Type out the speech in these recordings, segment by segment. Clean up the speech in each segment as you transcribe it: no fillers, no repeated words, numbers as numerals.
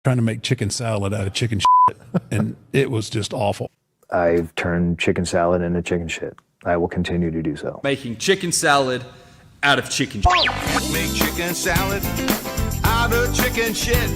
trying to make chicken salad out of chicken shit, and it was just awful. I've turned chicken salad into chicken shit. I will continue to do so. Making chicken salad out of chicken shit. Make chicken salad out of chicken shit.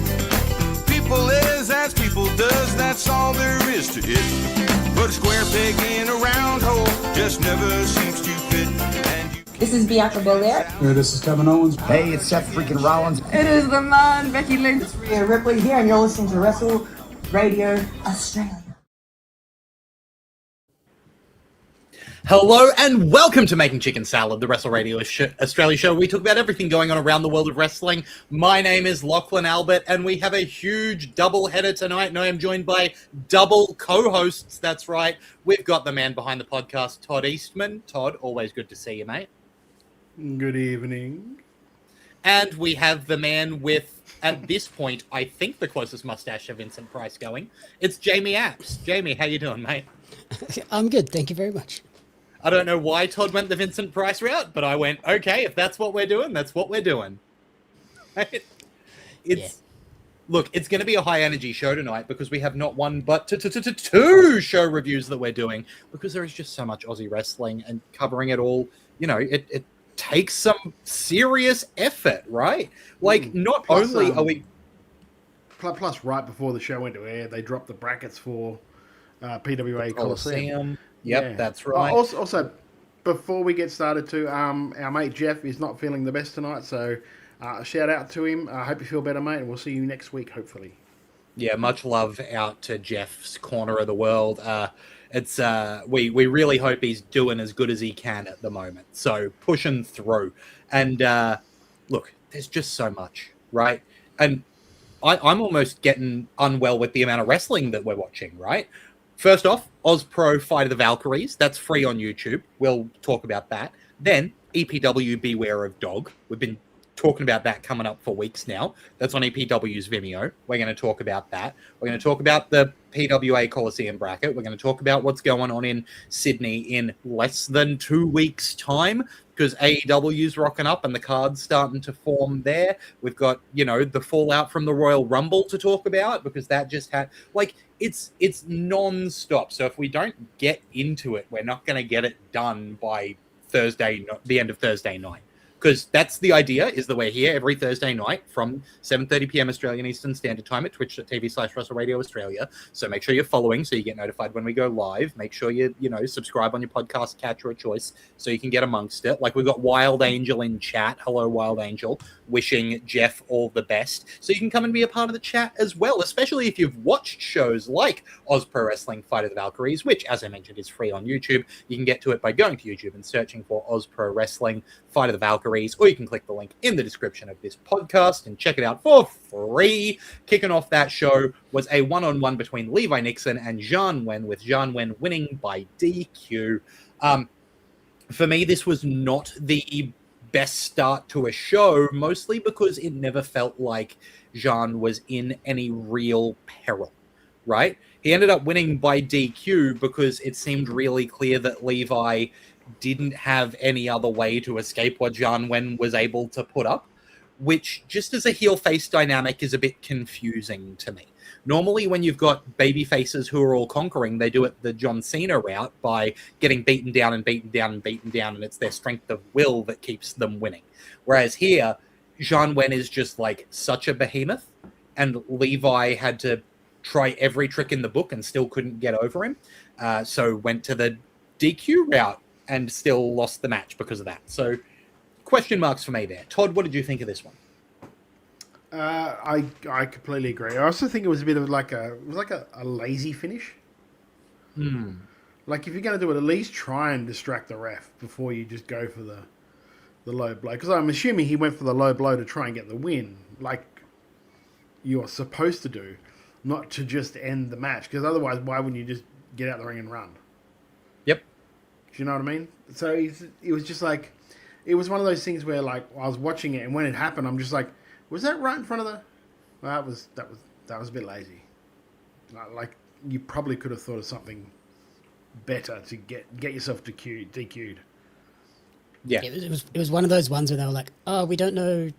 People is as people does, that's all there is to it. But a square peg in a round hole just never seems to fit. And you... This is Bianca Belair. Hey, this is Kevin Owens. Hey, it's Seth freaking Rollins. It is the man, Becky Lynch. It's Rhea Ripley here, and you're listening to Wrestle Radio Australia. Hello and welcome to Making Chicken Salad, the Wrestle Radio Australia show. We talk about everything going on around the world of wrestling. My name is Lachlan Albert, and we have a huge double header tonight, and I am joined by double co-hosts. That's right. We've got the man behind the podcast, Todd Eastman. Todd, always good to see you, mate. Good evening. And we have the man with, at this point, I think the closest mustache to Vincent Price going. It's Jamie Apps. Jamie, how you doing, mate? I'm good. Thank you very much. I don't know why Todd went the Vincent Price route, but I went, okay, if that's what we're doing, that's what we're doing. Look, it's going to be a high-energy show tonight because we have not one but two show reviews that we're doing because there is just so much Aussie wrestling and covering it all, you know, it takes some serious effort, right? Like, not only are we... Plus, right before the show went to air, they dropped the brackets for PWA Coliseum. Yep, yeah. That's right. Also, before we get started too, our mate Jeff is not feeling the best tonight, so shout out to him. I hope you feel better, mate, and we'll see you next week, hopefully. Yeah, much love out to Jeff's corner of the world. We really hope he's doing as good as he can at the moment. So pushing through. And look, there's just so much, right? And I'm almost getting unwell with the amount of wrestling that we're watching, right? First off, Aus Pro Fight of the Valkyries. That's free on YouTube. We'll talk about that. Then, EPW Beware of Dog. We've been talking about that coming up for weeks now. That's on EPW's Vimeo. We're going to talk about that. We're going to talk about the PWA Coliseum bracket. We're going to talk about what's going on in Sydney in less than 2 weeks' time because AEW's rocking up and the card's starting to form there. We've got, you know, the fallout from the Royal Rumble to talk about because that just had... like. It's non-stop. So if we don't get into it, we're not going to get it done by Thursday, the end of Thursday night. Because that's the idea, is that we're here every Thursday night from 7:30 p.m. Australian Eastern Standard Time at twitch.tv/Wrestle Radio Australia. So make sure you're following so you get notified when we go live. Make sure you subscribe on your podcast catcher of choice so you can get amongst it. Like we've got Wild Angel in chat. Hello, Wild Angel. Wishing Jeff all the best. So you can come and be a part of the chat as well, especially if you've watched shows like Aus Pro Wrestling Fight of the Valkyries, which, as I mentioned, is free on YouTube. You can get to it by going to YouTube and searching for Aus Pro Wrestling Fight of the Valkyries, or you can click the link in the description of this podcast and check it out for free. Kicking off that show was a one-on-one between Levi Nixon and Jean Wen, with Jean Wen winning by DQ. For me, this was not the best start to a show, mostly because it never felt like Jean was in any real peril, right? He ended up winning by DQ because it seemed really clear that Levi didn't have any other way to escape what Jean Wen was able to put up, which just as a heel-face dynamic is a bit confusing to me. Normally, when you've got baby faces who are all conquering, they do it the John Cena route by getting beaten down and beaten down and beaten down, and it's their strength of will that keeps them winning. Whereas here, Jean Wen is just like such a behemoth, and Levi had to try every trick in the book and still couldn't get over him. So went to the DQ route and still lost the match because of that. So question marks for me there. Todd, what did you think of this one? I completely agree. I also think it was a bit of like a lazy finish. Like if you're going to do it, at least try and distract the ref before you just go for the low blow. Because I'm assuming he went for the low blow to try and get the win, like you're supposed to do, not to just end the match. Because otherwise, why wouldn't you just get out the ring and run? Yep. Do you know what I mean? So it was just like, it was one of those things where like I was watching it and when it happened, I'm just like, was that right in front of the? Well, that was a bit lazy. Like you probably could have thought of something better to get yourself DQ'd. Yeah, it was one of those ones where they were like, oh, we don't know,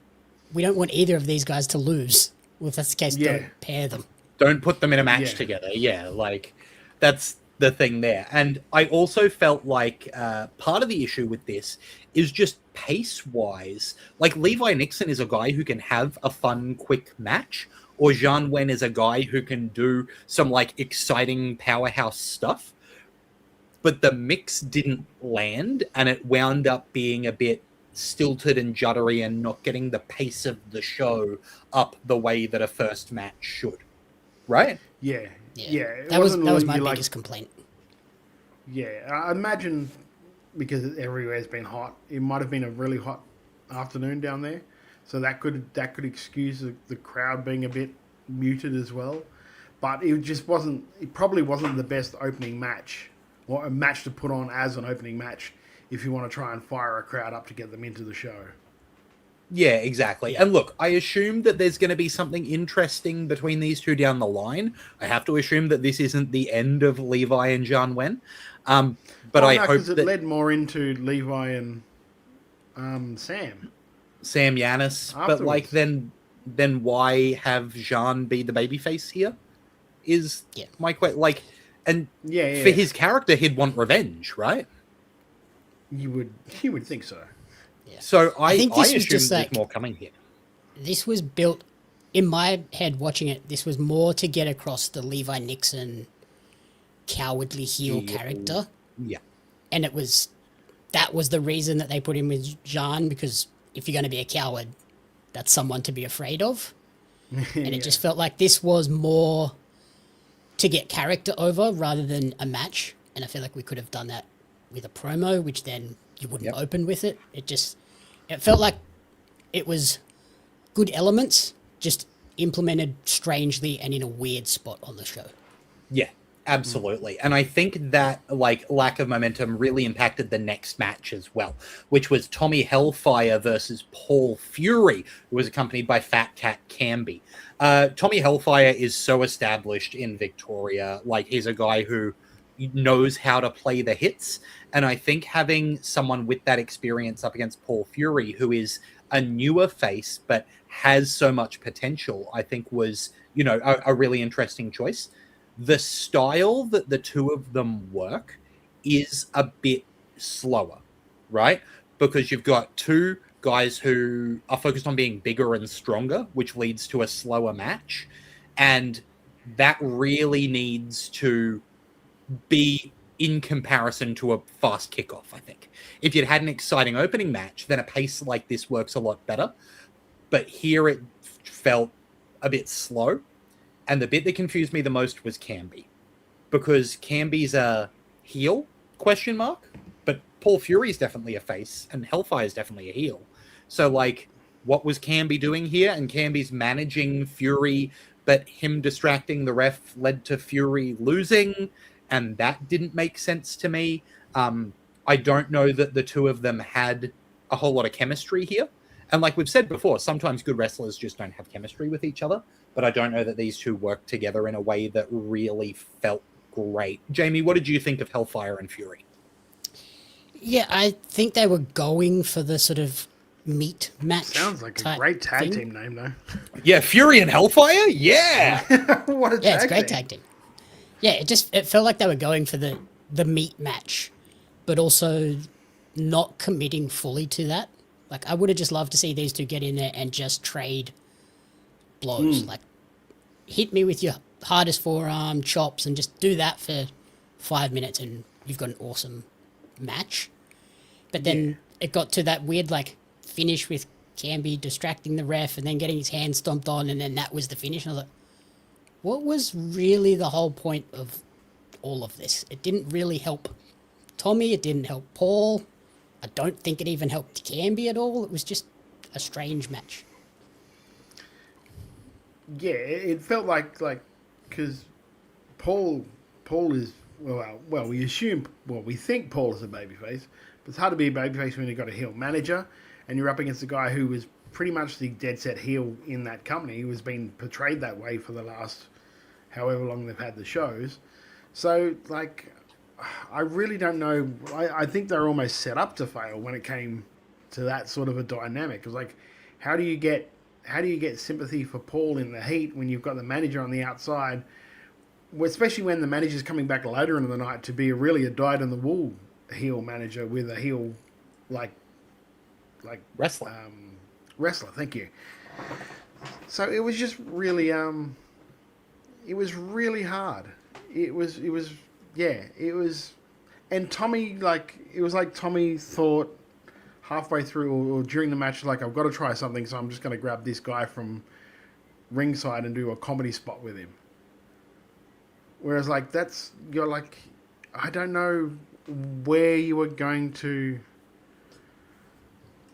we don't want either of these guys to lose. Well, if that's the case, Yeah. don't pair them. Don't put them in a match Yeah. together. Yeah, like that's the thing there. And I also felt like part of the issue with this is just pace wise. Like Levi Nixon is a guy who can have a fun, quick match, or Jean Wen is a guy who can do some like exciting powerhouse stuff. But the mix didn't land, and it wound up being a bit stilted and juddery and not getting the pace of the show up the way that a first match should. Right? Yeah. Yeah, It that was wasn't my really biggest complaint. Yeah, I imagine because everywhere's been hot, it might have been a really hot afternoon down there, so that could excuse the crowd being a bit muted as well. But it just wasn't. It probably wasn't the best opening match, or a match to put on as an opening match if you want to try and fire a crowd up to get them into the show. Yeah, exactly. And look, I assume that there's going to be something interesting between these two down the line. I have to assume that this isn't the end of Levi and Jean Wen. But I hope that it led more into Levi and Sam Yanis. But like, then why have Jean be the babyface here? Is my question. Like, and for his character, he'd want revenge, right? You would think so. Yeah. So I think this was assume just there's like, more coming here. This was built in my head watching it. This was more to get across the Levi Nixon cowardly heel character. Yeah. And that was the reason that they put him with Jean, because if you're going to be a coward, that's someone to be afraid of. And it just felt like this was more to get character over rather than a match. And I feel like we could have done that with a promo, which then you wouldn't open with it. It felt like it was good elements, just implemented strangely and in a weird spot on the show. Yeah, absolutely. And I think that like lack of momentum really impacted the next match as well, which was Tommy Hellfire versus Paul Fury, who was accompanied by Fat Cat Canby. Tommy Hellfire is so established in Victoria. Like, he's a guy who knows how to play the hits. And I think having someone with that experience up against Paul Fury, who is a newer face but has so much potential, I think was, a really interesting choice. The style that the two of them work is a bit slower, right? Because you've got two guys who are focused on being bigger and stronger, which leads to a slower match. And that really needs to be in comparison to a fast kickoff, I think. If you'd had an exciting opening match, then a pace like this works a lot better. But here it felt a bit slow. And the bit that confused me the most was Canby. Because Canby's a heel, question mark. But Paul Fury's definitely a face, and Hellfire's definitely a heel. So, like, what was Canby doing here? And Canby's managing Fury, but him distracting the ref led to Fury losing, and that didn't make sense to me. I don't know that the two of them had a whole lot of chemistry here. And like we've said before, sometimes good wrestlers just don't have chemistry with each other, but I don't know that these two worked together in a way that really felt great. Jamie, what did you think of Hellfire and Fury? Yeah, I think they were going for the sort of meat match. Sounds like a great tag team name, though. Yeah, Fury and Hellfire? Yeah! What a tag it's a great tag team. Yeah, it felt like they were going for the meat match, but also not committing fully to that. Like, I would have just loved to see these two get in there and just trade blows. Like, hit me with your hardest forearm, chops, and just do that for 5 minutes and you've got an awesome match. But then it got to that weird, like, finish with Canby distracting the ref and then getting his hand stomped on, and then that was the finish. And I was like, what was really the whole point of all of this? It didn't really help Tommy. It didn't help Paul. I don't think it even helped Canby at all. It was just a strange match. Yeah, it felt like because Paul is well, we think Paul is a babyface, but it's hard to be a babyface when you've got a heel manager and you're up against a guy who was pretty much the dead set heel in that company, who has been portrayed that way for the last however long they've had the shows. So, like, I really don't know. I think they're almost set up to fail when it came to that sort of a dynamic. It was like, how do you get how do you get sympathy for Paul in the heat when you've got the manager on the outside, especially when the manager's coming back later in the night to be really a dyed-in-the-wool heel manager with a heel like Wrestler. Wrestler, thank you. So it was just really it was really hard. It was and Tommy, like, it was like Tommy thought halfway through or during the match, like, I've got to try something, so I'm just going to grab this guy from ringside and do a comedy spot with him. Whereas, like, you're like, I don't know where you were going to.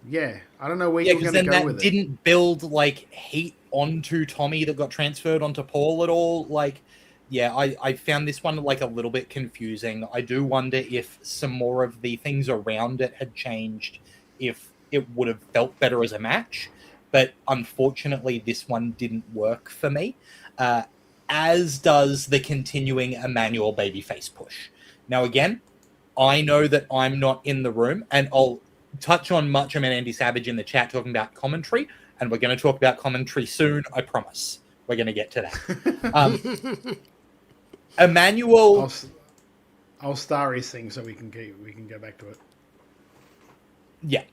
Yeah, I don't know where you were going to go with it. Didn't build like heat onto Tommy that got transferred onto Paul at all. Like, yeah, I found this one like a little bit confusing. I do wonder if some more of the things around it had changed, if it would have felt better as a match. But unfortunately, this one didn't work for me. As does the continuing Emmanuel babyface push. Now, again, I know that I'm not in the room, and I'll touch on Macho Man Andy Savage in the chat talking about commentary, and we're going to talk about commentary soon. I promise we're going to get to that. Emmanuel, I'll star his thing so we can go back to it. Yeah,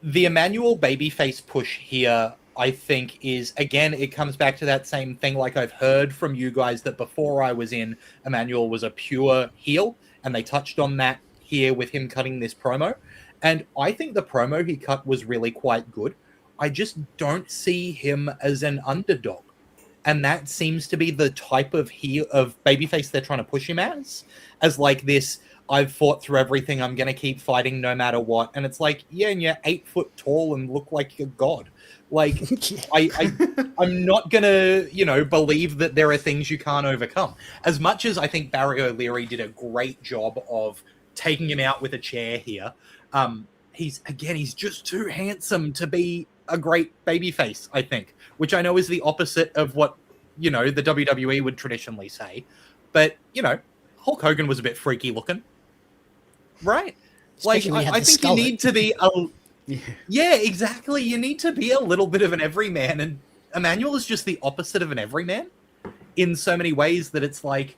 the Emmanuel babyface push here, I think, is, again, it comes back to that same thing. Like, I've heard from you guys that before I was in, Emmanuel was a pure heel, and they touched on that here with him cutting this promo. And I think the promo he cut was really quite good. I just don't see him as an underdog. And that seems to be the type of heel of babyface they're trying to push him as like this, I've fought through everything, I'm going to keep fighting no matter what. And it's like, yeah, and you're 8 foot tall and look like a god. Like, I'm not going to, believe that there are things you can't overcome. As much as I think Barry O'Leary did a great job of taking him out with a chair here, he's just too handsome to be a great babyface, I think, which I know is the opposite of what, the WWE would traditionally say. But, Hulk Hogan was a bit freaky looking, right? Especially Like, I think you need to be yeah, exactly. You need to be a little bit of an everyman, and Emmanuel is just the opposite of an everyman in so many ways that it's like,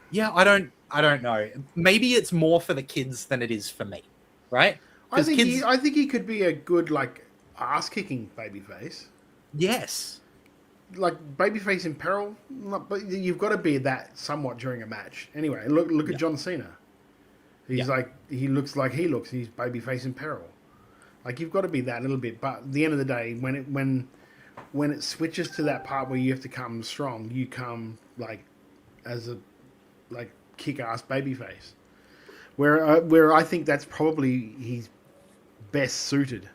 yeah, I don't know. Maybe it's more for the kids than it is for me, right? I think he could be a good, like, ass-kicking babyface. Yes. Like, babyface in peril, but you've got to be that somewhat during a match. Anyway, look at John Cena. He's like, he looks like he looks. He's babyface in peril. Like, you've got to be that a little bit. But at the end of the day, when it switches to that part where you have to come strong, you come, like, as a, like, kick-ass babyface. Where I think that's probably he's best suited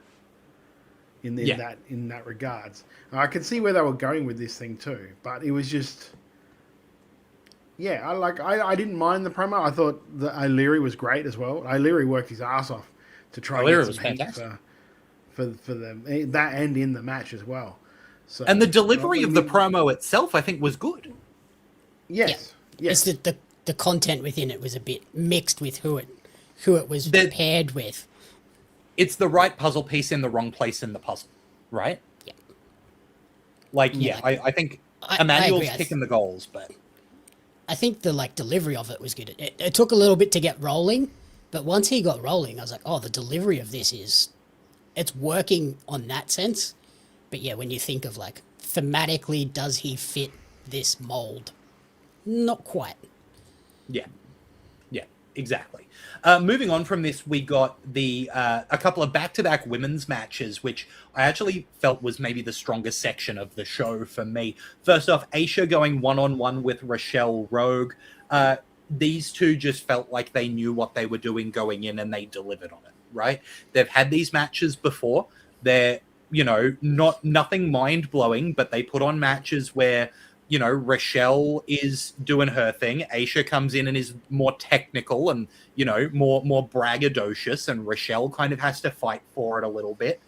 in that regards. I can see where they were going with this thing too, but it was just, I didn't mind the promo. I thought that O'Leary was great as well. O'Leary worked his ass off to try and get some heat for them, that and in the match as well. So, and the delivery of the promo itself, I think, was good. Yes. It's the content within it was a bit mixed with who it was paired with. It's the right puzzle piece in the wrong place in the puzzle, right? Yeah. I think Emmanuel's kicking the goals, but I think the delivery of it was good. It took a little bit to get rolling, but once he got rolling, I was like, oh, the delivery of this it's working on that sense. But yeah, when you think of thematically, does he fit this mold? Not quite. Yeah, exactly. Moving on from this, we got a couple of back-to-back women's matches, which I actually felt was maybe the strongest section of the show for me. First off, Aisha going one-on-one with Rochelle Rogue. These two just felt like they knew what they were doing going in, and they delivered on it, right? They've had these matches before. They're, nothing mind-blowing, but they put on matches where Rochelle is doing her thing. Aisha comes in and is more technical and, more braggadocious, and Rochelle kind of has to fight for it a little bit.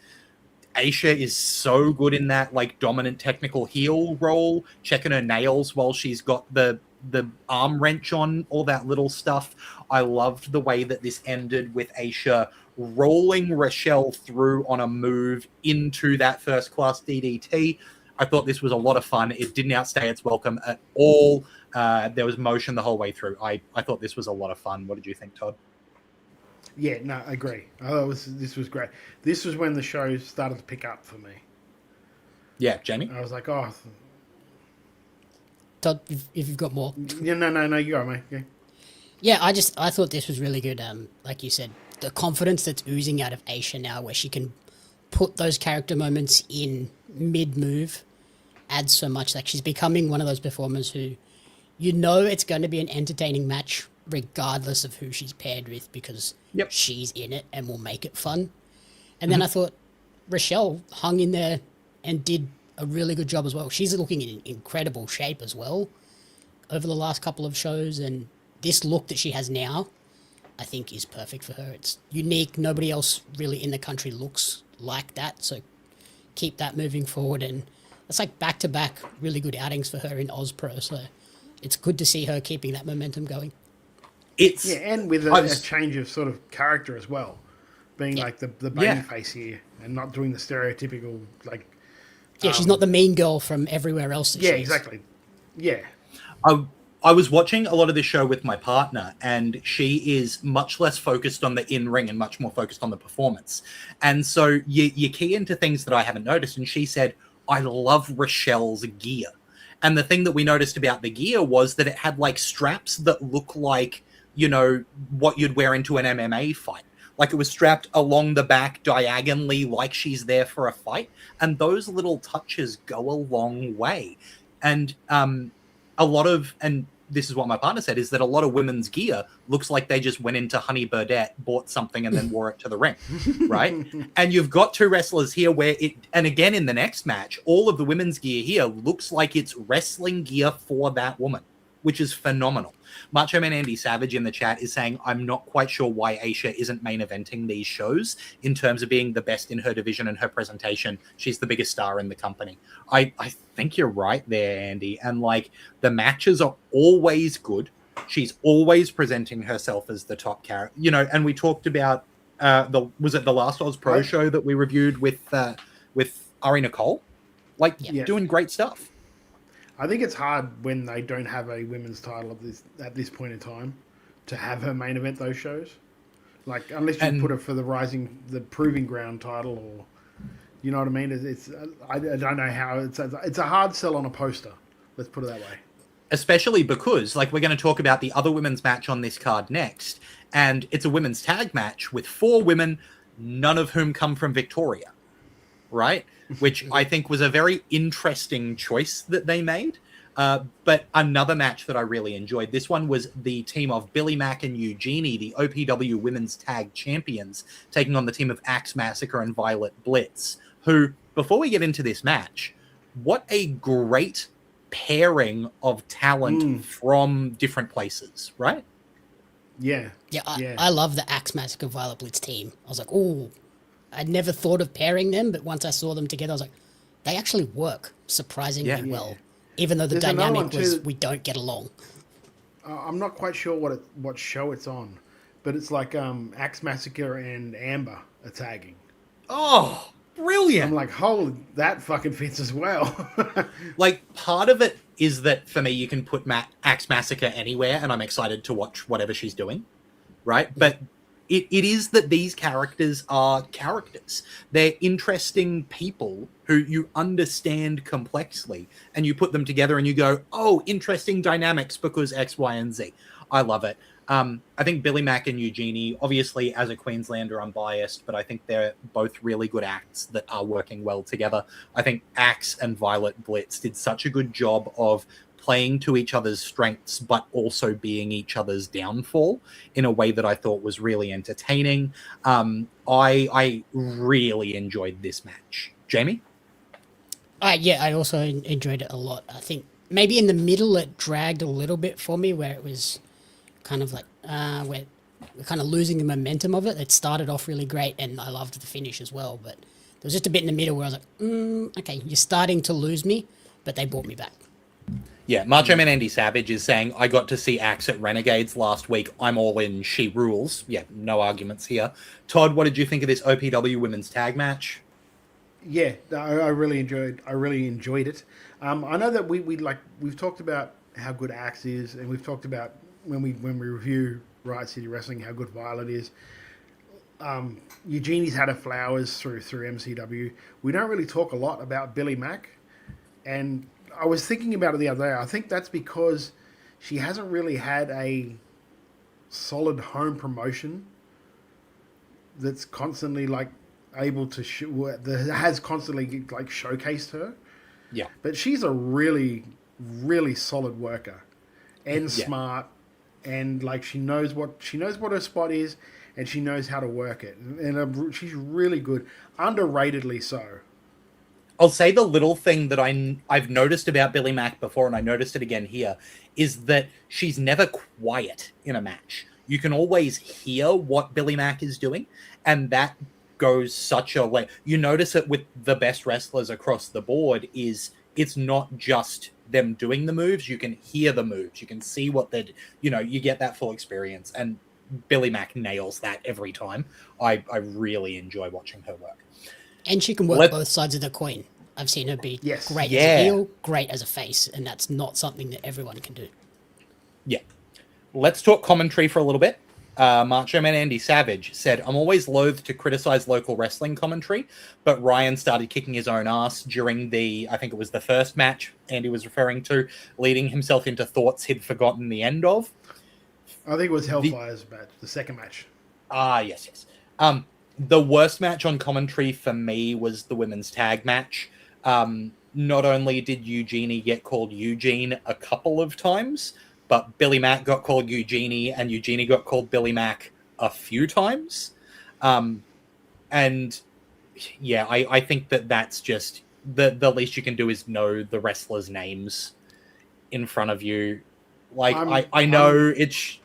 Aisha is so good in that, dominant technical heel role, checking her nails while she's got the the arm wrench on, all that little stuff. I loved the way that this ended with Aisha rolling Rochelle through on a move into that first class DDT. I thought this was a lot of fun. It didn't outstay its welcome at all. There was motion the whole way through. I thought this was a lot of fun. What did you think, Todd? Yeah, no, I agree. I thought this was great. This was when the show started to pick up for me. Yeah, Jamie? I was like, oh. Todd, if you've got more. Yeah, no, you go, mate. Yeah. Yeah, I thought this was really good. Like you said, the confidence that's oozing out of Aisha now, where she can put those character moments in mid-move, adds so much. Like, she's becoming one of those performers who, you know, it's going to be an entertaining match regardless of who she's paired with, because she's in it and will make it fun. And then I thought Rochelle hung in there and did a really good job as well. She's looking in incredible shape as well over the last couple of shows, and this look that she has now, I think, is perfect for her. It's unique. Nobody else really in the country looks like that, so keep that moving forward. And it's like back-to-back really good outings for her in Aus Pro, so it's good to see her keeping that momentum going. And with a change of sort of character as well, being like the baby face here and not doing the stereotypical like. Yeah, she's not the mean girl from everywhere else. Yeah, exactly. Yeah. I was watching a lot of this show with my partner, and she is much less focused on the in-ring and much more focused on the performance. And so you key into things that I haven't noticed, and she said, I love Rochelle's gear. And the thing that we noticed about the gear was that it had like straps that look like, you know, what you'd wear into an MMA fight. Like, it was strapped along the back diagonally like she's there for a fight. And those little touches go a long way. And this is what my partner said, is that a lot of women's gear looks like they just went into Honey Burdette, bought something, and then wore it to the ring, right? And you've got two wrestlers here and again in the next match, all of the women's gear here looks like it's wrestling gear for that woman, which is phenomenal. Macho Man Andy Savage in the chat is saying, I'm not quite sure why Aisha isn't main eventing these shows in terms of being the best in her division and her presentation. She's the biggest star in the company. I think you're right there, Andy. And like, the matches are always good. She's always presenting herself as the top character, you know. And we talked about was it the last Aus Pro show that we reviewed with Ari Nicole? Like, doing great stuff. I think it's hard when they don't have a women's title at this point in time to have her main event those shows. Like, unless you put her for the Proving Ground title, or you know what I mean. I don't know how it's a hard sell on a poster. Let's put it that way. Especially because, like, we're going to talk about the other women's match on this card next, and it's a women's tag match with 4 women, none of whom come from Victoria, right? Which I think was a very interesting choice that they made. But another match that I really enjoyed, this one was the team of Billy Mack and Eugenie, the OPW Women's Tag Champions, taking on the team of Axe Massacre and Violet Blitz, who, before we get into this match, what a great pairing of talent from different places, right? Yeah. I love the Axe Massacre Violet Blitz team. I was like, ooh. I'd never thought of pairing them, but once I saw them together, I was like, they actually work surprisingly well, even though the dynamic was we don't get along. I'm not quite sure what show it's on, but it's like Axe Massacre and Amber are tagging. Oh, brilliant. I'm like, holy, that fucking fits as well. Like, part of it is that, for me, you can put Axe Massacre anywhere, and I'm excited to watch whatever she's doing, right? But it is that these characters are characters. They're interesting people who you understand complexly, and you put them together and you go, oh, interesting dynamics because X, Y, and Z. I love it. I think Billy Mack and Eugenie, obviously as a Queenslander, I'm biased, but I think they're both really good acts that are working well together. I think Axe and Violet Blitz did such a good job of playing to each other's strengths, but also being each other's downfall in a way that I thought was really entertaining. I really enjoyed this match. Jamie? I also enjoyed it a lot. I think maybe in the middle it dragged a little bit for me, where it was kind of like we're kind of losing the momentum of it. It started off really great, and I loved the finish as well, but there was just a bit in the middle where I was like, okay, you're starting to lose me, but they brought me back. Yeah, Macho Man Andy Savage is saying, I got to see Axe at Renegades last week. I'm all in. She rules. Yeah, no arguments here. Todd, what did you think of this OPW women's tag match? Yeah, I really enjoyed it. I know that we've talked about how good Axe is, and we've talked about when we review Riot City Wrestling how good Violet is. Eugenie's had her flowers through MCW. We don't really talk a lot about Billy Mack, and I was thinking about it the other day. I think that's because she hasn't really had a solid home promotion that's constantly able to that has constantly showcased her. Yeah, but she's a really, really solid worker and smart, and she knows what her spot is, and she knows how to work it, and she's really good, underratedly so. I'll say the little thing that I've noticed about Billy Mack before, and I noticed it again here, is that she's never quiet in a match. You can always hear what Billy Mack is doing, and that goes such a way. You notice it with the best wrestlers across the board is it's not just them doing the moves. You can hear the moves. You can see what they're, you get that full experience. And Billy Mack nails that every time. I really enjoy watching her work. And she can work both sides of the coin. I've seen her be great as a heel, great as a face, and that's not something that everyone can do. Yeah. Let's talk commentary for a little bit. Macho Man Andy Savage said, I'm always loath to criticize local wrestling commentary, but Ryan started kicking his own ass during I think it was the first match Andy was referring to, leading himself into thoughts he'd forgotten the end of. I think it was Hellfire's match, the second match. Yes. The worst match on commentary for me was the women's tag match. Not only did Eugenie get called Eugene a couple of times, but Billy Mack got called Eugenie, and Eugenie got called Billy Mack a few times. And yeah, I think that's just the least you can do is know the wrestlers' names in front of you. I know it's...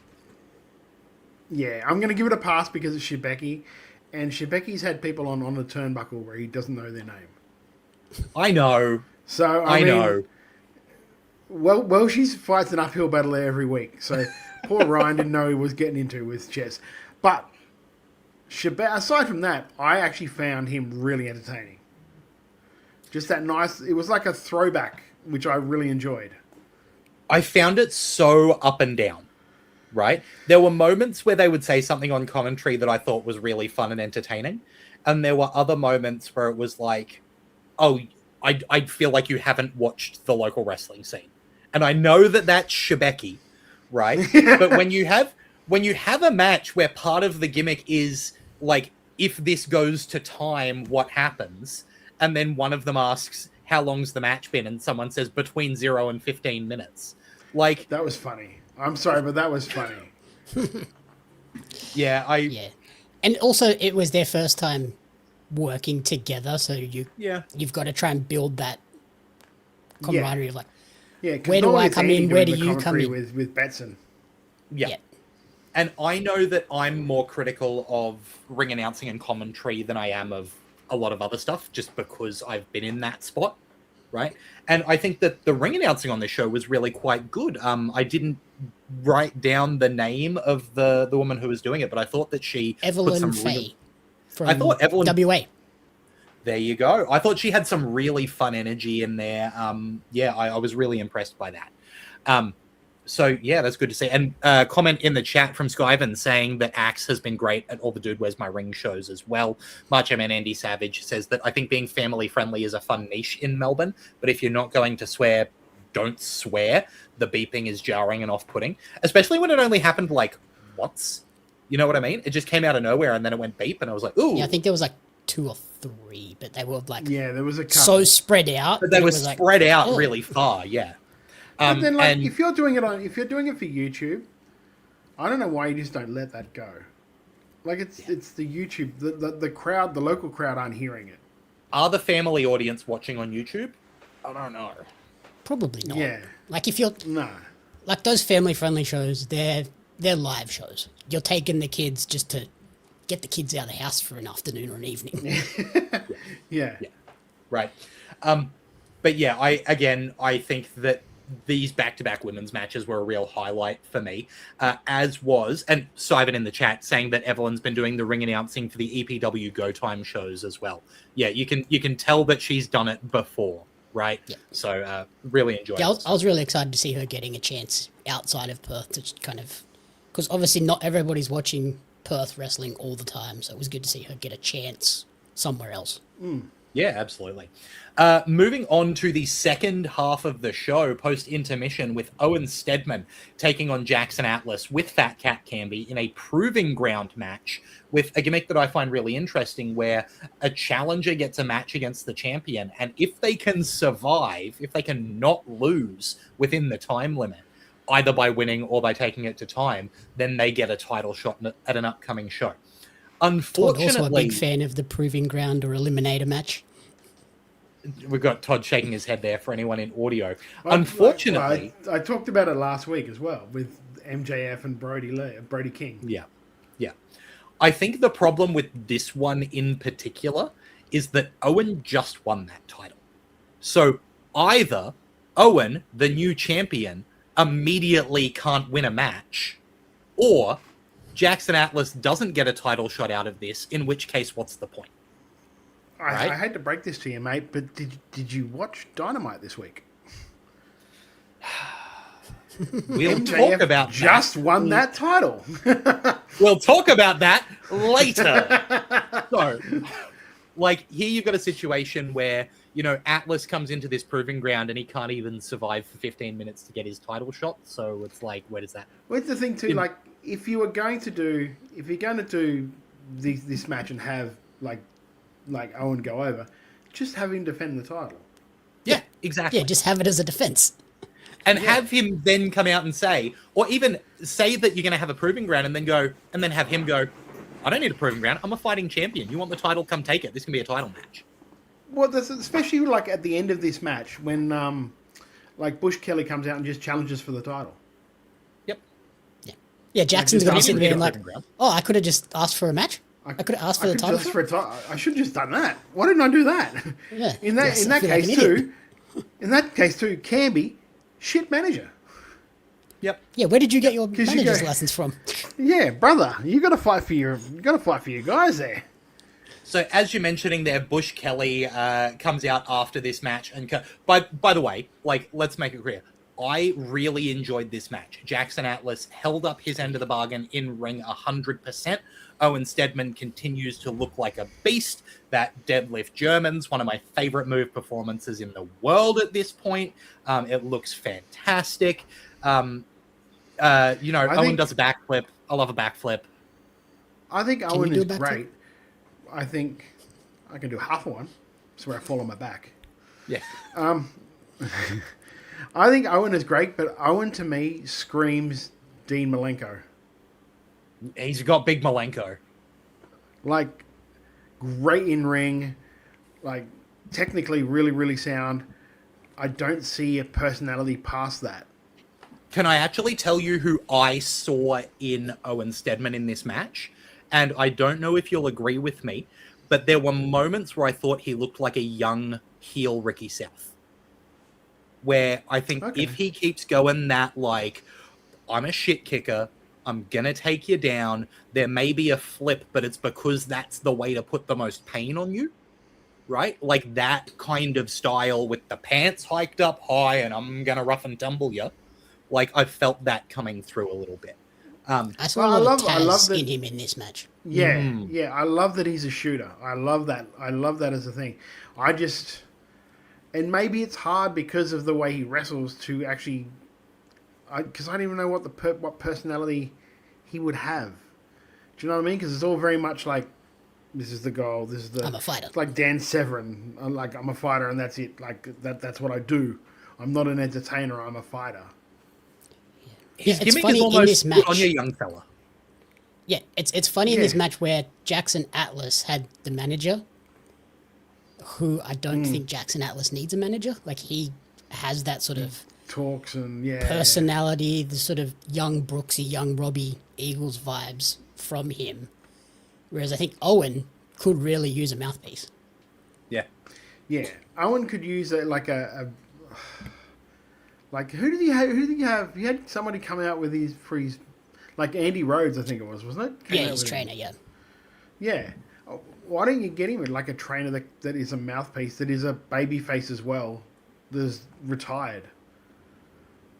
Yeah, I'm going to give it a pass because it's Shebeki, and Shebeki's had people on the turnbuckle where he doesn't know their name. I know. So I know. Well, she fights an uphill battle there every week. So poor Ryan didn't know he was getting into with chess. But aside from that, I actually found him really entertaining. Just that nice. It was like a throwback, which I really enjoyed. I found it so up and down. Right? There were moments where they would say something on commentary that I thought was really fun and entertaining. And there were other moments where it was like, oh, I feel like you haven't watched the local wrestling scene. And I know that that's Shebeki, right? But when you have a match where part of the gimmick is like, if this goes to time, what happens? And then one of them asks, how long's the match been? And someone says between 0 and 15 minutes. Like, that was funny. I'm sorry, but that was funny. Yeah. And also, it was their first time working together, so you've got to try and build that camaraderie of where do I come in, where do you come in? With Batson. Yeah. And I know that I'm more critical of ring announcing and commentary than I am of a lot of other stuff, just because I've been in that spot, right? And I think that the ring announcing on this show was really quite good. I didn't write down the name of the woman who was doing it, but I thought that she Evelyn Faye from Evelyn WA. There you go. I thought she had some really fun energy in there. I was really impressed by that. So yeah, that's good to see. And comment in the chat from Skyven saying that Axe has been great at all the Dude Where's My Ring shows as well. Macho Man Andy Savage says that I think being family friendly is a fun niche in Melbourne, but if you're not going to swear, don't swear. The beeping is jarring and off-putting, especially when it only happened like once. You know what I mean? It just came out of nowhere and then it went beep and I was like, ooh. Yeah, I think there was like 2 or 3, but they were like there was a couple. so spread out. But they were spread out really far, yeah. But then, if you're doing it for YouTube, I don't know why you just don't let that go. Like it's the YouTube, the crowd, the local crowd aren't hearing it. Are the family audience watching on YouTube? I don't know. Probably not. Yeah. Like if you're like those family friendly shows, they're live shows. You're taking the kids just to get the kids out of the house for an afternoon or an evening. Yeah. Right. But yeah, I think that these back-to-back women's matches were a real highlight for me, as was, and Simon in the chat saying that Evelyn's been doing the ring announcing for the EPW Go Time shows as well. Yeah, you can tell that she's done it before, right? Yeah. So really enjoyed it. I was really excited to see her getting a chance outside of Perth to kind of, because obviously not everybody's watching Perth wrestling all the time, so it was good to see her get a chance somewhere else. Yeah, absolutely. Moving on to the second half of the show, post-intermission, with Owen Steadman taking on Jackson Atlas with Fat Cat Canby in a proving ground match with a gimmick that I find really interesting, where a challenger gets a match against the champion, and if they can survive, if they can not lose within the time limit, either by winning or by taking it to time, then they get a title shot at an upcoming show. Unfortunately, Todd, also a big fan of the proving ground or eliminator match. We've got Todd shaking his head there for anyone in audio. Unfortunately, I talked about it last week as well with MJF and Brody King. Yeah. I think the problem with this one in particular is that Owen just won that title. So either Owen, the new champion, immediately can't win a match, or Jackson Atlas doesn't get a title shot out of this, in which case, what's the point? I hate to break this to you, mate, but did you watch Dynamite this week? We'll talk about that. Just won that title. We'll talk about that later. So, like, here you've got a situation where, you know, Atlas comes into this proving ground and he can't even survive for 15 minutes to get his title shot. So it's like, where does that... Well, it's the thing too, like, if you're going to do this match and have, like Owen go over, just have him defend the title. Yeah, exactly. Yeah, just have it as a defense. And have him then come out and say, or even say that you're going to have a proving ground and then have him go, I don't need a proving ground. I'm a fighting champion. You want the title? Come take it. This can be a title match. Well, especially like at the end of this match when like Bush Kelly comes out and just challenges for the title. Yep. Yeah, Jackson's going to be sitting there and like, oh, I could have just asked for a match. I could have asked for the title. I should have just done that. Why didn't I do that? Yeah. In that case too, Canby, shit manager. Yep. Yeah, where did you get your manager's license from? Yeah, brother, you got to fight for your guys there. So as you're mentioning there, Bush Kelly comes out after this match, and by the way, like, let's make it clear, I really enjoyed this match. Jackson Atlas held up his end of the bargain in ring 100%. Owen Steadman continues to look like a beast. That deadlift German's one of my favorite move performances in the world at this point. It looks fantastic. Owen does a backflip. I love a backflip. I think Owen is great. I think I can do half of one. That's where I fall on my back. Yeah. I think Owen is great, but Owen to me screams Dean Malenko. He's got big Malenko. Like, great in ring, like technically really, really sound. I don't see a personality past that. Can I actually tell you who I saw in Owen Steadman in this match? And I don't know if you'll agree with me, but there were moments where I thought he looked like a young heel Ricky South. Where I think if he keeps going that, like, I'm a shit kicker, I'm going to take you down, there may be a flip, but it's because that's the way to put the most pain on you, right? Like that kind of style with the pants hiked up high and I'm going to rough and tumble you. Like, I felt that coming through a little bit. I saw a lot of Taz in him in this match. Yeah, yeah, I love that he's a shooter. I love that. I love that as a thing. And maybe it's hard because of the way he wrestles to actually, because I don't even know what personality he would have. Do you know what I mean? Because it's all very much like, this is the goal. This is the. I'm a fighter. It's like Dan Severn. I'm a fighter, and that's it. Like that's what I do. I'm not an entertainer. I'm a fighter. His it's gimmick funny is in almost this match. on your young fella. Yeah, it's funny in this match where Jackson Atlas had the manager, who I don't think Jackson Atlas needs a manager. Like, he has that sort of talks and personality, the sort of young Brooksy, young Robbie Eagles vibes from him. Whereas I think Owen could really use a mouthpiece. Yeah. Yeah. Owen could use Like, who did he have? He had somebody come out with his freeze, like Andy Rhodes, I think it was, wasn't it? Yeah, his trainer, yeah. Yeah. Why don't you get him like a trainer that is a mouthpiece, that is a baby face as well, that's retired,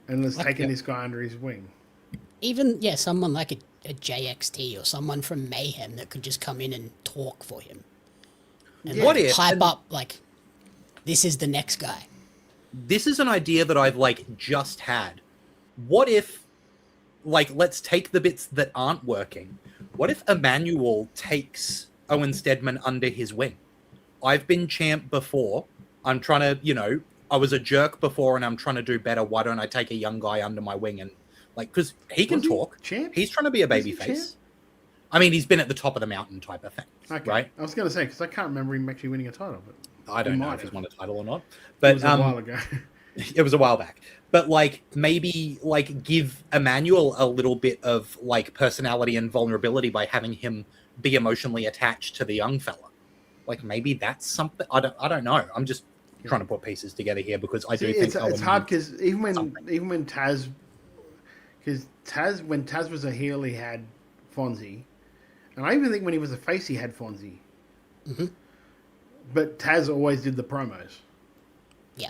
and has taken this guy under his wing? Even, someone like a JXT or someone from Mayhem that could just come in and talk for him. And What if- hype up, like, this is the next guy. This is an idea that I've just had. What if, let's take the bits that aren't working. What if Emmanuel takes Owen Steadman under his wing? I've been champ before. I'm trying to, I was a jerk before and I'm trying to do better. Why don't I take a young guy under my wing and because he can talk. Champ? He's trying to be a baby champ? face. I mean, he's been at the top of the mountain type of thing, Okay. right? I was going to say, because I can't remember him actually winning a title, but I don't he know might if he's have. won a title or not, It but was a while ago. it was a while back. But maybe give Emmanuel a little bit of personality and vulnerability by having him be emotionally attached to the young fella. Maybe that's something. I don't know. I'm just trying to put pieces together here because I do think it's hard because even when Taz, when Taz was a heel, he had Fonzie, and I even think when he was a face, he had Fonzie. Mm-hmm. But Taz always did the promos. Yeah.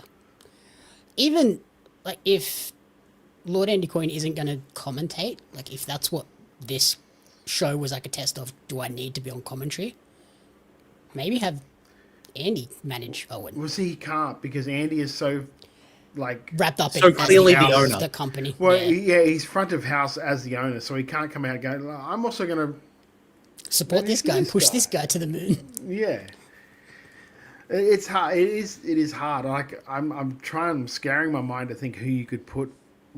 Even, if Lord Andy Coyne isn't going to commentate, if that's what this show was a test of, do I need to be on commentary? Maybe have Andy manage Owen. Well, see, he can't because Andy is so wrapped up so in clearly as the owner. the company. well. He's front of house as the owner, so he can't come out and go, I'm also going to support this guy and push this guy to the moon. Yeah, it's hard. It is hard. I'm scaring my mind to think who you could put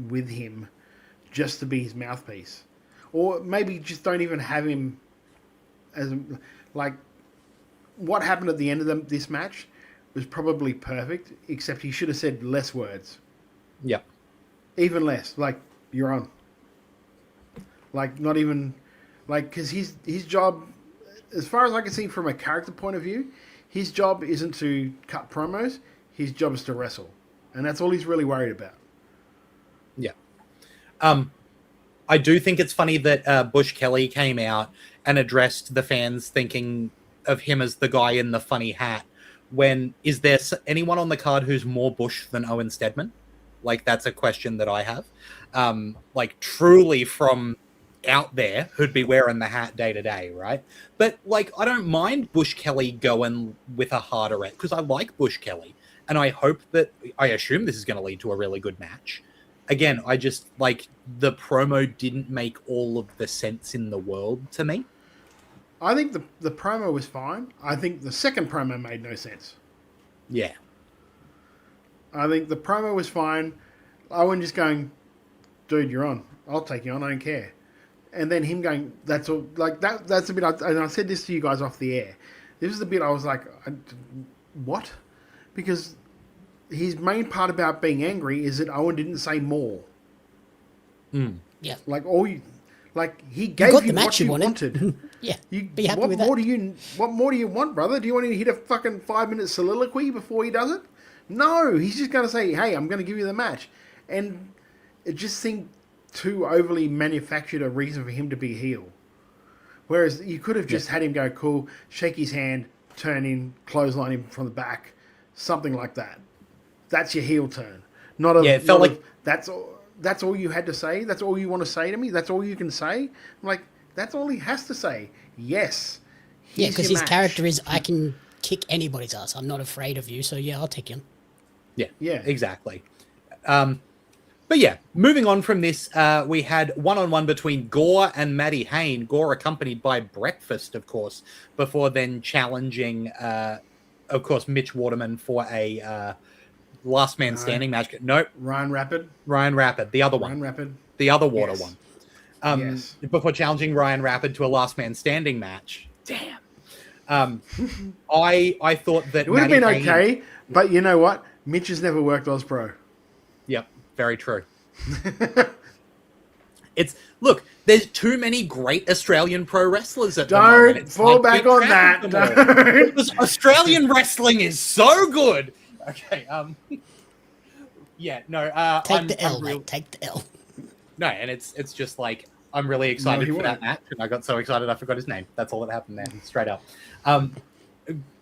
with him, just to be his mouthpiece, or maybe just don't even have him as what happened at the end of this match was probably perfect, except he should have said less words. Yeah. Even less. You're on. Not even because his job, as far as I can see from a character point of view, his job isn't to cut promos. His job is to wrestle, and that's all he's really worried about. Yeah. I do think it's funny that Bush Kelly came out and addressed the fans thinking of him as the guy in the funny hat. When is there anyone on the card who's more Bush than Owen Steadman? That's a question that I have. Truly from out there who'd be wearing the hat day to day, right? But I don't mind Bush Kelly going with a harder rep because I like Bush Kelly, and I assume this is going to lead to a really good match. Again, I just the promo didn't make all of the sense in the world to me. I think the promo was fine. I think the second promo made no sense. Yeah. I think the promo was fine. Owen just going, dude, you're on. I'll take you on. I don't care. And then him going, that's all. That's the bit. And I said this to you guys off the air. This is the bit I was like, what? Because his main part about being angry is that Owen didn't say more. Mm. Yeah. He gave got you the match what you you wanted. wanted. Yeah. You, Be happy what with more that. What more do you want, brother? Do you want to hit a fucking 5-minute soliloquy before he does it? No, he's just going to say, hey, I'm going to give you the match. And it just seemed too overly manufactured a reason for him to be heel. Whereas you could have just had him go, cool, shake his hand, turn in, clothesline him from the back, something like that. That's your heel turn. Not a. Yeah, it felt not a- like- that's all you had to say. That's all you want to say to me. That's all you can say. I'm that's all he has to say. Yes. Yeah, Here's because your his match. character is, I can kick anybody's ass. I'm not afraid of you, so yeah, I'll take you. Yeah, exactly. But yeah, moving on from this, we had one-on-one between Gore and Matty Hayne. Gore accompanied by Breakfast, of course, before then challenging, of course, Mitch Waterman for a last man standing match. Nope. Ryan Rapid. The other one. Ryan Rapid. The other water Yes. one. Yes. Before challenging Ryan Rapid to a last man standing match. Damn. I thought that It would have Matty been Hayne- okay, but you know what? Mitch has never worked Aus Pro. Yep, very true. Look, there's too many great Australian pro wrestlers at the moment. Don't It's fall like back keep on track that. of them all. Don't. Because Australian wrestling is so good. Okay, Yeah, no. Take the L, mate. Take the L. No, and it's just like I'm really excited for that match, and I got so excited I forgot his name. That's all that happened there, straight up.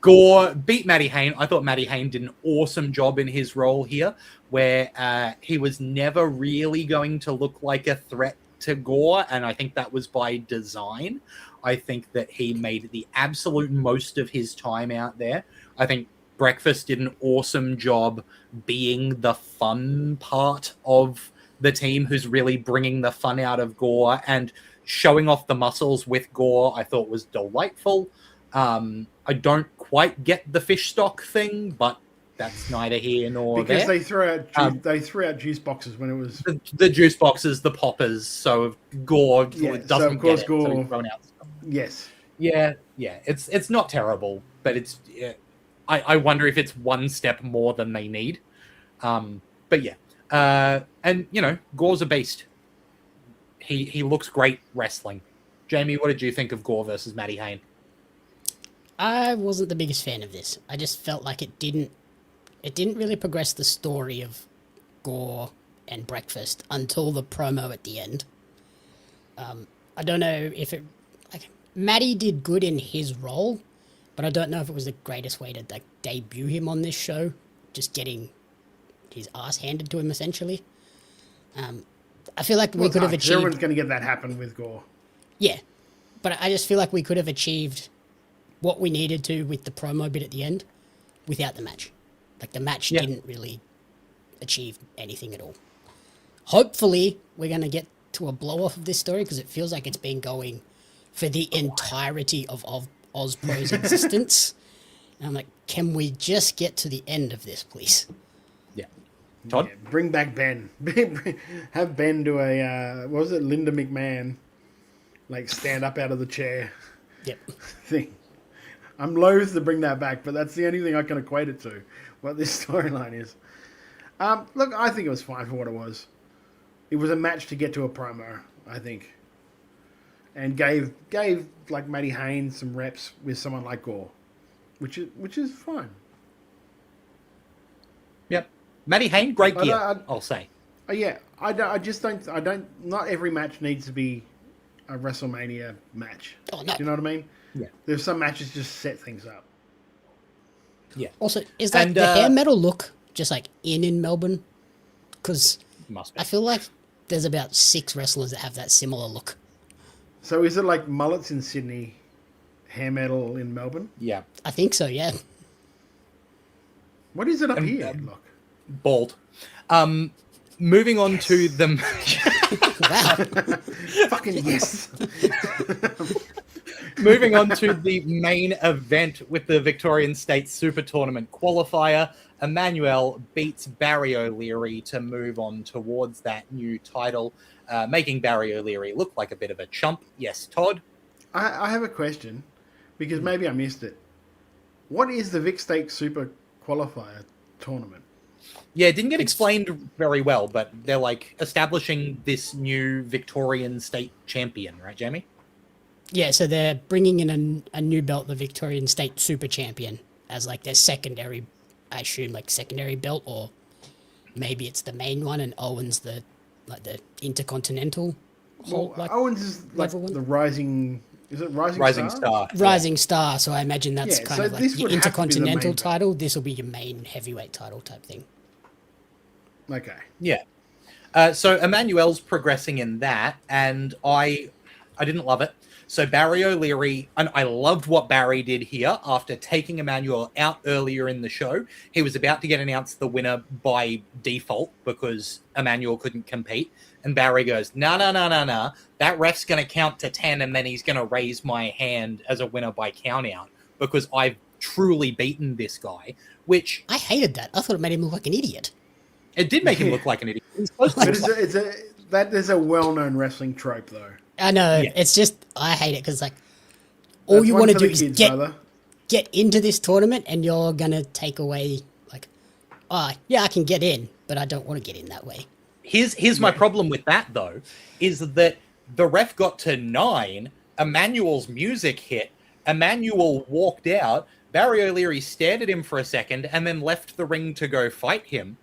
Gore beat Matty Hayne. I thought Matty Hayne did an awesome job in his role here, where he was never really going to look like a threat to Gore, and I think that was by design. I think that he made the absolute most of his time out there. I think Breakfast did an awesome job being the fun part of the team, who's really bringing the fun out of Gore and showing off the muscles with Gore. I thought was delightful. I don't quite get the fish stock thing, but that's neither here nor because there. they threw out juice boxes when it was the juice boxes, the poppers. So Gore doesn't so of course get it, Gore, so he's thrown out stuff. Yes. Yeah. It's not terrible, but it's. I wonder if it's one step more than they need. But yeah, and Gore's a beast. He looks great wrestling. Jamie, what did you think of Gore versus Matty Hayne? I wasn't the biggest fan of this. I just felt like it didn't really progress the story of Gore and Breakfast until the promo at the end. I don't know if it Matty did good in his role, but I don't know if it was the greatest way to debut him on this show, just getting his ass handed to him essentially. I feel like we could have achieved. Everyone's going to get that happen with Gore. Yeah, but I just feel like we could have achieved what we needed to with the promo bit at the end without the match. Like the match didn't really achieve anything at all. Hopefully, we're going to get to a blow off of this story because it feels like it's been going for the entirety of Aus Pro's existence. And I'm like, can we just get to the end of this, please? Yeah. Todd? Yeah, bring back Ben. Have Ben do a, what was it, Linda McMahon, stand up out of the chair thing. I'm loath to bring that back, but that's the only thing I can equate it to, what this storyline is. Look, I think it was fine for what it was. It was a match to get to a promo, I think. And gave Matty Hayne some reps with someone like Gore, which is fine. Yep. Matty Hayne, great gear, I'll say. Yeah, I don't, not every match needs to be a WrestleMania match. Oh, no. Do you know what I mean? Yeah. There's some matches just set things up. Yeah. Also, is that the hair metal look just in Melbourne? Because I feel like there's about 6 wrestlers that have that similar look. So is it like mullets in Sydney, hair metal in Melbourne? Yeah. I think so, yeah. What is it up here, Look? Bald. Moving on to the... Wow. Fucking yes. Moving on to the main event with the Victorian State Super Tournament qualifier, Emmanuel beats Barry O'Leary to move on towards that new title, making Barry O'Leary look like a bit of a chump. Yes, Todd? I have a question, because maybe I missed it. What is the Vic State Super Qualifier tournament? Yeah, it didn't get explained very well, but they're establishing this new Victorian State champion, right, Jamie? Yeah, so they're bringing in a new belt, the Victorian State Super Champion, as their secondary, I assume, secondary belt, or maybe it's the main one, and Owen's the Intercontinental. Owens is the rising. Is it Rising Star? Rising Star. So I imagine that's kind of this your would have to be the Intercontinental main title. This will be your main heavyweight title type thing. Okay. Yeah. So Emmanuel's progressing in that, and I didn't love it. So Barry O'Leary, and I loved what Barry did here after taking Emmanuel out earlier in the show. He was about to get announced the winner by default because Emmanuel couldn't compete. And Barry goes, no. That ref's going to count to 10 and then he's going to raise my hand as a winner by count out because I've truly beaten this guy, which... I hated that. I thought it made him look like an idiot. It did make him look like an idiot. That is a well-known wrestling trope, though. I know. Yeah. It's just, I hate it because, all you want to do is get into this tournament and you're going to take away, I can get in, but I don't want to get in that way. Here's my problem with that, though, is that the ref got to 9, Emmanuel's music hit, Emmanuel walked out, Barry O'Leary stared at him for a second and then left the ring to go fight him.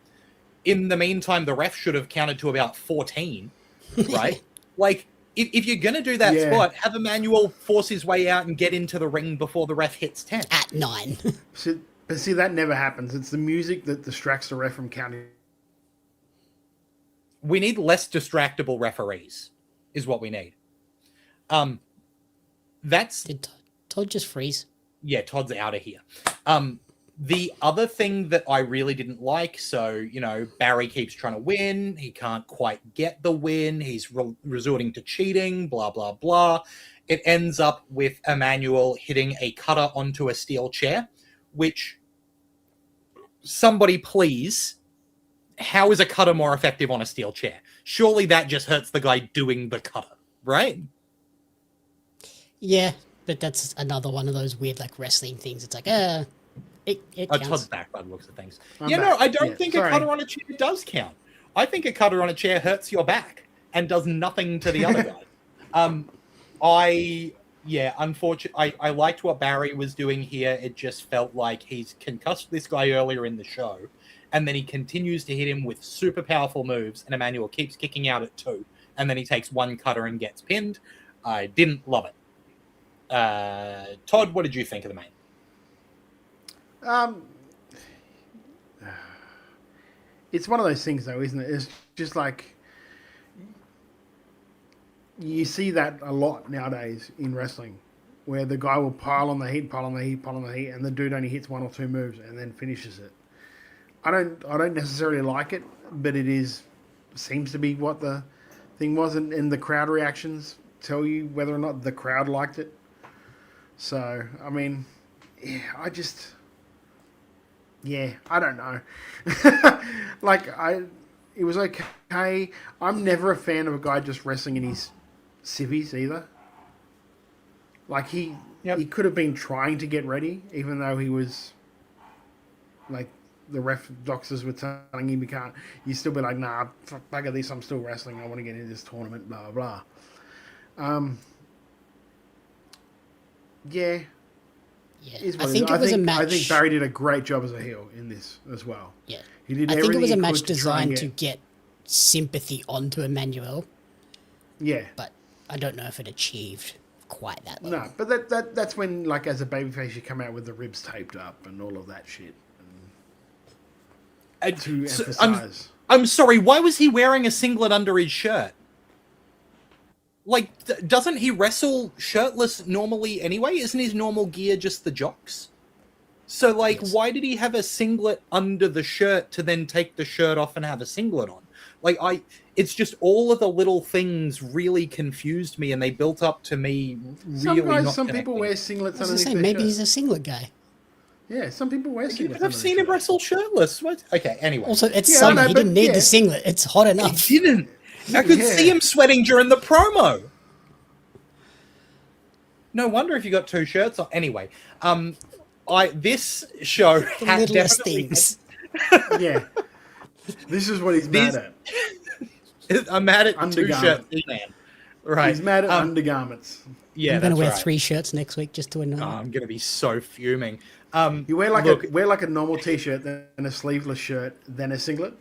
in the meantime, the ref should have counted to about 14, right? Like, if you're going to do that spot, have Emmanuel force his way out and get into the ring before the ref hits 10. At 9. But see, that never happens. It's the music that distracts the ref from counting. We need less distractible referees, is what we need. That's... Did Todd just freeze? Yeah, Todd's out of here. The other thing that I really didn't like, so, you know, Barry keeps trying to win. He can't quite get the win. He's resorting to cheating, blah, blah, blah. It ends up with Emmanuel hitting a cutter onto a steel chair, which, somebody please, how is a cutter more effective on a steel chair? Surely that just hurts the guy doing the cutter, right? Yeah, but that's another one of those weird, like, wrestling things. It's like, it counts. Todd's back by the looks of things. I'm No, back. I don't Yeah, think sorry. a cutter on a chair does count. I think a cutter on a chair hurts your back and does nothing to the other guy. Unfortunately, I liked what Barry was doing here. It just felt like he's concussed this guy earlier in the show, and then he continues to hit him with super powerful moves, and Emmanuel keeps kicking out at 2, and then he takes one cutter and gets pinned. I didn't love it. Todd, what did you think of the main? It's one of those things, though, isn't it? It's just like you see that a lot nowadays in wrestling, where the guy will pile on the heat, and the dude only hits 1 or 2 moves and then finishes it. I don't necessarily like it, but seems to be what the thing was, and the crowd reactions tell you whether or not the crowd liked it. So, I mean, I don't know. It was okay. I'm never a fan of a guy just wrestling in his civvies either. Like, he could have been trying to get ready, even though he was, like, the ref doctors were telling him he can't. You still be like, nah, bugger this, I'm still wrestling, I want to get into this tournament, blah, blah, blah. Yeah. I think it was a match. I think Barry did a great job as a heel in this as well. Yeah. He did I think it was a everything he match could to try designed and to get sympathy onto Emmanuel, Yeah. but I don't know if it achieved quite that level. No, but that's when, like, as a babyface, you come out with the ribs taped up and all of that shit. To emphasize. I'm sorry, why was he wearing a singlet under his shirt? Like, doesn't he wrestle shirtless normally anyway? Isn't his normal gear just the jocks? So, like, why did he have a singlet under the shirt to then take the shirt off and have a singlet on? Like, it's just all of the little things really confused me, and they built up to me really Some people wear singlets underneath their maybe shirt. he's a singlet guy. Yeah, some people wear singlets. I've seen him wrestle shirtless. What? Okay, anyway. Also, it's summer. He didn't need the singlet. It's hot enough. He didn't. I could see him sweating during the promo. No wonder if you got 2 shirts on. Anyway, this show The had littlest definitely things. Yeah. This is what he's mad at. I'm mad at 2 Undergarment. shirts, man. Right. He's mad at undergarments. Yeah, I'm going to that's wear right. 3 shirts next week just to annoy. I'm going to be so fuming. You wear like look, a normal t-shirt, then a sleeveless shirt, then a singlet.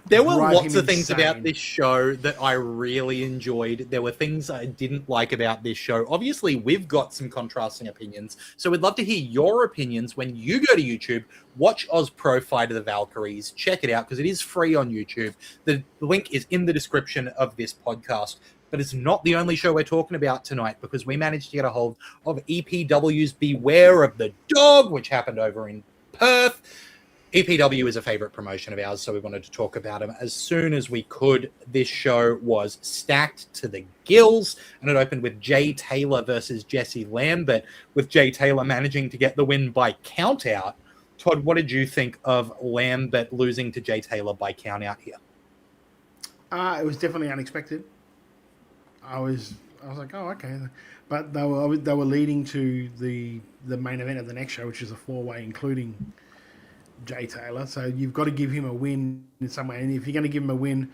There were Drive lots him of things insane. about this show that I really enjoyed. There were things I didn't like about this show. Obviously, we've got some contrasting opinions, so we'd love to hear your opinions when you go to YouTube, watch Aus Pro Fight of the Valkyries, check it out because it is free on YouTube. The link is in the description of this podcast, but it's not the only show we're talking about tonight because we managed to get a hold of EPW's Beware of the Dog, which happened over in Perth. EPW is a favorite promotion of ours, so we wanted to talk about them as soon as we could. This show was stacked to the gills, and it opened with Jay Taylor versus Jesse Lambert, with Jay Taylor managing to get the win by countout. Todd, what did you think of Lambert losing to Jay Taylor by countout here? It was definitely unexpected. I was like, oh, okay. But they were leading to the main event of the next show, which is a 4-way, including Jay Taylor. So you've got to give him a win in some way. And if you're going to give him a win,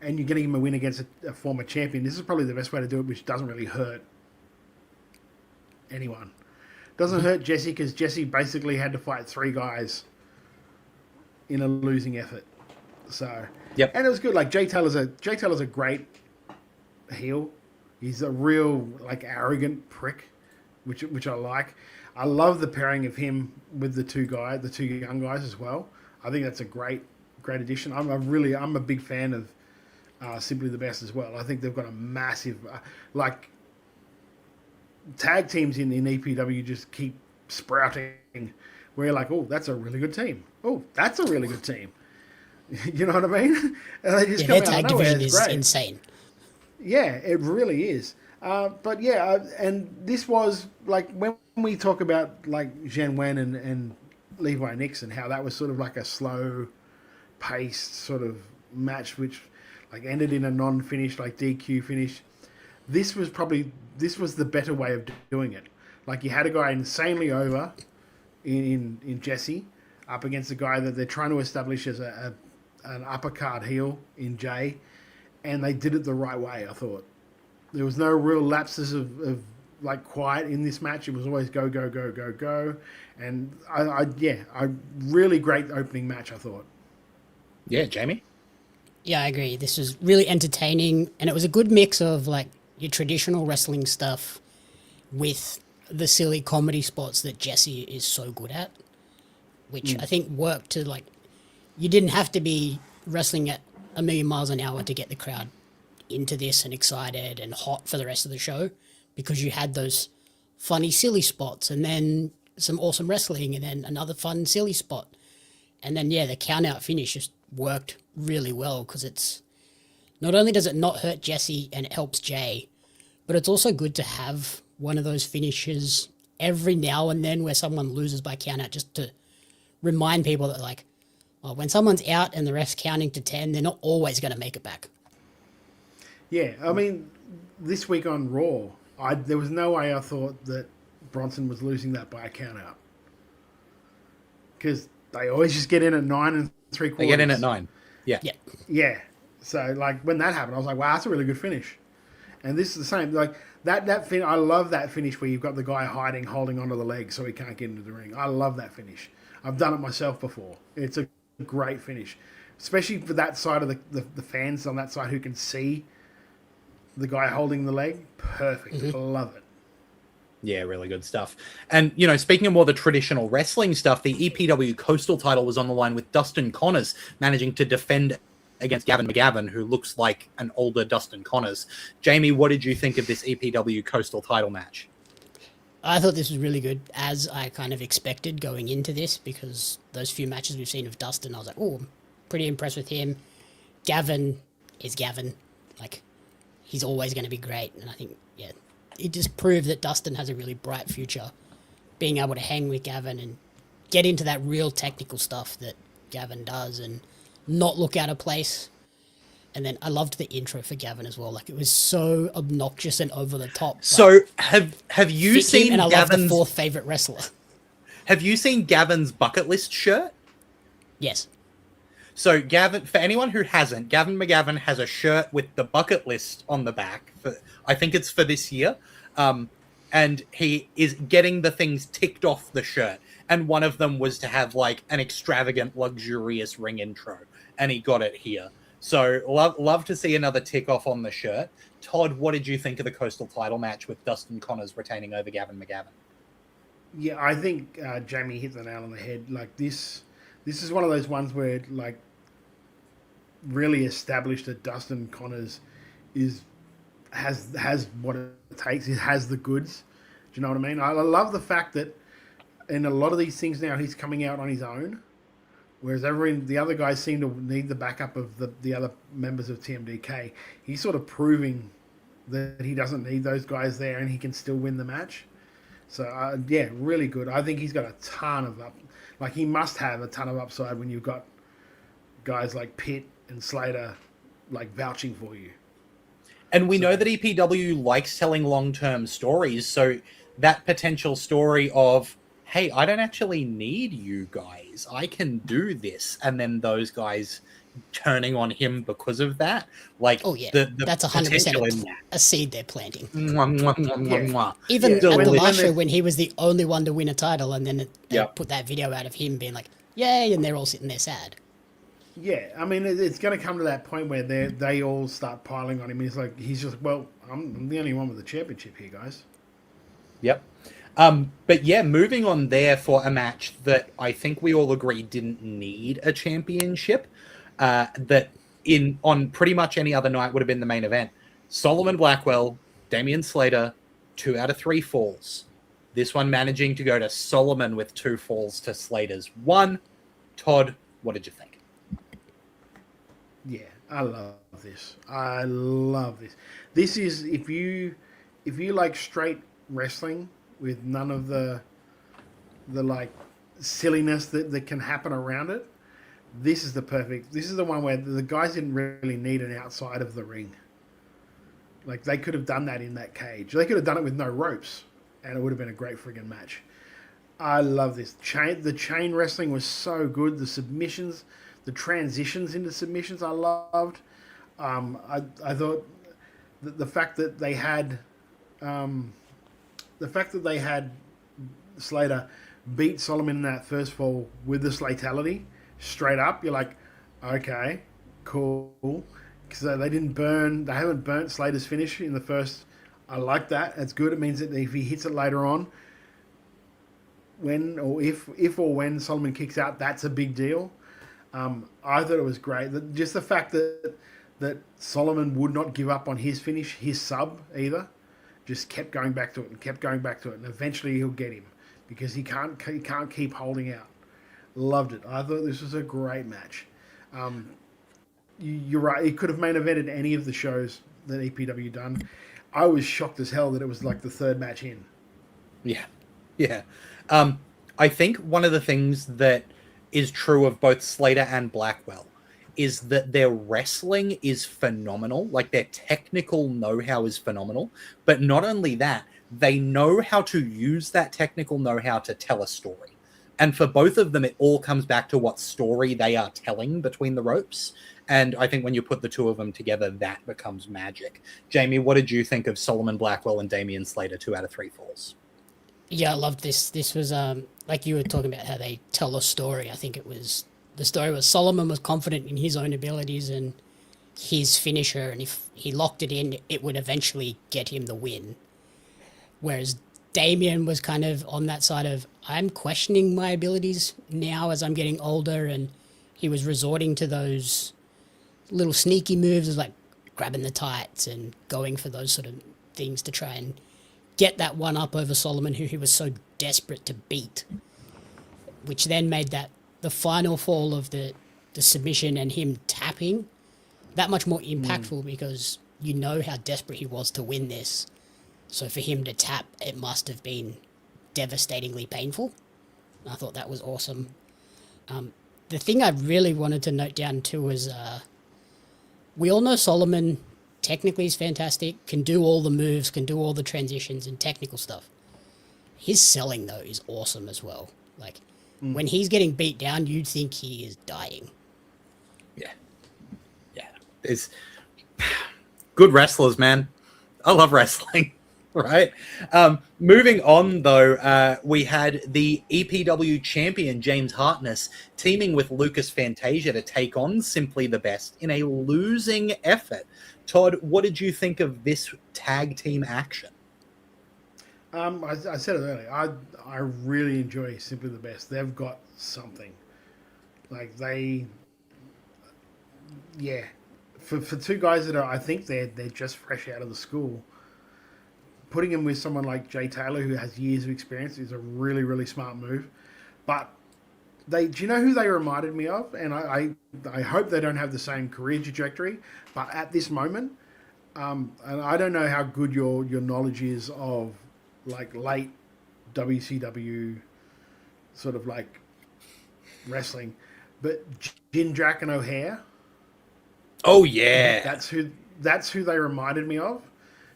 and you're going to give him a win against a former champion, this is probably the best way to do it, which doesn't really hurt anyone. Doesn't hurt Jesse because Jesse basically had to fight 3 guys in a losing effort. So, Yep. and it was good. Like Jay Taylor's a great heel. He's a real like arrogant prick, which I like. I love the pairing of him with the two young guys as well. I think that's a great addition. I'm a big fan of Simply the Best as well. I think they've got a massive like tag teams in EPW just keep sprouting. Where you're like, oh, that's a really good team. Oh, that's a really good team. You know what I mean? And they just Yeah, come their out tag of nowhere. division It's is great. insane. Yeah, it really is. But yeah, and this was like when we talk about like Zhen Wen and Levi Nixon, how that was sort of like a slow paced sort of match, which like ended in a non-finish, like DQ finish. This was the better way of doing it. Like you had a guy insanely over in Jesse up against a guy that they're trying to establish as an uppercard heel in Jay, and they did it the right way. I thought there was no real lapses of like quiet in this match. It was always go go go go go, and I really great opening match. I thought. Yeah, Jamie. Yeah, I agree. This was really entertaining, and it was a good mix of like your traditional wrestling stuff with the silly comedy spots that Jesse is so good at, which I think worked to like, you didn't have to be wrestling at a million miles an hour to get the crowd into this and excited and hot for the rest of the show, because you had those funny, silly spots and then some awesome wrestling and then another fun, silly spot. And then, yeah, the count out finish just worked really well because it's not only does it not hurt Jesse and it helps Jay, but it's also good to have one of those finishes every now and then where someone loses by count out, just to remind people that like, well, when someone's out and the ref's counting to 10, they're not always going to make it back. Yeah, I mean, this week on Raw, there was no way I thought that Bronson was losing that by a count out. Because they always just get in at 9 3/4. They get in at 9. Yeah. Yeah. Yeah. So, like, when that happened, I was like, wow, that's a really good finish. And this is the same. Like, I love that finish where you've got the guy hiding, holding onto the leg so he can't get into the ring. I love that finish. I've done it myself before. It's a great finish. Especially for that side of the fans on that side who can see the guy holding the leg. Perfect. I love it. Yeah, really good stuff. And, you know, speaking of more the traditional wrestling stuff, the EPW Coastal title was on the line with Dustin Connors managing to defend against Gavin McGavin, who looks like an older Dustin Connors. Jamie, what did you think of this EPW Coastal title match? I thought this was really good, as I kind of expected going into this, because those few matches we've seen of Dustin, I was like, oh, I'm pretty impressed with him. Gavin is Gavin. Like, he's always going to be great. And I think, yeah, it just proved that Dustin has a really bright future, being able to hang with Gavin and get into that real technical stuff that Gavin does and not look out of place. And then I loved the intro for Gavin as well. Like, it was so obnoxious and over the top. So have you seen and I love the Gavin's fourth favorite wrestler. Have you seen Gavin's bucket list shirt? Yes. So Gavin, for anyone who hasn't, Gavin McGavin has a shirt with the bucket list on the back. I think it's for this year. And he is getting the things ticked off the shirt. And one of them was to have like an extravagant, luxurious ring intro. And he got it here. So love to see another tick off on the shirt. Todd, what did you think of the Coastal title match with Dustin Connors retaining over Gavin McGavin? Yeah, I think Jamie hit the nail on the head. Like, this is one of those ones where, like, really established that Dustin Connors has what it takes. He has the goods. Do you know what I mean? I love the fact that in a lot of these things now he's coming out on his own, whereas the other guys seem to need the backup of the other members of TMDK. He's sort of proving that he doesn't need those guys there and he can still win the match. So, yeah, really good. I think he's got a ton of he must have a ton of upside when you've got guys like Pitt and Slater, like, vouching for you. And we know that EPW likes telling long-term stories, so that potential story of, hey, I don't actually need you guys, I can do this, and then those guys turning on him because of that, like, oh yeah, that's potential 100% in that. a seed they're planting. Mwah, mwah, mwah, mwah, mwah. Even Yeah, at when the they- last show when he was the only one to win a title, and then they Yep. put that video out of him being like, yay, and they're all sitting there sad. Yeah, I mean, it's going to come to that point where they all start piling on him. He's just, well, I'm the only one with the championship here, guys. Yep. But yeah, moving on there for a match that I think we all agree didn't need a championship, that on pretty much any other night would have been the main event. Solomon Blackwell, Damian Slater, 2 out of 3 falls. This one managing to go to Solomon with 2 falls to Slater's 1. Todd, what did you think? Yeah, I love this. I love this. This is if you like straight wrestling with none of the like silliness that can happen around it. This is the one where the guys didn't really need an outside of the ring. Like, they could have done that in that cage. They could have done it with no ropes, and it would have been a great friggin' match. I love this. The chain wrestling was so good. The submissions, the transitions into submissions, I loved. I thought the fact that they had Slater beat Solomon in that first fall with the Slatality straight up, you're like, okay, cool. Because they haven't burnt Slater's finish in the first. I like that. That's good. It means that if he hits it later on, if or when Solomon kicks out, that's a big deal. I thought it was great. Just the fact that Solomon would not give up on his finish, his sub either, just kept going back to it, and eventually he'll get him because he can't keep holding out. Loved it. I thought this was a great match. You're right. It could have main evented any of the shows that EPW done. I was shocked as hell that it was like the 3rd match in. Yeah. I think one of the things that is true of both Slater and Blackwell is that their wrestling is phenomenal. Like, their technical know-how is phenomenal. But not only that, they know how to use that technical know-how to tell a story. And for both of them, it all comes back to what story they are telling between the ropes. And I think when you put the two of them together, that becomes magic. Jamie, what did you think of Solomon Blackwell and Damian Slater, 2 out of 3 falls? Yeah, I loved this. This was like you were talking about how they tell a story. I think the story was Solomon was confident in his own abilities and his finisher, and if he locked it in, it would eventually get him the win. Whereas Damian was kind of on that side of, I'm questioning my abilities now as I'm getting older, and he was resorting to those little sneaky moves, like grabbing the tights and going for those sort of things to try and get that one up over Solomon, who he was so desperate to beat, which then made that the final fall of the submission and him tapping that much more impactful because you know how desperate he was to win this. So for him to tap, it must have been devastatingly painful. I thought that was awesome. The thing I really wanted to note down too was we all know Solomon technically is fantastic, can do all the moves, can do all the transitions and technical stuff. His selling, though, is awesome as well. Like, when he's getting beat down, you'd think he is dying. Yeah. There's good wrestlers, man. I love wrestling, right? Moving on, though, we had the EPW champion, James Hartness, teaming with Lucas Fantasia to take on Simply the Best in a losing effort. Todd, what did you think of this tag team action? I said it earlier. I really enjoy Simply the Best. They've got something. Like, for two guys that are, I think they're just fresh out of the school, putting him with someone like Jay Taylor, who has years of experience, is a really, really smart move. But do you know who they reminded me of? And I hope they don't have the same career trajectory. But at this moment, and I don't know how good your knowledge is of like late WCW sort of like wrestling, but Jindrak and O'Hare. Oh yeah, that's who they reminded me of.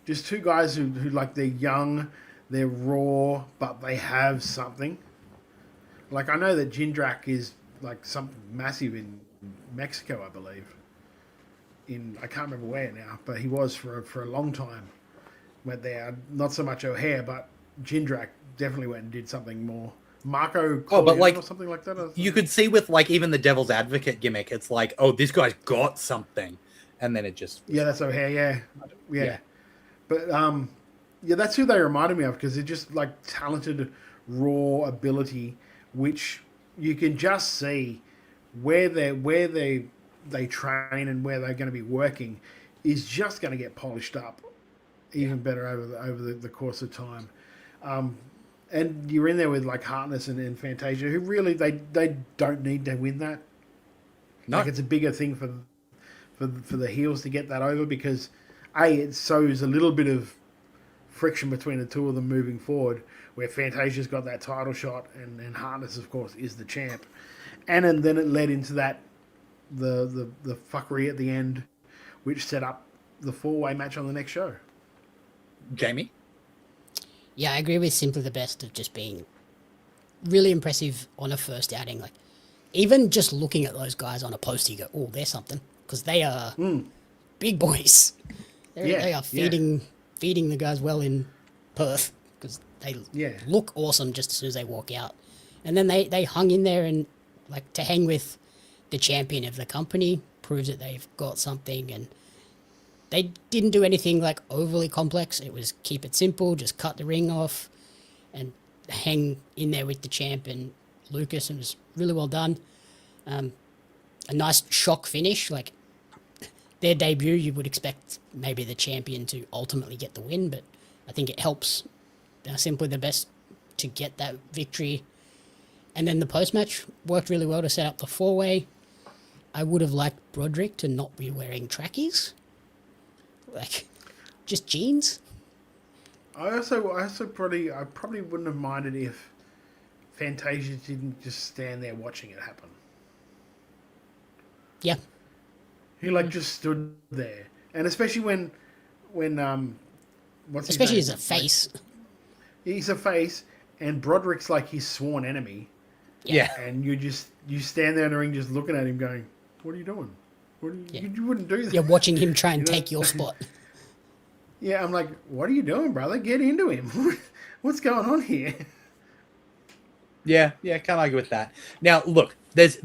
Just two guys who like, they're young, they're raw, but they have something. Like, I know that Jindrak is like something massive in Mexico, I believe. I can't remember where now, but he was for a long time. Went there, not so much O'Hare, but Jindrak definitely went and did something more Marco Oh, but, Corleone like, or something like that. You could see with like even the Devil's Advocate gimmick, it's like, oh, this guy's got something, and then it just Yeah, that's O'Hare. Yeah. Yeah. But yeah, that's who they reminded me of because they're just like talented, raw ability, which you can just see where they train and where they're going to be working is just going to get polished up even better over the course of time. And you're in there with like Hartness and Fantasia, who really they don't need to win that. No. Like it's a bigger thing for the heels to get that over because it sows a little bit of friction between the two of them moving forward, where Fantasia's got that title shot and Hartness, of course, is the champ, and then it led into that the fuckery at the end, which set up the 4-way match on the next show. Jamie? Yeah, I agree with Simply the Best of just being really impressive on a first outing. Like, even just looking at those guys on a poster, you go, oh, they're something. Because they are big boys. They are feeding the guys well in Perth. Because they look awesome just as soon as they walk out. And then they hung in there and, like, to hang with the champion of the company proves that they've got something. And they didn't do anything like overly complex. It was keep it simple, just cut the ring off and hang in there with the champ and Lucas, and it was really well done. A nice shock finish, like their debut, you would expect maybe the champion to ultimately get the win, but I think it helps Simply the Best to get that victory. And then the post-match worked really well to set up the 4-way. I would have liked Broderick to not be wearing trackies. Like, just jeans. I probably wouldn't have minded if Fantasia didn't just stand there watching it happen. Yeah. He just stood there, and especially when what's his especially name? as a face. He's a face, and Broderick's like his sworn enemy. Yeah. And you stand there in the ring just looking at him, going, "What are you doing? You wouldn't do that." You're watching him try and take your spot. Yeah, I'm like, what are you doing, brother? Get into him. What's going on here? Yeah, can't argue with that. Now, look, there's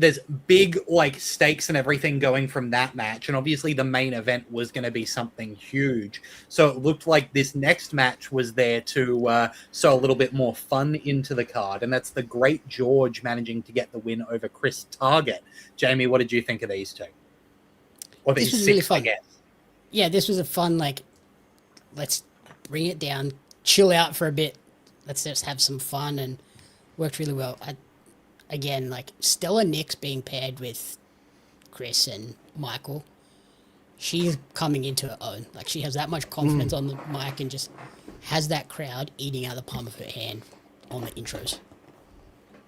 big like stakes and everything going from that match, and obviously the main event was going to be something huge. So it looked like this next match was there to sow a little bit more fun into the card, and that's the Great George managing to get the win over Chris Target. Jamie, what did you think of these two? Or This these was six, really fun. I guess. Yeah, this was a fun, like, let's bring it down, chill out for a bit, let's just have some fun, and worked really well. Again, like, Stella Nix being paired with Chris and Michael, she's coming into her own. Like, she has that much confidence on the mic and just has that crowd eating out of the palm of her hand on the intros.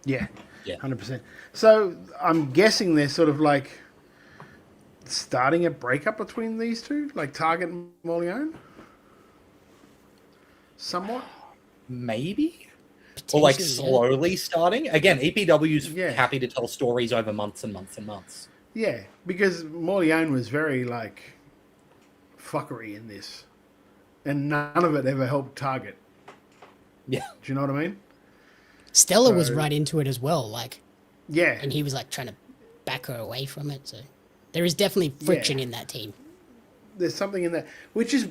Yeah, Yeah. 100%. So I'm guessing they're sort of like starting a breakup between these two, like Target and Moleone? Somewhat? Maybe? Or like slowly starting? Again, EPW's Yeah. happy to tell stories over months and months and months. Yeah, because Moleone was very, like, fuckery in this. And none of it ever helped Target. Yeah. Do you know what I mean? Stella was right into it as well, like, Yeah. and he was, like, trying to back her away from it, so there is definitely friction in that team. There's something in that, which is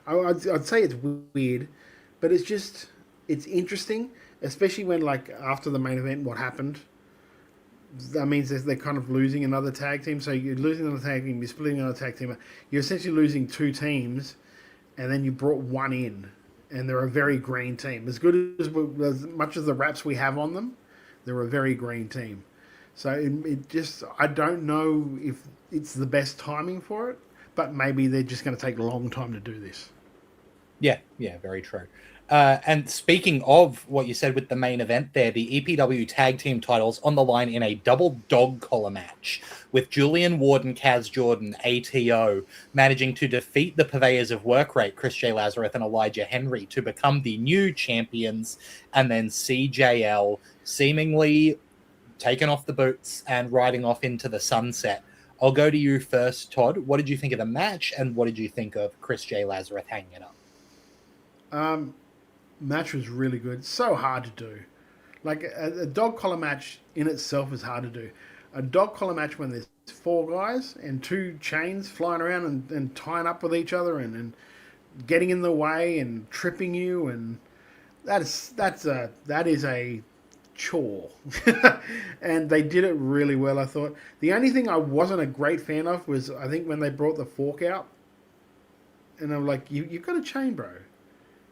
I'd say it's weird, but it's interesting, especially when, like, after the main event, what happened. That means that they're kind of losing another tag team. So you're losing another tag team, you're splitting another tag team. You're essentially losing two teams, and then you brought one in, and they're a very green team. As good as much as the raps we have on them, they're a very green team. So it just, I don't know if it's the best timing for it, but maybe they're just going to take a long time to do this. Yeah, very true. And speaking of what you said with the main event there, the EPW tag team titles on the line in a double dog collar match with Julian Ward and Kaz Jordan, ATO, managing to defeat the purveyors of work rate, Chris J. Lazarus and Elijah Henry, to become the new champions, and then CJL seemingly taking off the boots and riding off into the sunset. I'll go to you first, Todd. What did you think of the match, and what did you think of Chris J. Lazarus hanging it up? match was really good. So hard to do. Like a dog collar match in itself is hard to do. A dog collar match when there's 4 guys and 2 chains flying around and tying up with each other and getting in the way and tripping you, and that is a chore. And they did it really well, I thought. The only thing I wasn't a great fan of was, I think, when they brought the fork out, and I'm like, you've got a chain, bro.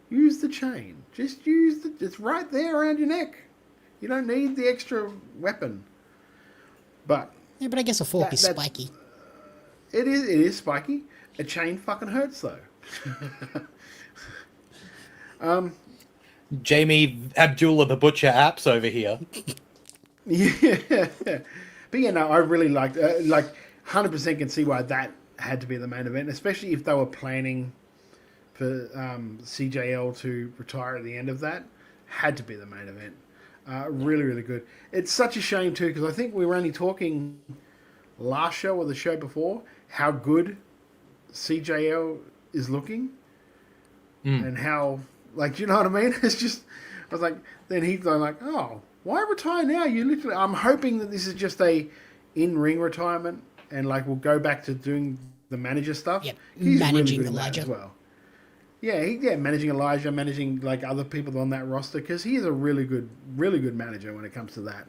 Use the chain. Just use it's right there around your neck. You don't need the extra weapon. But Yeah, but I guess a fork is spiky. it is spiky. A chain fucking hurts though. Jamie Abdullah the Butcher apps over here. Yeah. But yeah, no, I really liked 100% can see why that had to be the main event, especially if they were planning for CJL to retire at the end of that. Had to be the main event. Really, really good. It's such a shame too, because I think we were only talking last show or the show before how good CJL is looking, and how, like, you know what I mean? It's just, I was like, then he's like, oh, why retire now? You literally, I'm hoping that this is just a in-ring retirement, and like we'll go back to doing the manager stuff. Yep, He's managing really good at that Elijah as well. Yeah, managing Elijah, managing like other people on that roster, because he is a really good manager when it comes to that.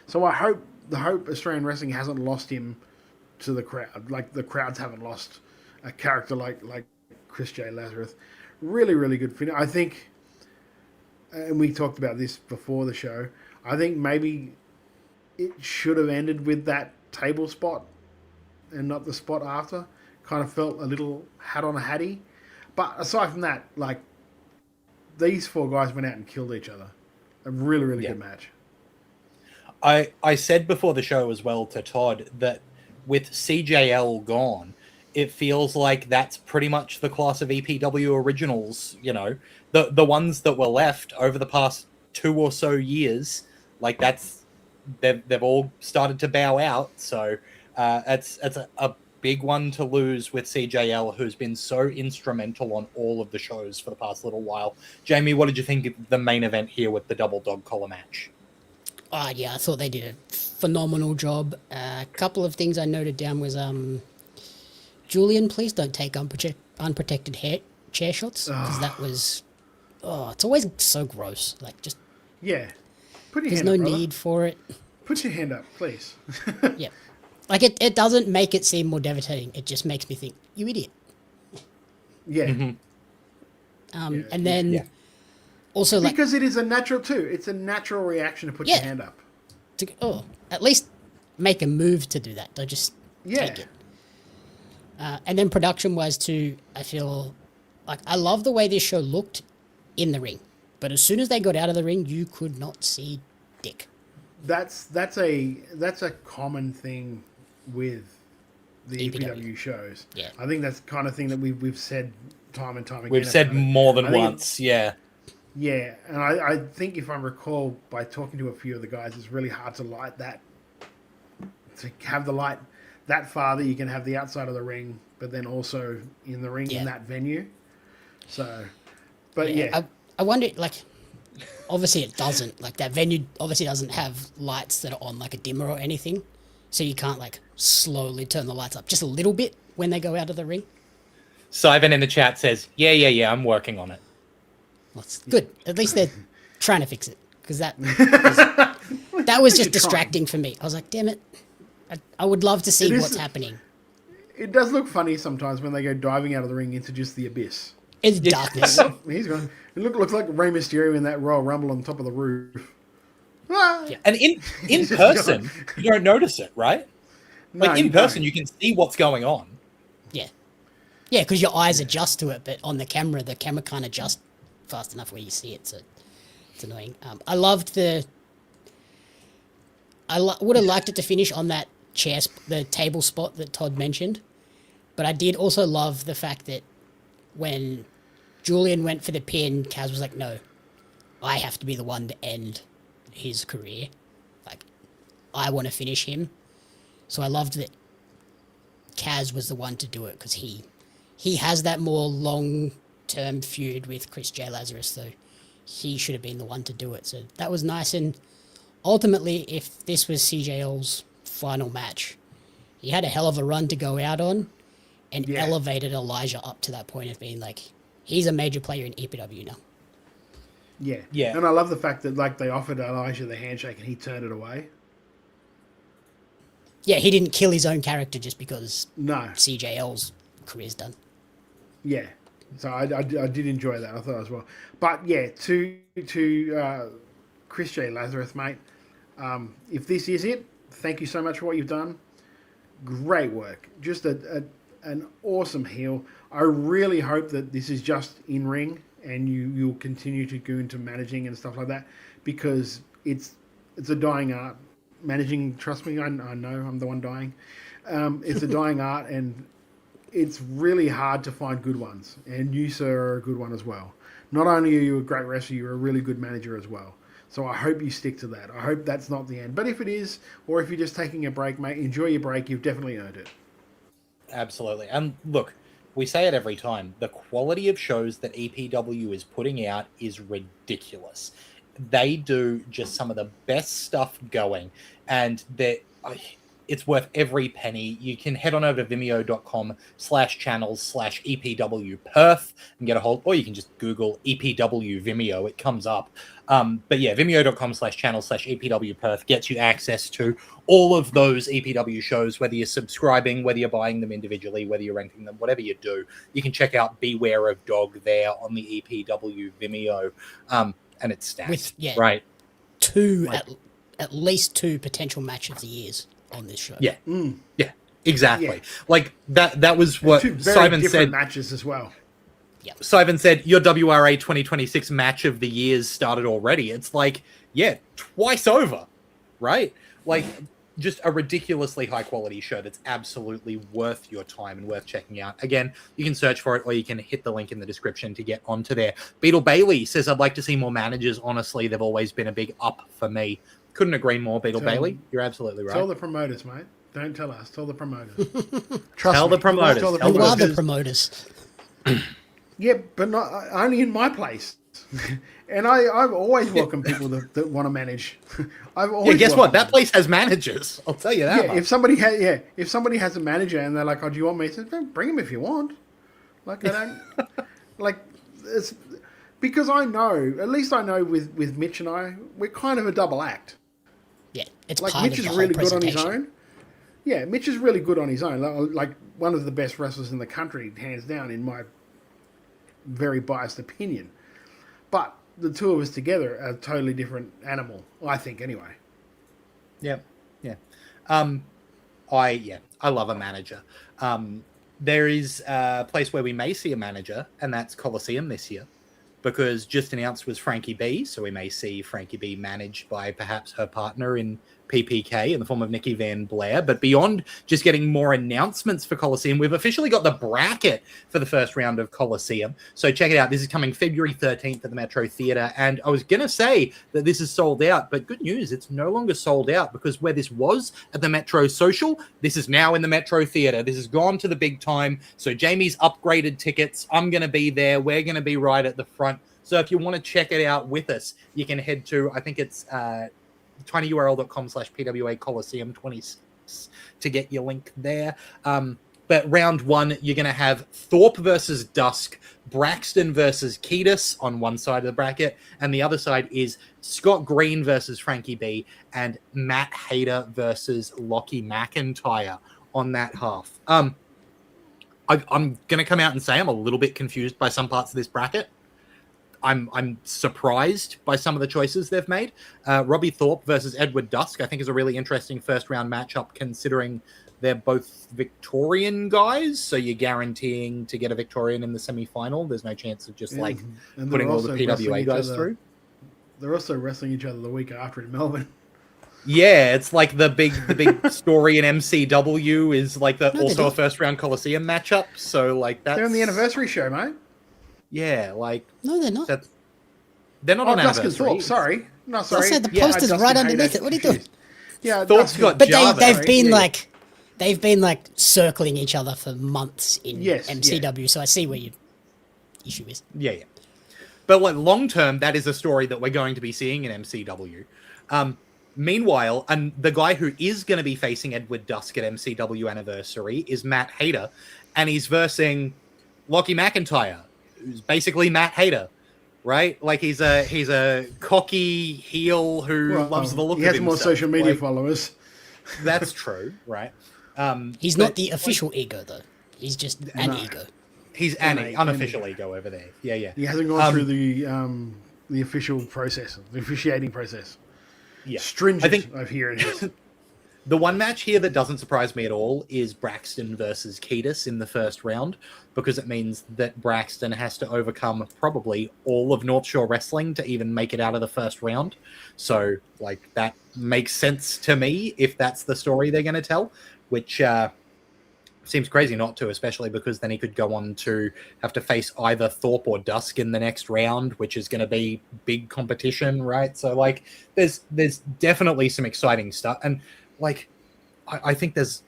So I hope Australian wrestling hasn't lost him to the crowd, like the crowds haven't lost a character like Chris J. Lazarus. Really, really good finish. I think, and we talked about this before the show, I think maybe it should have ended with that table spot and not the spot after. Kind of felt a little hat on a hattie. But aside from that, like, these 4 guys went out and killed each other. A really, really good match. I said before the show as well to Todd that with CJL gone, it feels like that's pretty much the class of EPW originals, you know, the ones that were left over the past 2 or so years. Like, they've all started to bow out. So it's a big one to lose with CJL, who's been so instrumental on all of the shows for the past little while. Jamie, what did you think of the main event here with the double dog collar match? Yeah, I thought they did a phenomenal job. A couple of things I noted down was, Julian, please don't take unprotected chair shots, because that was, it's always so gross. Like, just, Yeah. Put your there's hand no up, brother. need for it. Put your hand up, please. Yeah. Like, it doesn't make it seem more devastating. It just makes me think, you idiot. Yeah. And then also, like, Because it is a natural too. It's a natural reaction to put your hand up. At least make a move to do that. Don't just take it. And then production-wise too, I feel like I love the way this show looked in the ring, but as soon as they got out of the ring, you could not see dick. That's a common thing with the EPW shows. Yeah. I think that's the kind of thing that we've said time and time again. We've said more than once, yeah. Yeah, and I think if I recall, by talking to a few of the guys, it's really hard to light that, to have the light that far that you can have the outside of the ring, but then also in the ring in that venue. So, but I wonder, like, obviously it doesn't, like, that venue obviously doesn't have lights that are on, like, a dimmer or anything, so you can't, like, slowly turn the lights up just a little bit when they go out of the ring. Simon in the chat says, yeah, I'm working on it. That's good. At least they're trying to fix it, because that was just distracting for me. I was like, damn it. I would love to see what's happening. It does look funny sometimes when they go diving out of the ring into just the abyss. It's darkness. He's gone. It looks like Rey Mysterio in that Royal Rumble on top of the roof. Yeah. And in person, you don't notice it, right? No, Like, in person, you can see what's going on. Yeah. Yeah, because your eyes adjust to it, but on the camera can't adjust fast enough where you see it, so it's annoying. I loved would have liked it to finish on that the table spot that Todd mentioned, but I did also love the fact that when Julian went for the pin, Kaz was like, no, I have to be the one to end his career. Like, I want to finish him. So I loved that Kaz was the one to do it, because he has that more long-term feud with Chris J. Lazarus, so he should have been the one to do it. So that was nice. And ultimately, if this was CJL's final match, he had a hell of a run to go out on and elevated Elijah up to that point of being like, he's a major player in EPW now. Yeah. Yeah. And I love the fact that like they offered Elijah the handshake and he turned it away. Yeah, he didn't kill his own character just because No. CJL's career's done. Yeah. So I did enjoy that. I thought as well. But yeah, to Chris J. Lazarus, mate, if this is it, thank you so much for what you've done. Great work. Just an awesome heel. I really hope that this is just in ring and you'll continue to go into managing and stuff like that, because it's a dying art. Managing, trust me, I know I'm the one dying. It's a dying art, and it's really hard to find good ones. And you, sir, are a good one as well. Not only are you a great wrestler, you're a really good manager as well. So I hope you stick to that. I hope that's not the end. But if it is, or if you're just taking a break, mate, enjoy your break. You've definitely earned it. Absolutely. And look, we say it every time. The quality of shows that EPW is putting out is ridiculous. They do just some of the best stuff going, and it's worth every penny. You can head on over to vimeo.com/channels/EPW Perth and get a hold, or you can just Google EPW Vimeo. It comes up. But yeah, vimeo.com/channels/EPW Perth gets you access to all of those EPW shows, whether you're subscribing, whether you're buying them individually, whether you're renting them, whatever you do. You can check out Beware of Dog there on the EPW Vimeo. And it's stacked, right? At least two potential match of the years on this show. Yeah, yeah, exactly. Yeah. Like that was what Simon said. Matches as well. Yeah. Simon said your WRA 2026 match of the years started already. It's like, yeah, twice over, right? Like just a ridiculously high quality show that's absolutely worth your time and worth checking out. Again, you can search for it or you can hit the link in the description to get onto there. Beetle Bailey says, I'd like to see more managers. Honestly, they've always been a big up for me. Couldn't agree more, Beetle Bailey. You're absolutely right. Tell the promoters, mate. Don't tell us. Tell the promoters. Tell the promoters. Who are the promoters? Yeah, but not only in my place. And I've always welcomed people that want to manage. I've always guess what? That place has managers. I'll tell you that. Yeah, if somebody has a manager and they're like, "Oh, do you want me?" I said, "Bring him if you want." Like I don't like it's because I know, at least I know with Mitch and I, we're kind of a double act. Yeah, it's like part Mitch of is the really whole good on his presentation. own. Yeah, Mitch is really good on his own. Like one of the best wrestlers in the country, hands down, in my very biased opinion. But the two of us together are a totally different animal, I think, anyway. Yeah. I love a manager. There is a place where we may see a manager, and that's Coliseum this year, because just announced was Frankie B, so we may see Frankie B managed by perhaps her partner in PPK in the form of Nikki Van Blair. But beyond just getting more announcements for Coliseum, we've officially got the bracket for the first round of Coliseum. So check it out. This is coming February 13th at the Metro Theatre. And I was going to say that this is sold out, but good news, it's no longer sold out, because where this was at the Metro Social, this is now in the Metro Theatre. This has gone to the big time. So Jamie's upgraded tickets. I'm going to be there. We're going to be right at the front. So if you want to check it out with us, you can head to, I think it's tinyurl.com/PWA Coliseum 26 to get your link there. But round one, you're going to have Thorpe versus Dusk, Braxton versus Ketis on one side of the bracket, and the other side is Scott Green versus Frankie B and Matt Hayter versus Lockie McIntyre on that half. I'm going to come out and say I'm a little bit confused by some parts of this bracket. I'm surprised by some of the choices they've made. Robbie Thorpe versus Edward Dusk, I think, is a really interesting first round matchup, considering they're both Victorian guys. So you're guaranteeing to get a Victorian in the semi-final. There's no chance of just and putting all the PWA guys through. They're also wrestling each other the week after in Melbourne. Yeah, it's like the big story in MCW is like also a first round Coliseum matchup. So like that's they're on the anniversary show, mate. Yeah, like no, they're not. They're not on Dusk anniversary. and Thorpe, sorry. No, sorry. I said the poster's right underneath it. What are you doing? Yeah, Thorpe's got but Java. they've been like circling each other for months in MCW. Yeah. So I see where your issue is. Yeah. But like long term, that is a story that we're going to be seeing in MCW. Meanwhile, and the guy who is going to be facing Edward Dusk at MCW Anniversary is Matt Hayter, and he's versing Lockie McIntyre, who's basically Matt Hayter, right? Like he's a cocky heel who loves the look of himself. He has more social media followers. That's true, right? He's not the official ego, though. He's just an ego. He's an unofficial ego over there. Yeah. He hasn't gone through the official process, the officiating process. Yeah. Stringent, I hear it is. The one match here that doesn't surprise me at all is Braxton versus Ketis in the first round, because it means that Braxton has to overcome probably all of North Shore Wrestling to even make it out of the first round. So, like, that makes sense to me if that's the story they're going to tell, which seems crazy not to, especially because then he could go on to have to face either Thorpe or Dusk in the next round, which is going to be big competition, right? So, like, there's definitely some exciting stuff. And, like, I think there's,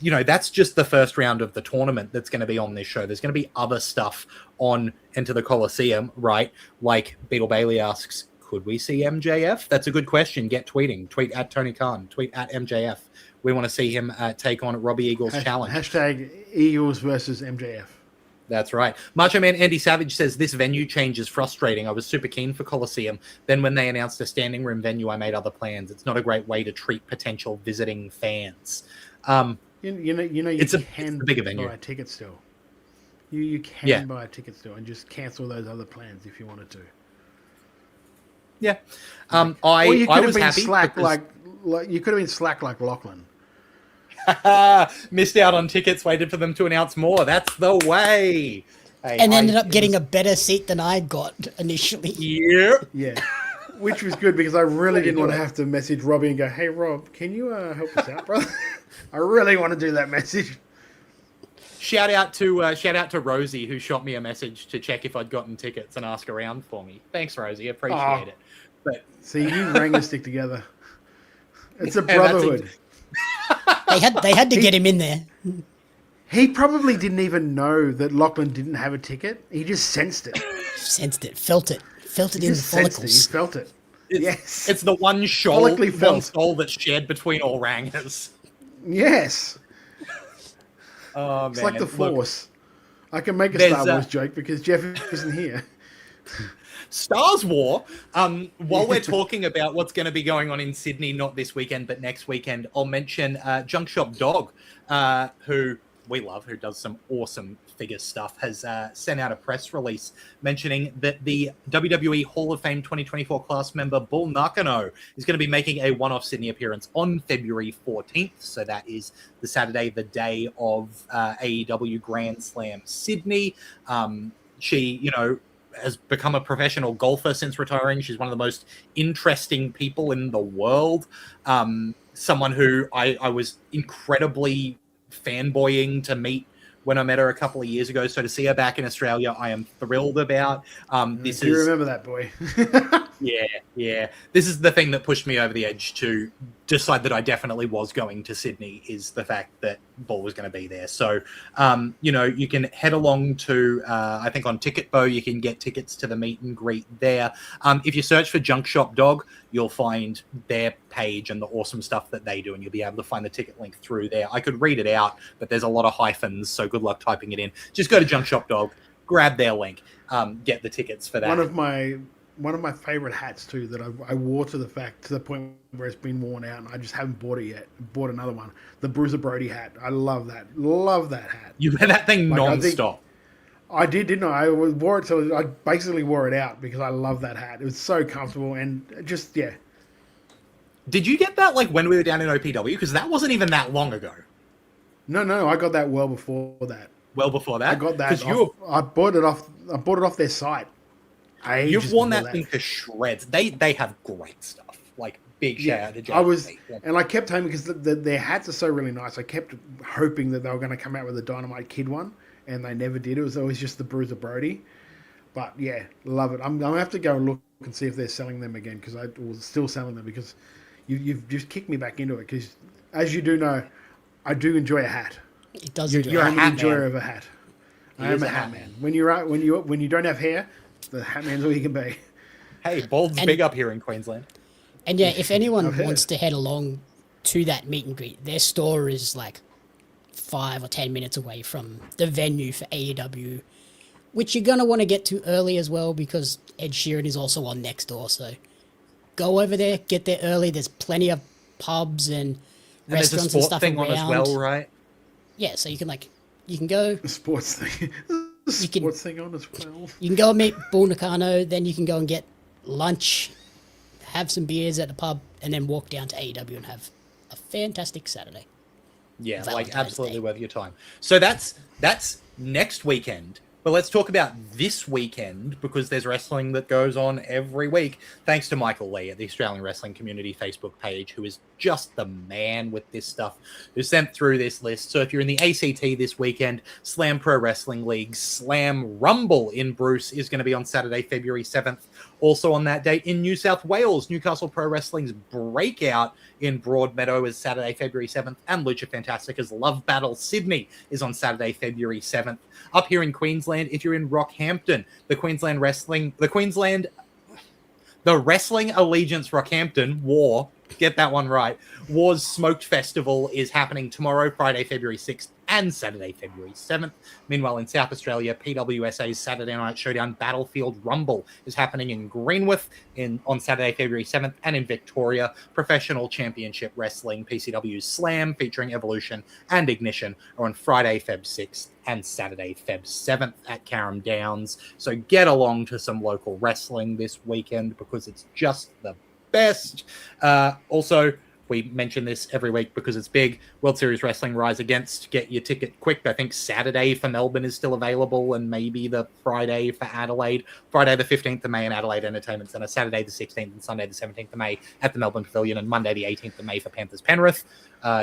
that's just the first round of the tournament that's going to be on this show. There's going to be other stuff on Enter the Coliseum, right? Like Beetle Bailey asks, could we see MJF? That's a good question. Get tweeting. Tweet at Tony Khan. Tweet at MJF. We want to see him take on Robbie Eagles' challenge. Hashtag Eagles versus MJF. That's right. Macho Man Andy Savage says, this venue change is frustrating. I was super keen for Coliseum. Then when they announced a standing room venue, I made other plans. It's not a great way to treat potential visiting fans. It's a bigger venue. Buy a ticket still. You can buy a ticket still and just cancel those other plans if you wanted to. Yeah. Or you could I have was been happy slack because... like you could have been slack like Lachlan. Missed out on tickets, waited for them to announce more. That's the way. Hey, and ended up getting a better seat than I got initially. Yep. Yeah. Which was good because I really didn't want to have to message Robbie and go, hey, Rob, can you help us out, brother? I really want to do that message. Shout out to Rosie, who shot me a message to check if I'd gotten tickets and ask around for me. Thanks, Rosie. Appreciate it. But see, you rang a stick together. It's a brotherhood. They had to get him in there. He probably didn't even know that Lachlan didn't have a ticket. He just sensed it. Felt it in the follicles. He felt it. Yes. It's the one soul that's shared between all rangers. Yes. Oh, it's man. like the Force. I can make a Star Wars joke because Jeff isn't here. Stars War. While we're talking about what's going to be going on in Sydney, not this weekend, but next weekend, I'll mention Junk Shop Dog, who we love, who does some awesome figure stuff, has sent out a press release mentioning that the WWE Hall of Fame 2024 class member Bull Nakano is going to be making a one-off Sydney appearance on February 14th. So that is the Saturday, the day of AEW Grand Slam Sydney. She, has become a professional golfer since retiring. She's one of the most interesting people in the world. Someone who I was incredibly fanboying to meet when I met her a couple of years ago. So to see her back in Australia, I am thrilled about. You remember that, boy? Yeah. This is the thing that pushed me over the edge to decide that I definitely was going to Sydney, is the fact that Bull was going to be there. So, you can head along to, I think on TicketBo, you can get tickets to the meet and greet there. If you search for Junk Shop Dog, you'll find their page and the awesome stuff that they do, and you'll be able to find the ticket link through there. I could read it out, but there's a lot of hyphens, so good luck typing it in. Just go to Junk Shop Dog, grab their link, get the tickets for that. One of my favorite hats too that I wore to the point where it's been worn out and I just haven't bought it yet. Bought another one, the Bruiser Brody hat. I love that hat. You wear that thing non-stop. I did, didn't I? I wore it till I basically wore it out because I love that hat. It was so comfortable and just Did you get that like when we were down in OPW? Because that wasn't even that long ago. No, I got that well before that. Well before that, I got that. I bought it off their site. You've worn that thing to shreds. They have great stuff. Like big shout out to Jay. And I kept hoping because their hats are so really nice. I kept hoping that they were going to come out with a Dynamite Kid one, and they never did. It was always just the Bruiser Brody. But yeah, love it. I'm gonna have to go and look and see if they're selling them again because I was still selling them because you've just kicked me back into it. Because as you do know, I do enjoy a hat. It does. You're an enjoyer of a hat. I am a hat man. When you don't have hair, The Hatman's all you can be. Hey, Bald's big up here in Queensland. And yeah, if anyone I've heard. wants to head along to that meet and greet, their store is like 5 or 10 minutes away from the venue for AEW, which you're going to want to get to early as well because Ed Sheeran is also on next door. So go over there, get there early. There's plenty of pubs and restaurants and stuff thing around. on as well, right? Yeah, so you can go. The sports thing. The sports thing on as well. You can go and meet Bull Nakano, then you can go and get lunch, have some beers at the pub, and then walk down to AEW and have a fantastic Saturday. Yeah, Valentine's like absolutely Day. worth your time. So that's next weekend. But let's talk about this weekend because there's wrestling that goes on every week. Thanks to Michael Lee at the Australian Wrestling Community Facebook page, who is just the man with this stuff, who sent through this list. So if you're in the ACT this weekend, Slam Pro Wrestling League Slam Rumble in Bruce is going to be on Saturday, February 7th. Also on that date in New South Wales, Newcastle Pro Wrestling's Breakout in Broadmeadow is Saturday, February 7th, and Lucha Fantastica's Love Battle Sydney is on Saturday, February 7th. Up here in Queensland, if you're in Rockhampton, the Wrestling Allegiance Rockhampton War, get that one right, War's Smoked Festival is happening tomorrow, Friday, February 6th, and Saturday, February 7th. Meanwhile, in South Australia, PWSA's Saturday Night Showdown Battlefield Rumble is happening in Greenwith on Saturday, February 7th, and in Victoria, Professional Championship Wrestling PCW Slam featuring Evolution and Ignition are on Friday, Feb 6th, and Saturday, Feb 7th at Carrum Downs. So get along to some local wrestling this weekend because it's just the best. Also, we mention this every week because it's big. World Series Wrestling Rise Against. Get your ticket quick. I think Saturday for Melbourne is still available and maybe the Friday for Adelaide. Friday the 15th of May in Adelaide Entertainment Centre. Saturday the 16th and Sunday the 17th of May at the Melbourne Pavilion, and Monday the 18th of May for Panthers Penrith.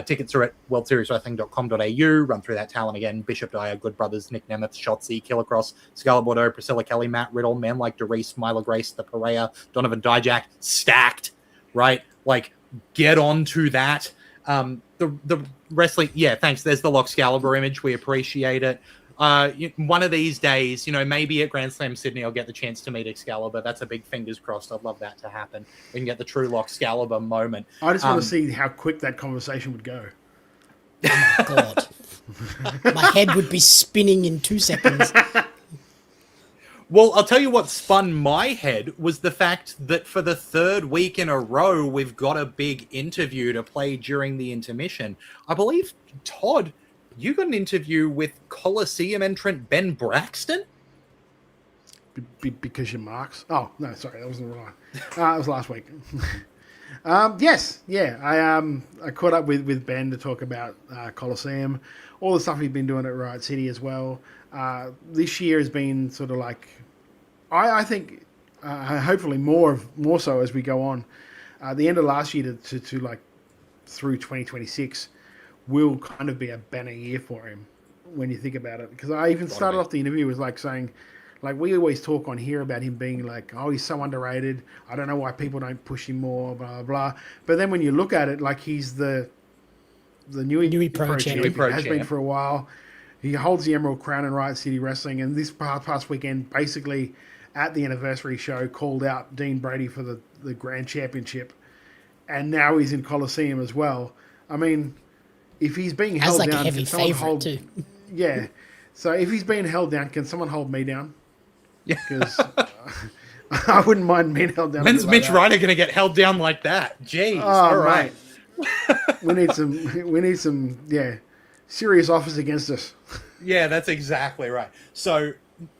Tickets are at worldserieswrestling.com.au. Run through that talent again. Bishop Dyer, Good Brothers, Nick Nemeth, Shotzi, Killer Cross, Scarlett Bordeaux, Priscilla Kelly, Matt Riddle, Man Like DeReese, Myla Grace, The Perea, Donovan Dijak. Stacked, right? Like, get on to that. The wrestling, yeah, thanks. There's the Loxcalibur image. We appreciate it. One of these days, maybe at Grand Slam Sydney, I'll get the chance to meet Excalibur. That's a big fingers crossed. I'd love that to happen. We can get the true Loxcalibur moment. I just want to see how quick that conversation would go. Oh my God. My head would be spinning in 2 seconds. Well, I'll tell you what spun my head was the fact that for the third week in a row, we've got a big interview to play during the intermission. I believe, Todd, you got an interview with Coliseum entrant Ben Braxton? Because you're Marks. Oh, no, sorry, that wasn't right. It was last week. Yes, yeah. I caught up with Ben to talk about Coliseum, all the stuff he'd been doing at Riot City as well. This year has been sort of like, I think, hopefully more so as we go on. The end of last year to like through 2026 will kind of be a banner year for him when you think about it. Because I even started off the interview with like saying, like, we always talk on here about him being like, oh, he's so underrated. I don't know why people don't push him more, blah, blah, blah. But then when you look at it, like, he's the Newey Pro champion. Has been for a while. He holds the Emerald Crown in Riot City Wrestling. And this past weekend, basically, at the anniversary show, called out Dean Brady for the Grand Championship. And now he's in Coliseum as well. I mean, if he's being held down, a heavy can someone favorite hold... too. Yeah. So if he's being held down, can someone hold me down? Because I wouldn't mind being held down. When's Mitch Ryder going to get held down like that? Jeez. All right. we need some, serious offers against us. Yeah, that's exactly right. So,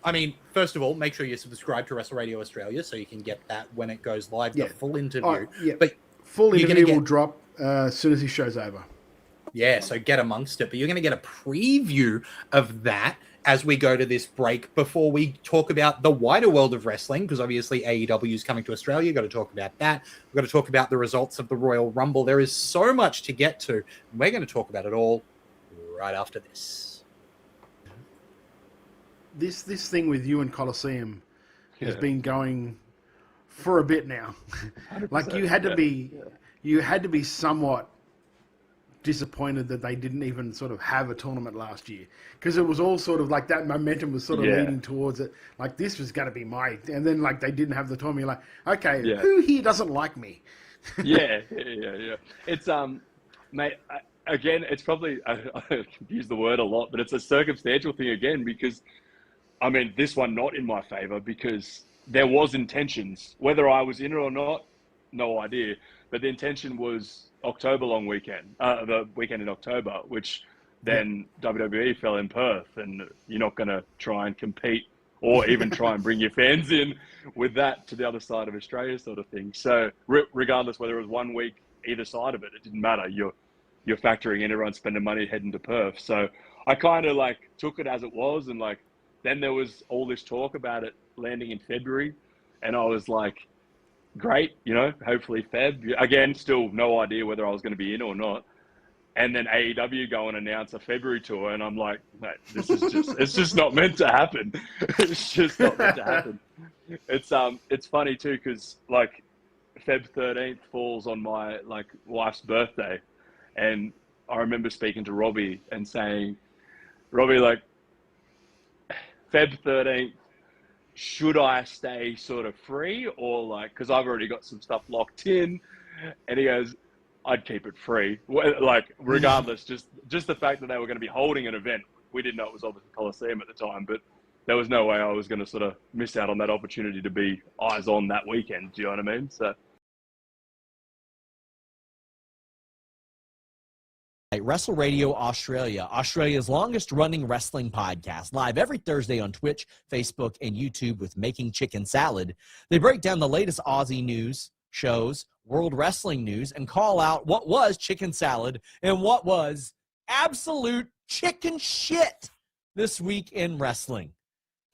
I mean, first of all, make sure you subscribe to Wrestle Radio Australia so you can get that when it goes live, the full interview. But full interview will drop as soon as his show's over. Yeah, so get amongst it. But you're going to get a preview of that as we go to this break before we talk about the wider world of wrestling, because obviously AEW is coming to Australia. We've got to talk about that. We've got to talk about the results of the Royal Rumble. There is so much to get to. We're going to talk about it all right after this. This thing with you and Coliseum has been going for a bit now. Like, you had to be somewhat disappointed that they didn't even sort of have a tournament last year, because it was all sort of like that momentum was sort of leading towards it. Like, this was going to be and then like they didn't have the tournament. You're like, okay, who here doesn't like me? Yeah. It's mate. Again, it's probably I use the word a lot, but it's a circumstantial thing again, because I mean, this one not in my favor, because there was intentions. Whether I was in it or not, no idea. But the intention was October long weekend, the weekend in October, which then WWE fell in Perth, and you're not going to try and compete or even try and bring your fans in with that to the other side of Australia, sort of thing. So regardless whether it was 1 week either side of it, it didn't matter. You're factoring in everyone spending money heading to Perth. So I kind of like took it as it was, and like then there was all this talk about it landing in February, and I was like, great, hopefully Feb. Again, still no idea whether I was going to be in or not. And then AEW go and announce a February tour, and I'm like, mate, this is it's just not meant to happen. It's just not meant to happen. It's funny too, because like Feb 13th falls on my like wife's birthday, and I remember speaking to Robbie and saying, Robbie, like Feb 13th, should I stay sort of free, or like, because I've already got some stuff locked in? And he goes, I'd keep it free. Like, regardless, just the fact that they were going to be holding an event. We didn't know it was obviously Coliseum at the time, but there was no way I was going to sort of miss out on that opportunity to be eyes on that weekend. Do you know what I mean? So. Wrestle Radio Australia, Australia's longest running wrestling podcast, live every Thursday on Twitch, Facebook, and YouTube with Making Chicken Salad. They break down the latest Aussie news, shows, world wrestling news, and call out what was chicken salad and what was absolute chicken shit this week in wrestling.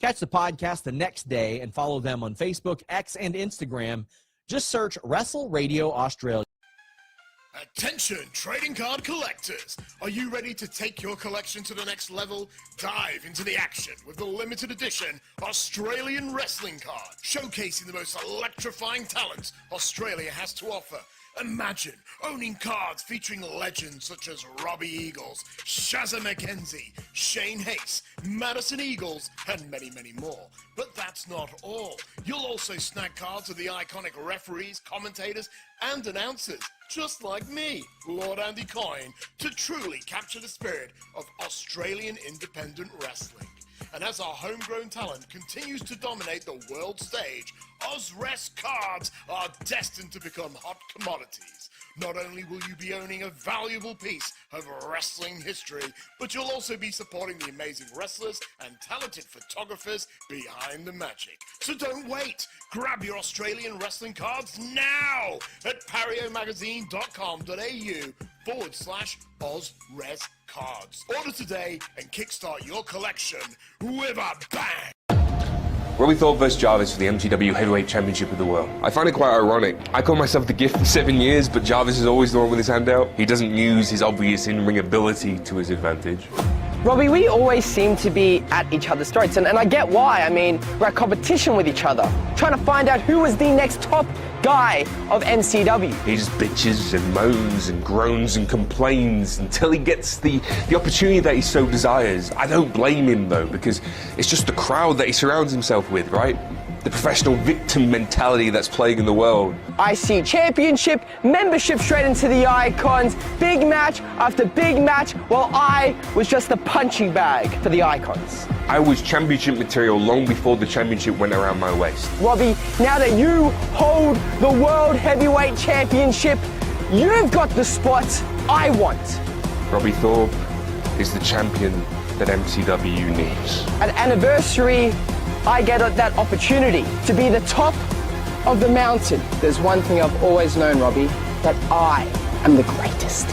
Catch the podcast the next day and follow them on Facebook, X, and Instagram. Just search Wrestle Radio Australia. Attention, trading card collectors! Are you ready to take your collection to the next level? Dive into the action with the limited edition Australian Wrestling Card, showcasing the most electrifying talent Australia has to offer. Imagine owning cards featuring legends such as Robbie Eagles, Shazza McKenzie, Shane Hayes, Madison Eagles, and many, many more. But that's not all. You'll also snag cards of the iconic referees, commentators, and announcers, just like me, Lord Andy Coyne, to truly capture the spirit of Australian independent wrestling. And as our homegrown talent continues to dominate the world stage, Ozres cards are destined to become hot commodities. Not only will you be owning a valuable piece of wrestling history, but you'll also be supporting the amazing wrestlers and talented photographers behind the magic. So don't wait. Grab your Australian wrestling cards now at pariomagazine.com.au/Ozres cards. Order today and kickstart your collection with a bang. Robbie Thorpe vs Jarvis for the MCW Heavyweight Championship of the World. I find it quite ironic. I call myself the gift for 7 years, but Jarvis is always the one with his hand out. He doesn't use his obvious in-ring ability to his advantage. Robbie, we always seem to be at each other's throats, and I get why. I mean, we're at competition with each other, trying to find out who is the next top guy of MCW. He just bitches and moans and groans and complains until he gets the opportunity that he so desires. I don't blame him, though, because it's just the crowd that he surrounds himself with, right? The professional victim mentality that's plaguing the world. IC Championship, membership straight into the Icons, big match after big match, while I was just the punching bag for the Icons. I was championship material long before the championship went around my waist. Robbie, now that you hold the World Heavyweight Championship, you've got the spot I want. Robbie Thorpe is the champion that MCW needs. At anniversary, I get that opportunity to be the top of the mountain. There's one thing I've always known, Robbie, that I am the greatest.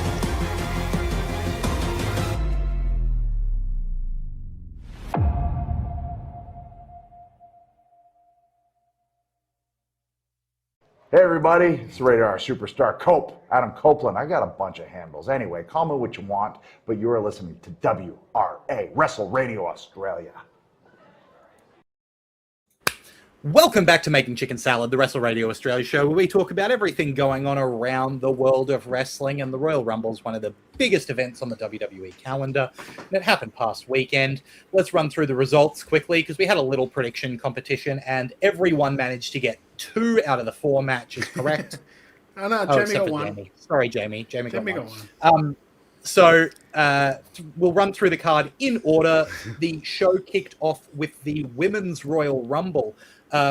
Hey everybody, it's Radar Superstar Cope, Adam Copeland. I got a bunch of handles. Anyway, call me what you want, but you are listening to WRA, Wrestle Radio Australia. Welcome back to Making Chicken Salad, the Wrestle Radio Australia show, where we talk about everything going on around the world of wrestling. And the Royal Rumble is one of the biggest events on the WWE calendar, and it happened past weekend. Let's run through the results quickly, because we had a little prediction competition, and everyone managed to get 2 out of the 4 matches correct. Oh, no, Oh, Jamie except got for one. Jamie. Sorry, Jamie. Jamie got Jamie one. got one. So we'll run through the card in order. The show kicked off with the Women's Royal Rumble,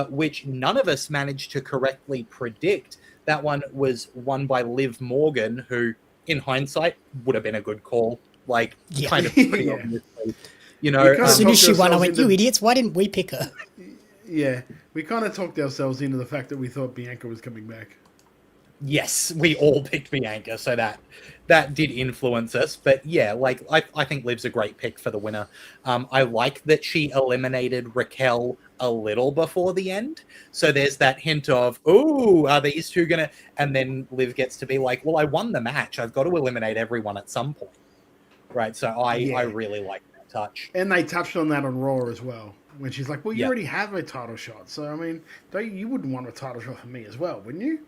which none of us managed to correctly predict. That one was won by Liv Morgan, who, in hindsight, would have been a good call. Like, kind of pretty Yeah. obviously. You know, As soon as she won, I went, into- "You idiots! Why didn't we pick her?" Yeah, we kind of talked ourselves into the fact that we thought Bianca was coming back. yes, we all picked Bianca, so that did influence us. But yeah, like I think Liv's a great pick for the winner. I like that she eliminated Raquel a little before the end, so there's that hint of, oh, are these two gonna? And then Liv gets to be like, well, I won the match. I've got to eliminate everyone at some point, right? So I really like that touch. And they touched on that on Raw as well, when she's like, "Well, you Yeah. already have a title shot, so I mean, you wouldn't want a title shot for me as well, wouldn't you?"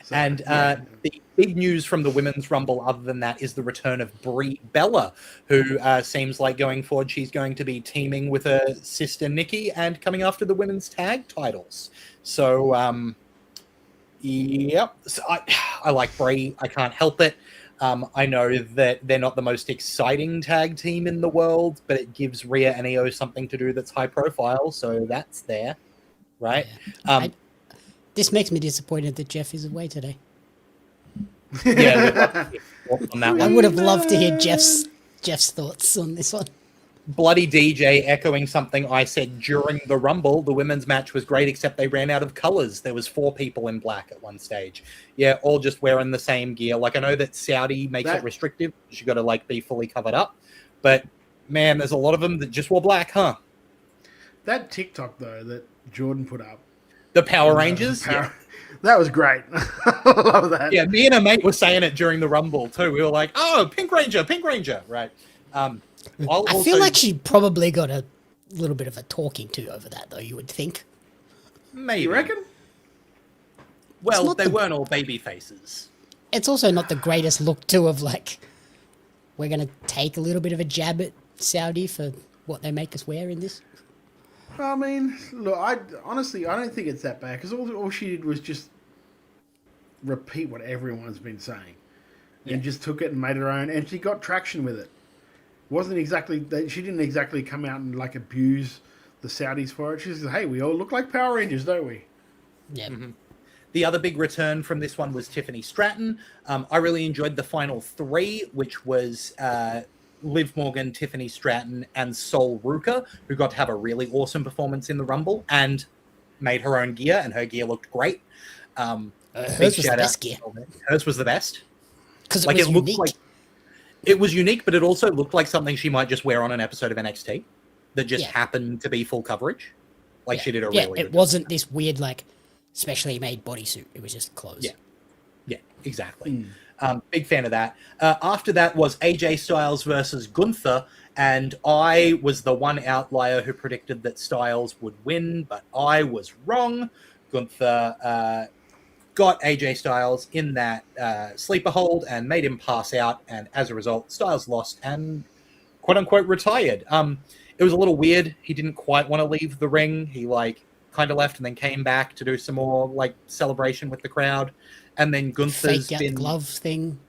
So, And yeah. the big news from the Women's Rumble, other than that, is the return of Brie Bella, who seems like going forward, she's going to be teaming with her sister Nikki and coming after the women's tag titles. So, yep. So I like Brie. I can't help it. I know that they're not the most exciting tag team in the world, but it gives Rhea and Io something to do that's high profile, so that's there, right? This makes me disappointed that Jeff is away today. Yeah, on that I one. would have loved to hear Jeff's thoughts on this one. Bloody DJ echoing something I said during the Rumble. The women's match was great, except they ran out of colors. There was 4 people in black at one stage. Yeah, all just wearing the same gear. Like, I know that Saudi makes it restrictive. You got to like be fully covered up. But man, there's a lot of them that just wore black, huh? That TikTok though that Jordan put up, The Power Rangers. that was great. I love that. Yeah, me and a mate were saying it during the Rumble too. We were like, "Oh, Pink Ranger, right?" I feel like she probably got a little bit of a talking to over that, though. You would think. Maybe. You reckon? Well, they weren't all baby faces. It's also not the greatest look too. Of like, we're gonna take a little bit of a jab at Saudi for what they make us wear in this. I mean, look, I don't think it's that bad, because all she did was just repeat what everyone's been saying, and just took it and made her own, and she got traction with it. Wasn't exactly she didn't exactly come out and like abuse the Saudis for it. She said, "Hey, we all look like Power Rangers, don't we?" Yeah. Mm-hmm. The other big return from this one was Tiffany Stratton. I really enjoyed the final 3, which was Liv Morgan, Tiffany Stratton, and Sol Ruka, who got to have a really awesome performance in the Rumble and made her own gear, and her gear looked great. Hers was the best gear. Hers was the best. Because Like, it was it looked unique. like it was unique, but it also looked like something she might just wear on an episode of NXT that just happened to be full coverage. Like, she did a really it good wasn't this weird, like, specially made bodysuit. It was just clothes. Yeah, exactly. Big fan of that. After that was AJ Styles versus Gunther, and I was the one outlier who predicted that Styles would win, but I was wrong. Gunther got AJ Styles in that sleeper hold and made him pass out, and as a result, Styles lost and quote-unquote retired. It was a little weird. He didn't quite want to leave the ring. He, like, kind of left and then came back to do some more, like, celebration with the crowd. And then Gunther's Fake out been... glove thing.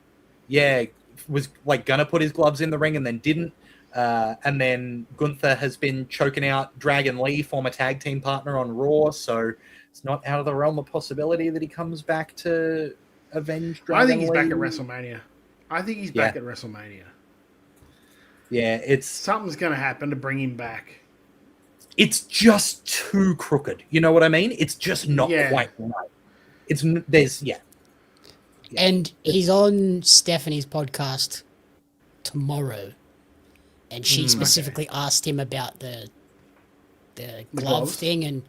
Yeah, was, like, gonna put his gloves in the ring and then didn't. And then Gunther has been choking out Dragon Lee, former tag team partner on Raw, so it's not out of the realm of possibility that he comes back to avenge Dragon Lee. I think he's back at WrestleMania. I think he's back at WrestleMania. Yeah, it's... Something's going to happen to bring him back. It's just too crooked. You know what I mean? It's just not quite right. And he's on Stephanie's podcast tomorrow, and she specifically asked him about the glove gloves? thing, and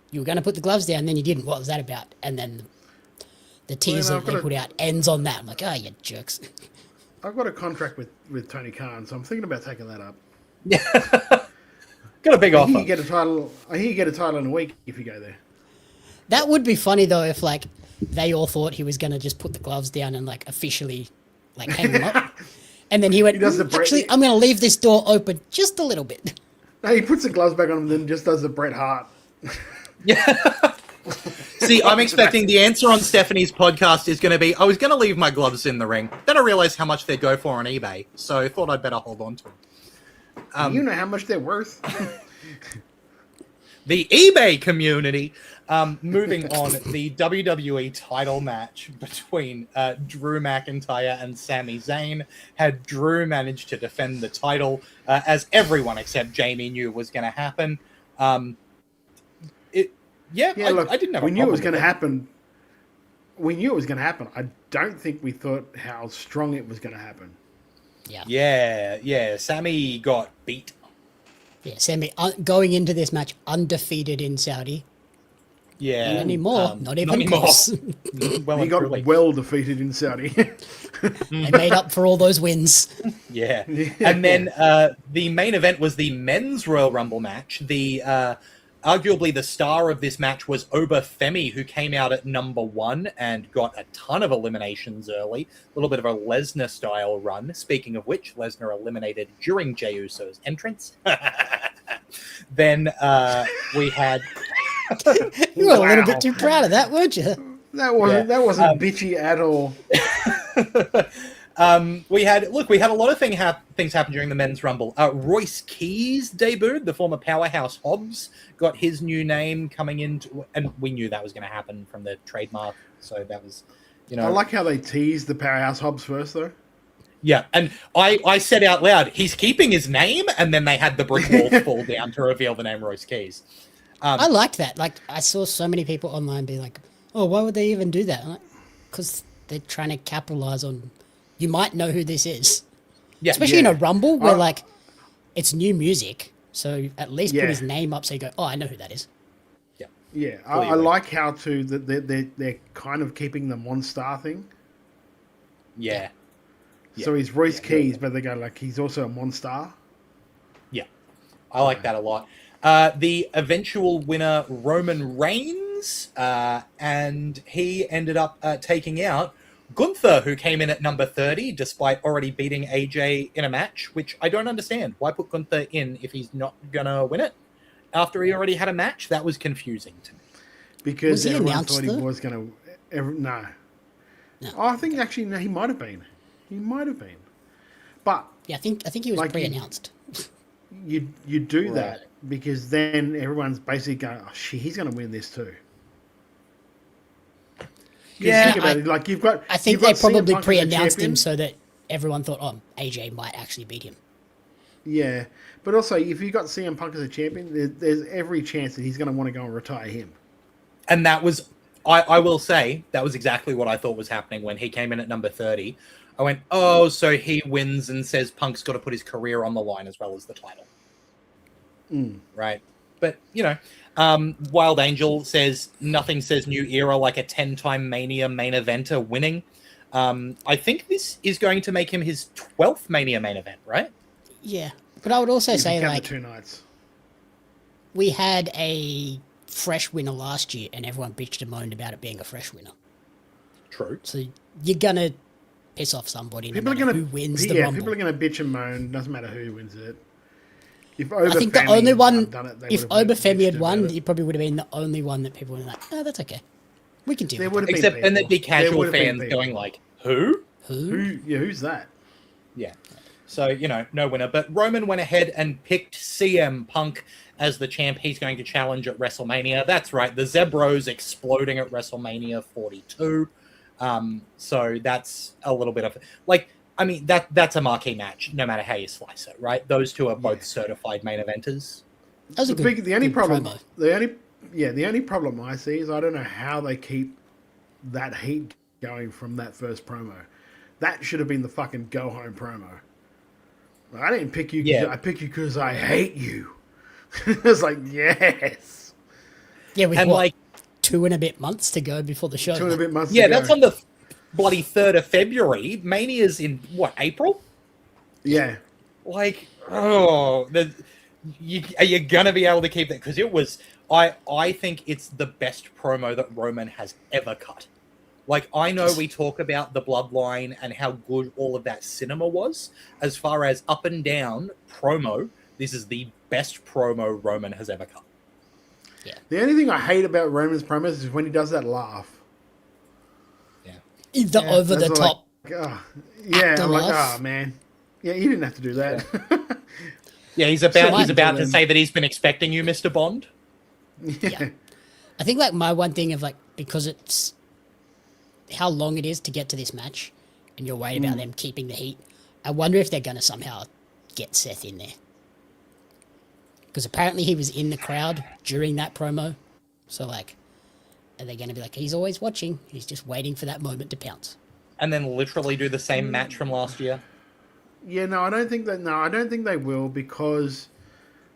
you were going to put the gloves down, then you didn't. What was that about? And then the teaser they put out ends on that. I'm like, oh, you jerks. I've got a contract with Tony Khan, so I'm thinking about taking that up. Got a big I offer. hear you get a title. I hear you get a title in a week if you go there. That would be funny though if like they all thought he was gonna just put the gloves down and like officially like hang them up, and then he went. does the Actually, I'm gonna leave this door open just a little bit. No, he puts the gloves back on and then just does the Bret Hart. See, I'm expecting the answer on Stephanie's podcast is going to be, I was going to leave my gloves in the ring. Then I realized how much they'd go for on eBay, so I thought I'd better hold on to them. You know how much they're worth. The eBay community. Moving on, the WWE title match between Drew McIntyre and Sami Zayn had Drew managed to defend the title, as everyone except Jamie knew was going to happen. Look, I didn't have. We knew it was going to happen. We knew it was going to happen. I don't think we thought how strong it was going to happen. Yeah. Sammy got beat. Yeah, Sammy going into this match undefeated in Saudi. Yeah. Not anymore. Not even anymore. close. He got well defeated in Saudi. They made up for all those wins. Yeah. And then the main event was the men's Royal Rumble match. The arguably the star of this match was Obafemi, who came out at number 1 and got a ton of eliminations early. A little bit of a Lesnar-style run. Speaking of which, Lesnar eliminated during Jey Uso's entrance. Then we had... You were a little bit too proud of that, weren't you? That wasn't bitchy at all. We had a lot of things happen during the men's rumble. Royce Keys debuted, the former powerhouse Hobbs got his new name coming into, and we knew that was going to happen from the trademark. So that was, I like how they teased the powerhouse Hobbs first, though. Yeah, and I said out loud, he's keeping his name, and then they had the brick wall fall down to reveal the name Royce Keys. I liked that. Like, I saw so many people online be like, "Oh, why would they even do that?" Because they're trying to capitalize on. You might know who this is, especially in a Rumble where like it's new music. So at least put his name up so you go, "Oh, I know who that is." Yeah, I like how they're kind of keeping the Monstar thing. Yeah. So he's Royce Keys, but they go like he's also a Monstar. Yeah, I like that a lot. The eventual winner, Roman Reigns, and he ended up taking out Gunther, who came in at number 30, despite already beating AJ in a match, which I don't understand. Why put Gunther in if he's not going to win it after he already had a match? That was confusing to me. Because everyone thought he was going to... No. Oh, I think actually no, he might have been. He might have been. But... Yeah, I think he was like pre-announced. You do that because then everyone's basically going, oh, shit, he's going to win this too. Yeah, think about it, like you've got. I think they probably pre-announced him so that everyone thought, "Oh, AJ might actually beat him." Yeah, but also if you got CM Punk as a champion, there's every chance that he's going to want to go and retire him. And that was, I will say, that was exactly what I thought was happening when he came in at number 30. I went, oh, so he wins and says Punk's got to put his career on the line as well as the title. Right. But, Wild Angel says nothing says new era like a 10-time Mania main eventer winning. I think this is going to make him his 12th Mania main event, right? Yeah. But I would also say, like, 2 nights. We had a fresh winner last year and everyone bitched and moaned about it being a fresh winner. True. So you're going to piss off somebody People no matter who wins the Rumble. People are going to bitch and moan. Doesn't matter who wins it. If I think the only one, if Obafemi had won, it. he probably would have been the only one that people were like, oh, that's okay. We can deal with it. Except then there'd be casual fans going like, who? Yeah, who's that? Yeah. So, no winner. But Roman went ahead and picked CM Punk as the champ. He's going to challenge at WrestleMania. That's right. The Zebros exploding at WrestleMania 42. So that's a little bit of... that's a marquee match, no matter how you slice it, right? Those two are both certified main eventers. The only problem I see is I don't know how they keep that heat going from that first promo. That should have been the fucking go home promo. I didn't pick you. I picked you because I hate you. It's like yes. Yeah, with 2 and a bit months to go before the show. 2 and a bit months. Yeah, that's on the bloody 3rd of February. Mania's in April? Yeah. The are you gonna be able to keep that? Because it was, I think it's the best promo that Roman has ever cut. Like, I know we talk about the bloodline and how good all of that cinema was. As far as up and down promo, this is the best promo Roman has ever cut. Yeah. The only thing I hate about Roman's promos is when he does that laugh. The over the top. Yeah, I'm like, laugh. oh man. Yeah, you didn't have to do that. Yeah, he's about to say that he's been expecting you, Mr. Bond. Yeah. I think like my one thing of like, because it's how long it is to get to this match and you're worried about them keeping the heat, I wonder if they're going to somehow get Seth in there. Because apparently he was in the crowd during that promo. So like, are they going to be like, he's always watching, he's just waiting for that moment to pounce? And then literally do the same match from last year? Yeah, no, I don't think they will, because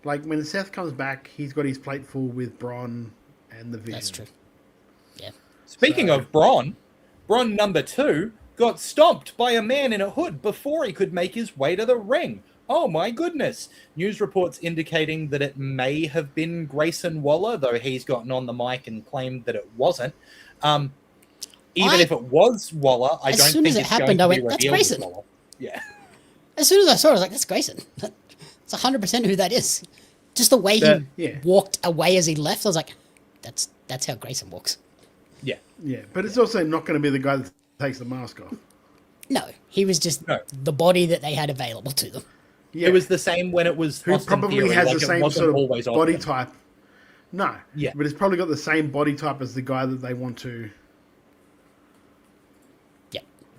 like when Seth comes back, he's got his plate full with Braun and the Vision. That's true. Yeah. Speaking of Braun number 2 got stomped by a man in a hood before he could make his way to the ring. Oh my goodness. News reports indicating that it may have been Grayson Waller, though he's gotten on the mic and claimed that it wasn't. Even if it was Waller, I don't think it's going to be revealed as Waller. Yeah. As soon as I saw it, I was like, that's Grayson. It's 100% who that is. Just the way he walked away as he left, I was like, that's how Grayson walks. Yeah. Yeah, but it's also not going to be the guy that takes the mask off. No, he was just the body that they had available to them. Yeah. It was the same when it was Who Austin probably Theory, has like the it same wasn't sort always of body Austin. type. No. Yeah. But it's probably got the same body type as the guy that they want to...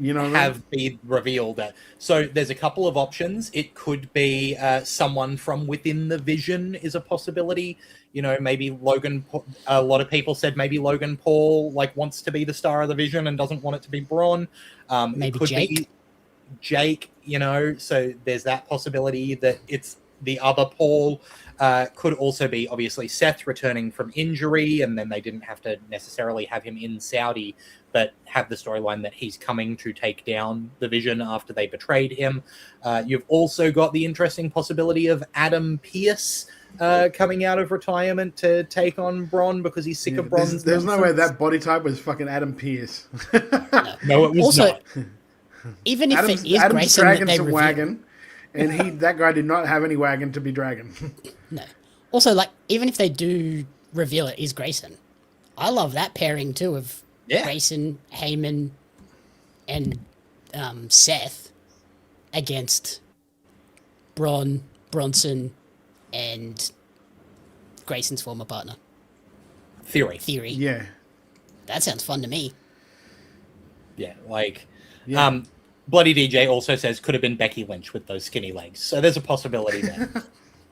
You know, have been revealed. So there's a couple of options. It could be someone from within the Vision is a possibility. You know, maybe Logan. A lot of people said maybe Logan Paul like wants to be the star of the Vision and doesn't want it to be Braun. Maybe it could Jake. be Jake. You know, so there's that possibility that it's the other Paul. Could also be obviously Seth returning from injury, and then they didn't have to necessarily have him in Saudi, but have the storyline that he's coming to take down the Vision after they betrayed him. You've also got the interesting possibility of Adam Pearce coming out of retirement to take on Braun because he's sick of Braun's There's no way nonsense. that body type was fucking Adam Pearce. No, it was Also, not. even if Adam's, it is Adam's Grayson dragging that they some reveal, wagon, and that guy did not have any wagon to be dragging. No. Also, like, even if they do reveal it is Grayson, I love that pairing too of Grayson, Heyman, and Seth against Braun, Bronson, and Grayson's former partner. Theory. Yeah. That sounds fun to me. Yeah, like... Bloody DJ also says could have been Becky Lynch with those skinny legs. So there's a possibility there.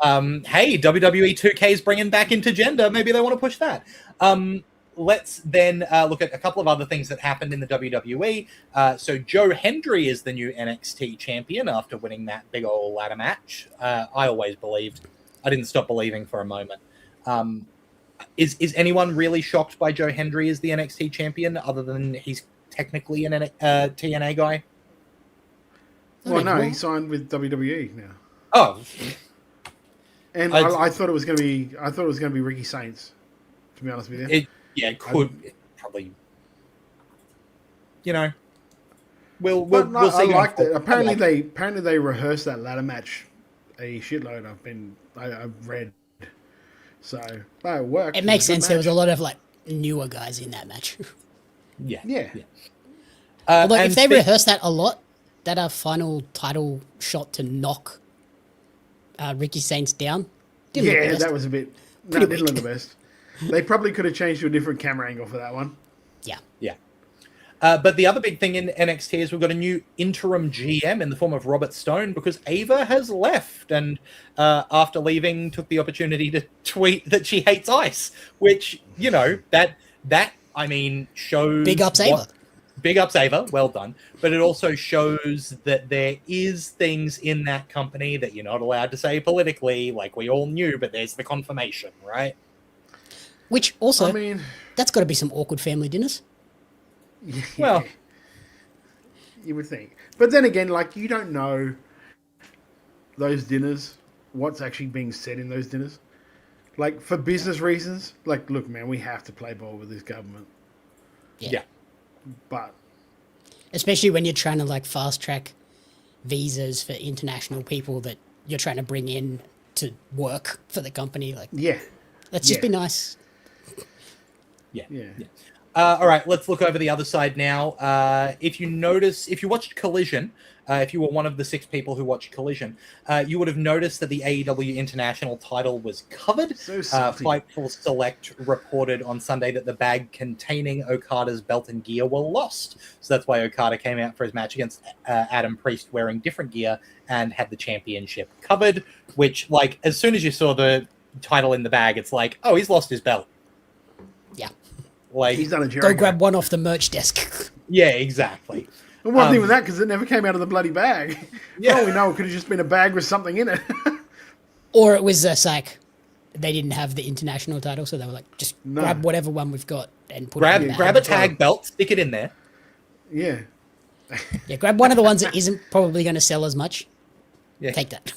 Hey, WWE 2K is bringing back intergender. Maybe they want to push that. Let's then look at a couple of other things that happened in the WWE. So Joe Hendry is the new NXT champion after winning that big old ladder match. I always believed. I didn't stop believing for a moment. Is anyone really shocked by Joe Hendry as the NXT champion, other than he's technically an TNA guy? Well, no, he signed with WWE now. Oh, and I thought it was going to be. I thought it was going to be Ricky Saints. To be honest with you, it could probably. You know, we'll see. I liked it. Apparently they rehearsed that ladder match a shitload. I've read. So it worked. It makes sense. There was a lot of like newer guys in that match. Yeah. Although if they rehearse that a lot, that final title shot to knock Ricky Saints down. That was a bit. No, didn't look the best. They probably could have changed to a different camera angle for that one. Yeah. But the other big thing in NXT is we've got a new interim GM in the form of Robert Stone, because Ava has left and after leaving took the opportunity to tweet that she hates ice, which, you know, that I mean, shows... Big ups Ava. Big ups Ava, well done. But it also shows that there is things in that company that you're not allowed to say politically, like we all knew, but there's the confirmation, right? Which also, I mean, that's got to be some awkward family dinners. Well, you would think. But then again, like, you don't know those dinners what's actually being said in those dinners. Like, for business reasons, like, look, man, we have to play ball with this government. Yeah. But especially when you're trying to like fast track visas for international people that you're trying to bring in to work for the company. Like, let's just be nice. Yeah. All right, let's look over the other side now. If you watched Collision, if you were one of the 6 people who watched Collision, you would have noticed that the AEW International title was covered. Fightful Select reported on Sunday that the bag containing Okada's belt and gear were lost. So that's why Okada came out for his match against Adam Priest wearing different gear and had the championship covered, which, like, as soon as you saw the title in the bag, it's like, oh, he's lost his belt. Yeah. Like, he's done a Go grab one off the merch desk. Yeah, exactly. It wasn't even that, because it never came out of the bloody bag. For all we know, it could have just been a bag with something in it. Or it was like they didn't have the international title, so they were like, just grab whatever one we've got and put it in the bag. Grab a tag belt, stick it in there. Yeah. Yeah, grab one of the ones that isn't probably going to sell as much. Yeah. Take that.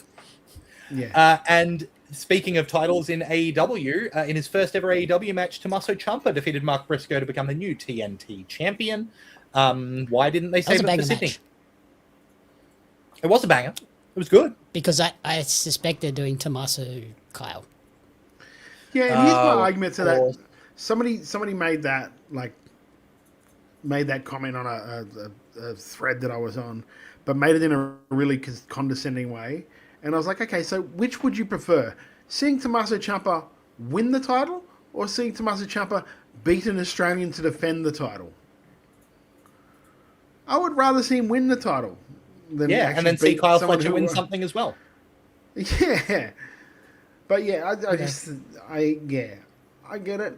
Yeah. And speaking of titles in AEW, in his first ever AEW match, Tommaso Ciampa defeated Mark Briscoe to become the new TNT champion. Why didn't they save it for Sydney? Match. It was a banger. It was good. Because I suspect they're doing Tommaso Kyle. Yeah, and here's my argument to that. Somebody made that comment on a thread that I was on, but made it in a really condescending way. And I was like, okay, so which would you prefer? Seeing Tommaso Ciampa win the title or seeing Tommaso Ciampa beat an Australian to defend the title? I would rather see him win the title than and then see Kyle Fletcher win something as well. Yeah. But yeah, I get it.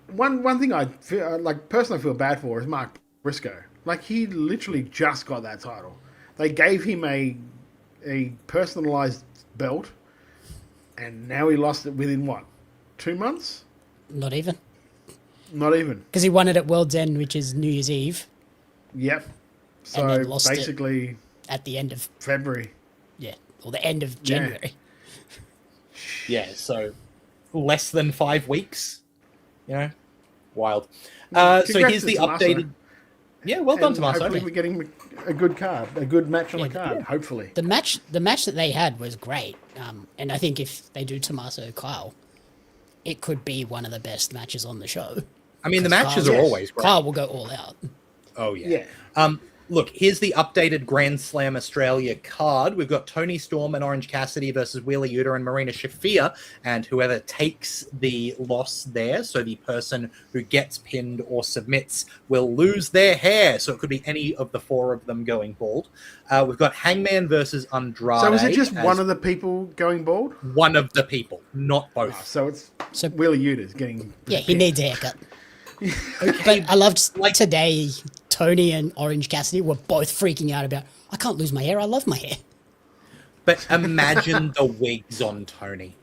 One thing I feel personally feel bad for is Mark Briscoe. Like, he literally just got that title. They gave him a personalized belt, and now he lost it within what, 2 months? Not even. Because he won it at World's End, which is New Year's Eve. Yep. So And then lost basically it at the end of February. Yeah, or the end of January. Yeah, so less than 5 weeks. You know, wild. So here's the updated. Yeah, well done, Tommaso. Hopefully, we're getting a good card, a good match on the card. Hopefully, the match that they had was great, and I think if they do Tommaso Kyle, it could be one of the best matches on the show. I mean, the matches are always great. Kyle will go all out. Oh yeah. Look, here's the updated Grand Slam Australia card. We've got Tony Storm and Orange Cassidy versus Wheeler Yuta and Marina Shafir, and whoever takes the loss there, so the person who gets pinned or submits, will lose their hair. So it could be any of the 4 of them going bald. We've got Hangman versus Andrade. So is it just one of the people going bald? One of the people, not both. So Wheeler Yuta's getting... Yeah, he needs a haircut. Okay. But I loved today, Tony and Orange Cassidy were both freaking out about, I can't lose my hair, I love my hair. But imagine the wigs on Tony.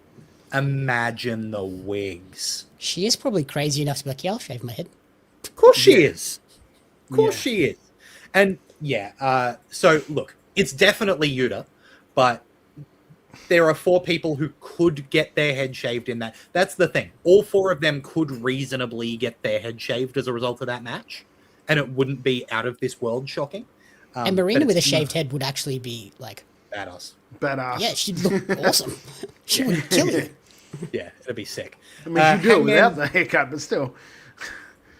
Imagine the wigs. She is probably crazy enough to be like, yeah, I'll shave my head. Of course she is. Of course she is. And so look, it's definitely Yuta, but there are 4 people who could get their head shaved in that. That's the thing. All 4 of them could reasonably get their head shaved as a result of that match, and it wouldn't be out of this world shocking. And Marina with a shaved head would actually be like... Badass. Yeah, she'd look awesome. She would kill you. Yeah, it'd be sick. I mean, you do it without the haircut, but still.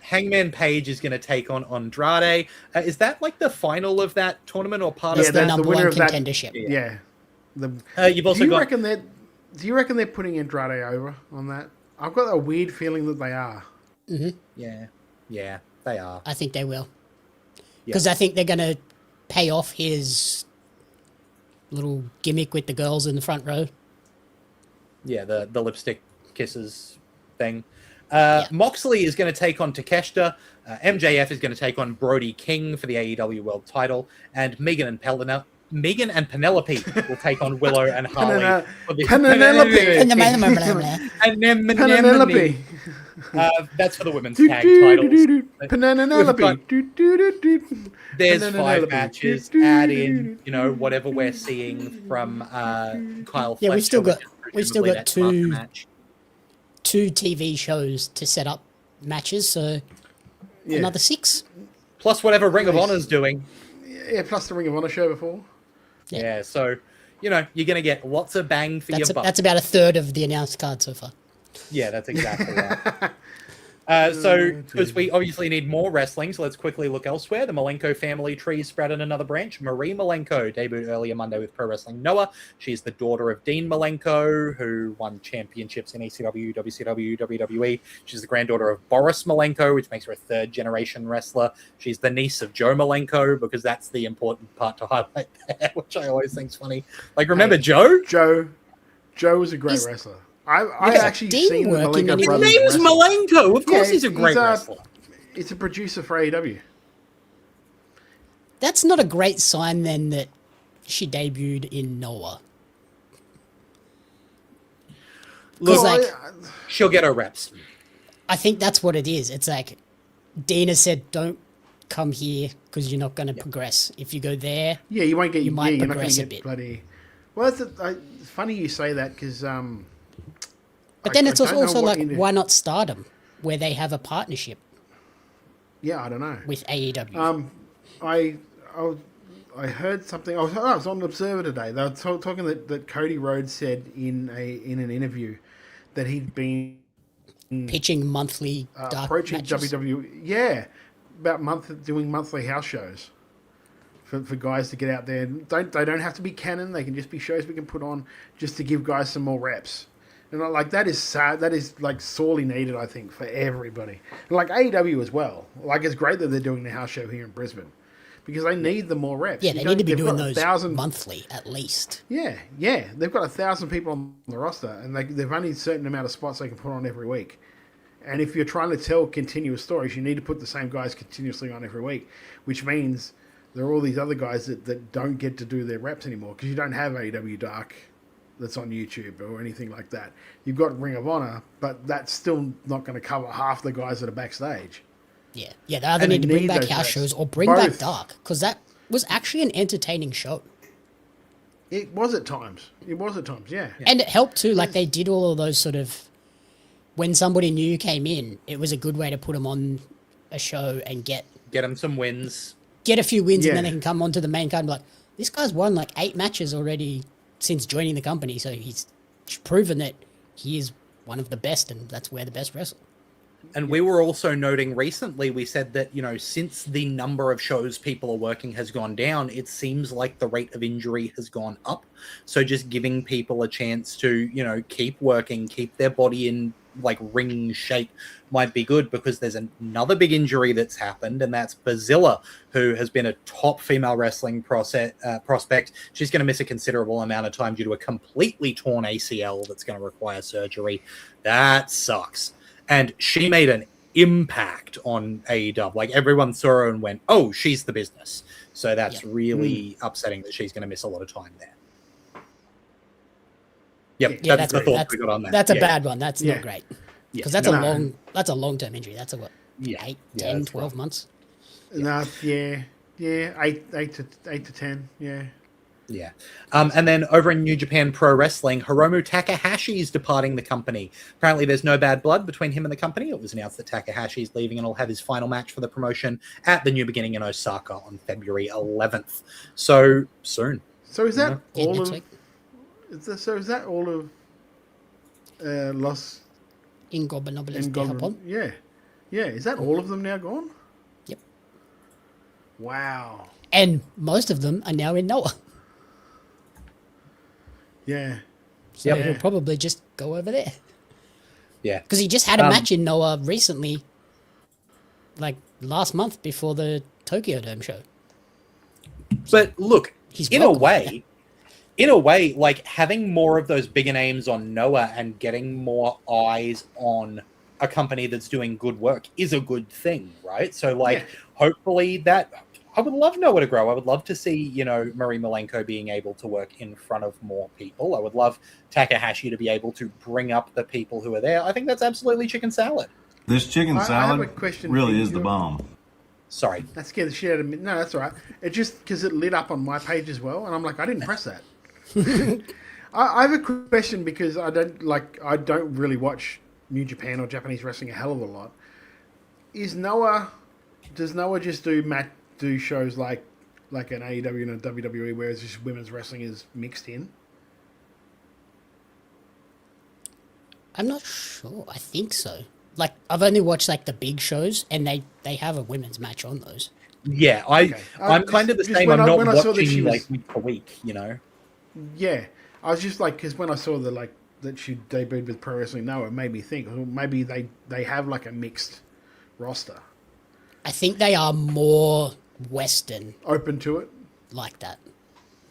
Hangman Page is going to take on Andrade. Is that like the final of that tournament or part of the number one of that contendership? Yeah. You've also got... Do you reckon they're putting Andrade over on that? I've got a weird feeling that they are. Mm-hmm. Yeah, they are. I think they will. Because I think they're going to pay off his little gimmick with the girls in the front row. Yeah, the lipstick kisses thing. Moxley is going to take on Takeshita. MJF is going to take on Brody King for the AEW World title. And Megan and Megan and Penelope will take on Willow and Harley. Penelope. That's for the women's tag titles. Penelope. There's 5 matches. Add in, whatever we're seeing from Kyle. Yeah, Fletcher, we've still got two TV shows to set up matches, so another 6 plus whatever Ring of Honor's doing. Yeah, plus the Ring of Honor show before. Yeah, so you're gonna get lots of bang for your buck. That's about a third of the announced card so far. Yeah, that's exactly right. So, because we obviously need more wrestling, so let's quickly look elsewhere. The Malenko family tree spread in another branch. Marie Malenko debuted earlier Monday with Pro Wrestling Noah. She's the daughter of Dean Malenko, who won championships in ECW, WCW, WWE. She's the granddaughter of Boris Malenko, which makes her a third-generation wrestler. She's the niece of Joe Malenko, because that's the important part to highlight there, which I always think's funny. Like, remember Joe? Joe was a great wrestler. I've actually seen the Malenko brothers. His name's Malenko. Of course, he's a great wrestler. He's a producer for AEW. That's not a great sign then that she debuted in Noah. Look, she'll get her reps. I think that's what it is. It's like Dina said, don't come here because you're not going to progress. If you go there, you won't get. You might you're not going progress to a get bit. bloody. Well, it's funny you say that because. But then it's also like, why not Stardom, where they have a partnership? Yeah, I don't know. With AEW. I heard something. I was on Observer today. They were talking that Cody Rhodes said in an interview that he'd been pitching monthly dark approaching matches. WWE. Yeah, about doing monthly house shows for guys to get out there. They don't have to be canon. They can just be shows we can put on just to give guys some more reps. And like that is sad. That is like sorely needed, I think, for everybody. And like AEW as well. Like it's great that they're doing the house show here in Brisbane because they need the more reps. Yeah, they need to be doing those monthly at least. Yeah. They've got 1,000 people on the roster, and they've only a certain amount of spots they can put on every week. And if you're trying to tell continuous stories, you need to put the same guys continuously on every week, which means there are all these other guys that don't get to do their reps anymore because you don't have AEW Dark that's on YouTube or anything like that. You've got Ring of Honor, but that's still not going to cover half the guys that are backstage. Yeah, they either need to bring back house shows or bring back Dark, because that was actually an entertaining show. It was at times, yeah. And it helped too, like they did all of those sort of, when somebody new came in, it was a good way to put them on a show and get them some wins. Get a few wins, and then they can come onto the main card and be like, this guy's won like 8 matches already since joining the company, so he's proven that he is one of the best, and that's where the best wrestle. And we were also noting recently, we said that, since the number of shows people are working has gone down, it seems like the rate of injury has gone up. So just giving people a chance to, keep working, keep their body in like ring shape might be good, because there's another big injury that's happened, and that's Bazilla, who has been a top female wrestling prospect. She's going to miss a considerable amount of time due to a completely torn ACL that's going to require surgery. That sucks. And she made an impact on AEW. Like everyone saw her and went, oh, she's the business. So that's really upsetting that she's going to miss a lot of time there. Yep, that's the thought we got on that. That's a bad one. That's not great. Because that's a long-term injury. That's 8, 10, 12 months. No, 8 to 10, yeah. Yeah. And then over in New Japan Pro Wrestling, Hiromu Takahashi is departing the company. Apparently there's no bad blood between him and the company. It was announced that Takahashi is leaving and will have his final match for the promotion at the New Beginning in Osaka on February 11th. So soon. So is that all of... Is that all of Los Ingobernables de Japón? Yeah. Yeah. Is that all of them now gone? Yep. Wow. And most of them are now in Noah. Yeah. So he'll probably just go over there. Yeah. Because he just had a match in Noah recently, like last month before the Tokyo Dome show. But look, in a way, like having more of those bigger names on Noah and getting more eyes on a company that's doing good work is a good thing, right? So hopefully that I would love Noah to grow. I would love to see, you know, Marie Malenko being able to work in front of more people. I would love Takahashi to be able to bring up the people who are there. I think that's absolutely chicken salad. This chicken I salad have a question really for is the you. bomb. That scared the shit out of me. No, that's all right. It just because it lit up on my page as well, and I'm like, I didn't press that. I have a question because I don't really watch New Japan or Japanese wrestling a hell of a lot. Does Noah just do shows like an AEW and a WWE where it's just women's wrestling is mixed in? I'm not sure. I think so. Like, I've only watched like the big shows, and they have a women's match on those. Yeah, I'm kind of the same. I'm not watching like week to week, you know. Yeah, I was just like, because when I saw that she debuted with Pro Wrestling Noah, it made me think, well, maybe they have like a mixed roster. I think they are more Western, open to it, like that.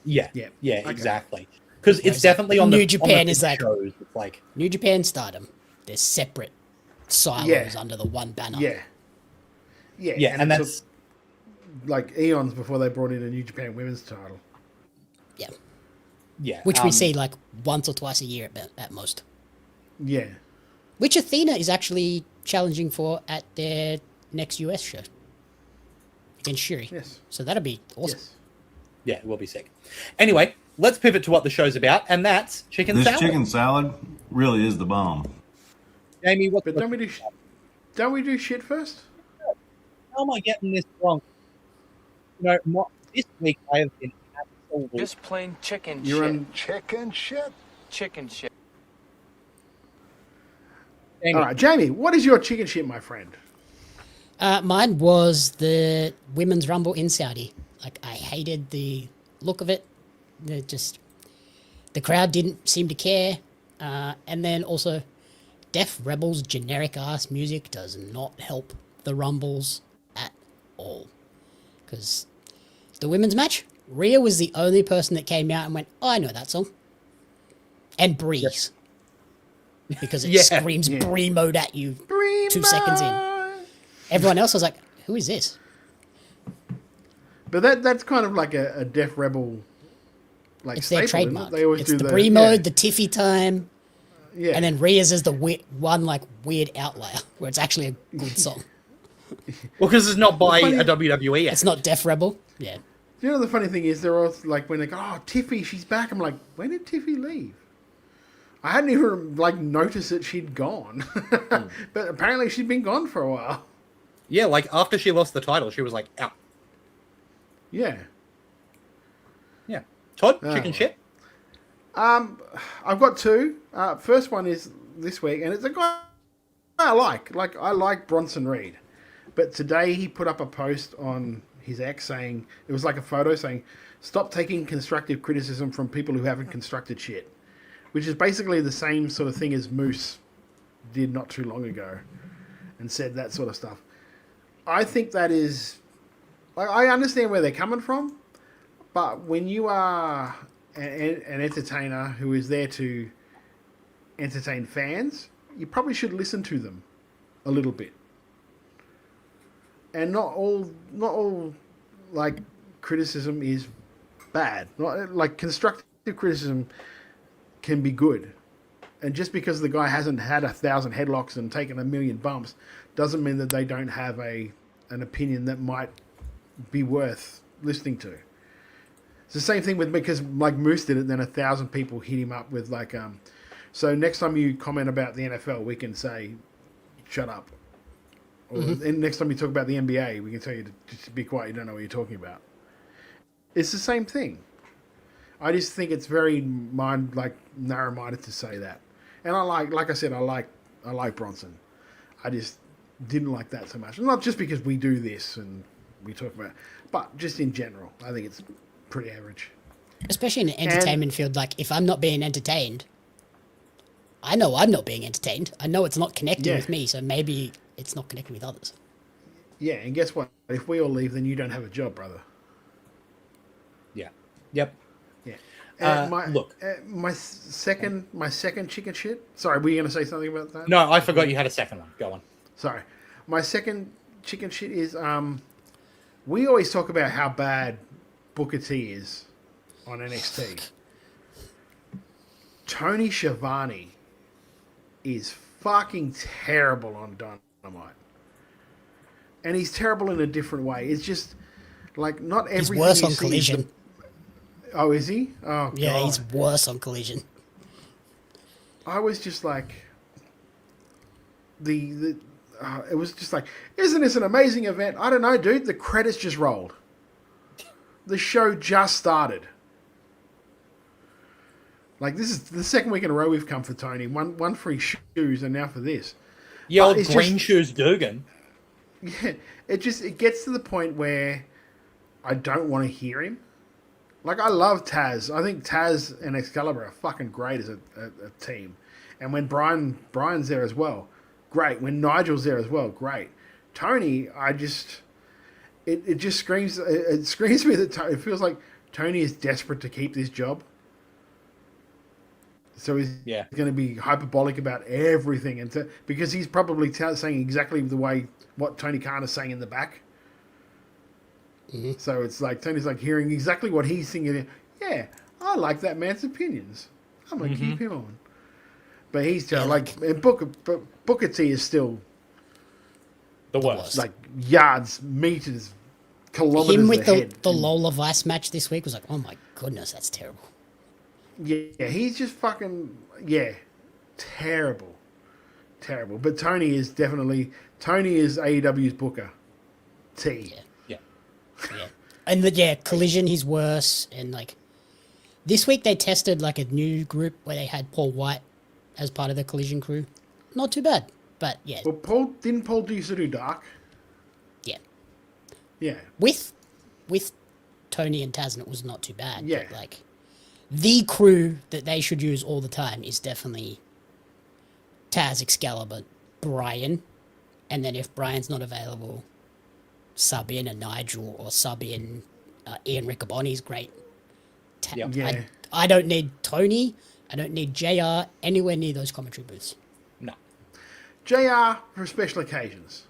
Yeah, Okay. exactly. Because it's definitely on New the Japan on the is big like shows. It's like New Japan, Stardom. They're separate silos under the one banner. Yeah, and that's took, like eons before they brought in a New Japan Women's title. Yeah, which we see like once or twice a year at most. Yeah, which Athena is actually challenging for at their next US show against Shuri. Yes, so that'll be awesome. Yes. Yeah, it will be sick. Anyway, let's pivot to what the show's about, and that's chicken This salad. chicken salad really is the bomb. Jamie, what? But don't we do shit first? How am I getting this wrong? You know, this week I have been absolutely Just plain chicken You're shit. on- Chicken shit? Chicken shit. All right, Jamie, what is your chicken shit, my friend? Mine was the Women's Rumble in Saudi. Like, I hated the look of it. The crowd didn't seem to care. And then also, Def Rebel's generic ass music does not help the Rumbles at all. Because the women's match, Rhea was the only person that came out and went, oh, I know that song. And Breeze. Because it screams Bree mode at you 2 seconds in. Everyone else was like, who is this? But that's kind of like a Def Rebel like It's their staple, isn't it? trademark. They always It's do the the Bree mode, the Tiffy time. Yeah. And then Rhea's is the weird outlier where it's actually a good song. Well, because it's not by funny- a WWE. It's not Def Rebel. Yeah. You know the funny thing is they're all like when they go, oh Tiffy, she's back. I'm like, when did Tiffy leave? I hadn't even like noticed that she'd gone, but apparently she'd been gone for a while. Yeah, like after she lost the title, she was like out. Yeah. Yeah. Todd, Oh. chicken shit. I've got two. First one is this week, and it's a guy I like. Like I like Bronson Reed, but today he put up a post on his ex saying it was like a photo saying, "Stop taking constructive criticism from people who haven't constructed shit," which is basically the same sort of thing as Moose did not too long ago, and said that sort of stuff. I think that is. I understand where they're coming from, but when you are an entertainer who is there to entertain fans, you probably should listen to them a little bit. And not all like criticism is bad. Not like constructive criticism can be good. And just because the guy hasn't had 1,000 headlocks and taken 1,000,000 bumps doesn't mean that they don't have an opinion that might be worth listening to. It's the same thing with because like Moose did it, then 1,000 people hit him up with like, so next time you comment about the NFL, we can say, shut up. Or and next time you talk about the NBA, we can tell you to just be quiet, you don't know what you're talking about. It's the same thing. I just think it's very narrow-minded to say that. And I like I said, I like Bronson. I just didn't like that so much. Not just because we do this and we talk about it, but just in general. I think it's pretty average. Especially in the entertainment field, like if I'm not being entertained, I know I'm not being entertained. I know it's not connecting with me, so maybe it's not connecting with others. Yeah, and guess what? If we all leave, then you don't have a job, brother. Yeah. Yep. Yeah. Look. My second chicken shit. Sorry, were you going to say something about that? No, I forgot you had a second one. Go on. Sorry. My second chicken shit is we always talk about how bad Booker T is on NXT. Tony Schiavone is fucking terrible on Dynamite. And he's terrible in a different way. It's just like not everything. He's worse you on see Collision. Oh, is he? Oh, yeah, God. he's worse on Collision. I was just like, it was just like, isn't this an amazing event? I don't know, dude. The credits just rolled. The show just started. Like, this is the second week in a row we've come for Tony. One for his shoes and now for this. Yeah, old green shoes Dugan. Yeah, it gets to the point where I don't want to hear him. Like, I love Taz. I think Taz and Excalibur are fucking great as a team. And when Brian's there as well, great. When Nigel's there as well, great. Tony, it just screams. It screams me that it feels like Tony is desperate to keep this job. So he's going to be hyperbolic about everything, and because he's probably saying exactly the way what Tony Khan is saying in the back. Mm-hmm. So it's like Tony's like hearing exactly what he's thinking. Yeah, I like that man's opinions. I'm going to keep him on. But he's like Booker T is still the worst. Like yards, meters, kilometers Him with ahead. the Lola Vice match this week was like, oh my goodness, that's terrible. Yeah, he's just fucking terrible. But Tony is AEW's Booker T. Yeah. And Collision, he's worse. And like this week they tested like a new group where they had Paul White as part of the Collision crew. Not too bad, but yeah. Well, Paul used to do Dark. Yeah. Yeah. With Tony and Taz, and it was not too bad. Yeah. But like the crew that they should use all the time is definitely Taz, Excalibur, Brian, and then if Brian's not available, sub in a Nigel or sub in Ian Riccaboni's great. I don't need Tony. I don't need JR anywhere near those commentary booths. No. JR for special occasions,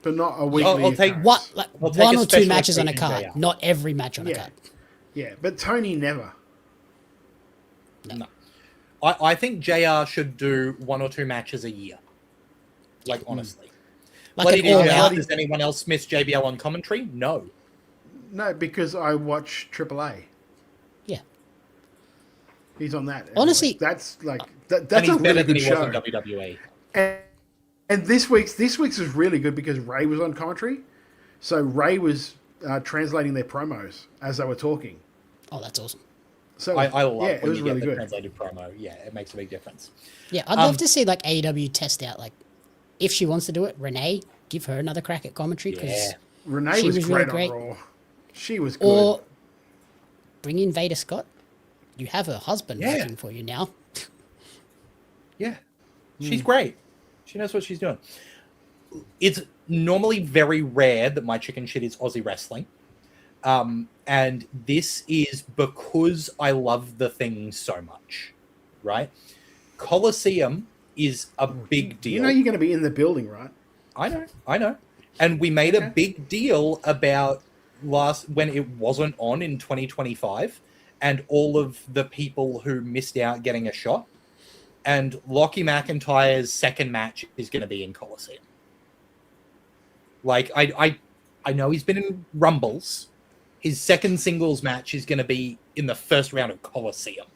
but not a weekly. I'll take one or two matches on a card, not every match on a card. Yeah, but Tony never. No. I think JR should do one or two matches a year. Like, honestly. Does anyone else miss JBL on commentary? No. No, because I watch AAA. Yeah. He's on that. Honestly, that's like that's a really good show. On WWE. And this week's was really good because Ray was on commentary. So Ray was translating their promos as they were talking. Oh, that's awesome. So I love it when was you really get the good. translated promo. Yeah, it makes a big difference. Yeah, I'd love to see like AEW test out like if she wants to do it, Renee, give her another crack at commentary because Renee was great on Raw. She was good. Or bring in Vader Scott. You have her husband working for you now. Yeah, she's great. She knows what she's doing. It's normally very rare that my chicken shit is Aussie wrestling. And this is because I love the thing so much, right? Coliseum is a big deal. You know you're going to be in the building, right? I know. And we made a big deal about when it wasn't on in 2025 and all of the people who missed out getting a shot. And Lockie McIntyre's second match is going to be in Coliseum. Like, I know he's been in Rumbles. His second singles match is going to be in the first round of Coliseum,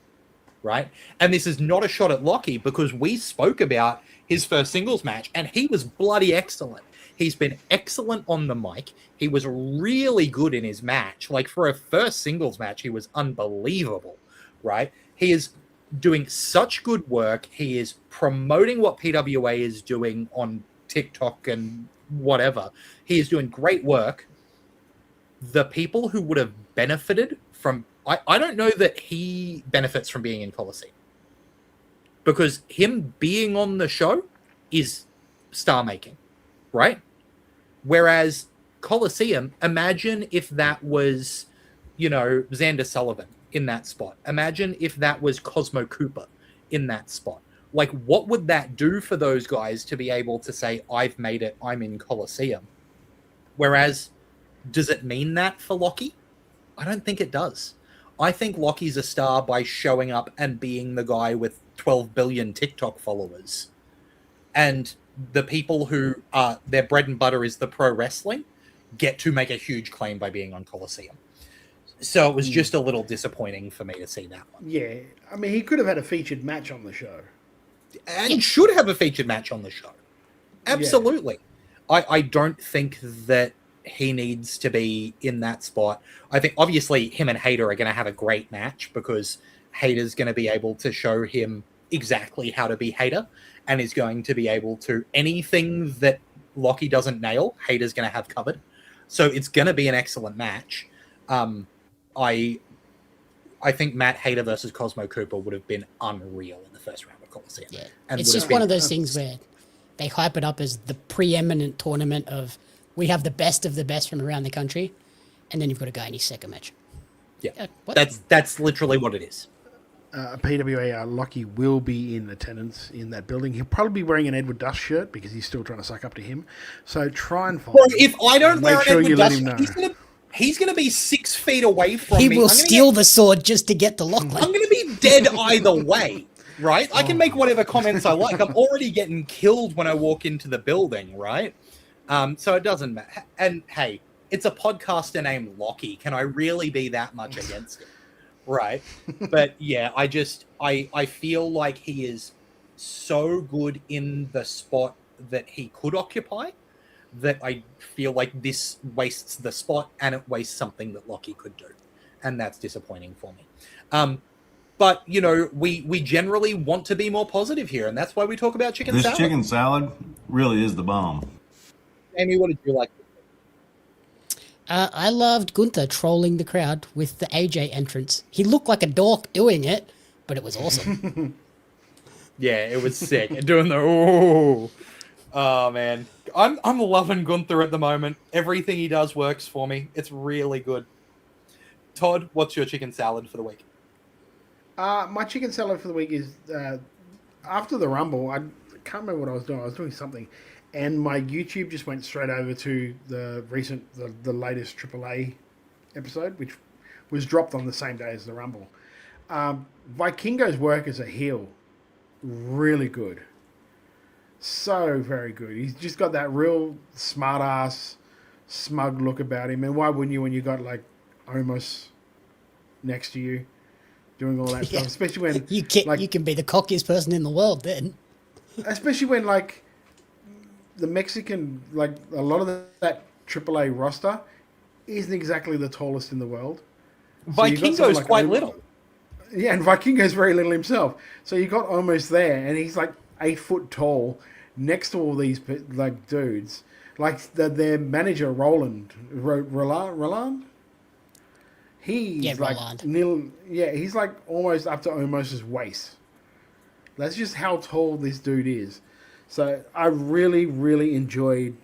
right? And this is not a shot at Lockie because we spoke about his first singles match and he was bloody excellent. He's been excellent on the mic. He was really good in his match. Like, for a first singles match, he was unbelievable, right? He is doing such good work. He is promoting what PWA is doing on TikTok and whatever. He is doing great work. The people who would have benefited from... I don't know that he benefits from being in Coliseum. Because him being on the show is star-making, right? Whereas Coliseum, imagine if that was, Xander Sullivan in that spot. Imagine if that was Cosmo Cooper in that spot. Like, what would that do for those guys to be able to say, I've made it, I'm in Coliseum? Whereas Does it mean that for Lockie? I don't think it does. I think Lockie's a star by showing up and being the guy with 12 billion TikTok followers. And the people who their bread and butter is the pro wrestling get to make a huge claim by being on Coliseum. So it was just a little disappointing for me to see that one. Yeah, I mean, he could have had a featured match on the show. And should have a featured match on the show. Absolutely. Yeah. I don't think that he needs to be in that spot. I think obviously him and Hayter are going to have a great match because Hayter's going to be able to show him exactly how to be Hayter and is going to be able to anything that Lockie doesn't nail, Hayter's going to have covered. So it's going to be an excellent match. I think Matt Hayter versus Cosmo Cooper would have been unreal in the first round of Coliseum. Yeah. And it's just one of those things where they hype it up as the preeminent tournament of we have the best of the best from around the country, and then you've got a guy in his second match. Yeah, that's literally what it is. PWA Lockie will be in attendance in that building. He'll probably be wearing an Edward Dust shirt because he's still trying to suck up to him. So try and find him. If I don't wear an Edward Dust shirt, he's going to be 6 feet away from me. He will steal the sword just to get to Lachlan. I'm going to be dead either way, right? I can make whatever comments I like. I'm already getting killed when I walk into the building, right? So it doesn't matter. And hey, it's a podcaster named Lockie. Can I really be that much against it? Right. But yeah, I feel like he is so good in the spot that he could occupy that I feel like this wastes the spot and it wastes something that Lockie could do. And that's disappointing for me. But, you know, we generally want to be more positive here, and that's why we talk about chicken salad. This chicken salad really is the bomb. Amy, what did you like? I loved Gunther trolling the crowd with the AJ entrance. He looked like a dork doing it, but it was awesome. Yeah, it was sick. Doing the oh man, I'm loving Gunther at the moment. Everything he does works for me. It's really good. Todd, what's your chicken salad for the week? My chicken salad for the week is after the Rumble. I can't remember what I was doing. I was doing something, and my YouTube just went straight over to the latest AAA episode, which was dropped on the same day as the Rumble. Vikingo's work as a heel, really good. So very good. He's just got that real smart ass, smug look about him. And why wouldn't you when you got like Omos next to you doing all that stuff? Especially when you can be the cockiest person in the world then. Especially when like the Mexican, like a lot of that AAA roster isn't exactly the tallest in the world. Vikingo's like quite little. Yeah, and Vikingo's very little himself. So you got almost there, and he's like 8 foot tall next to all these like dudes. Like their manager Roland. He's like Roland. He's like almost up to Omos's waist. That's just how tall this dude is. So I really, really enjoyed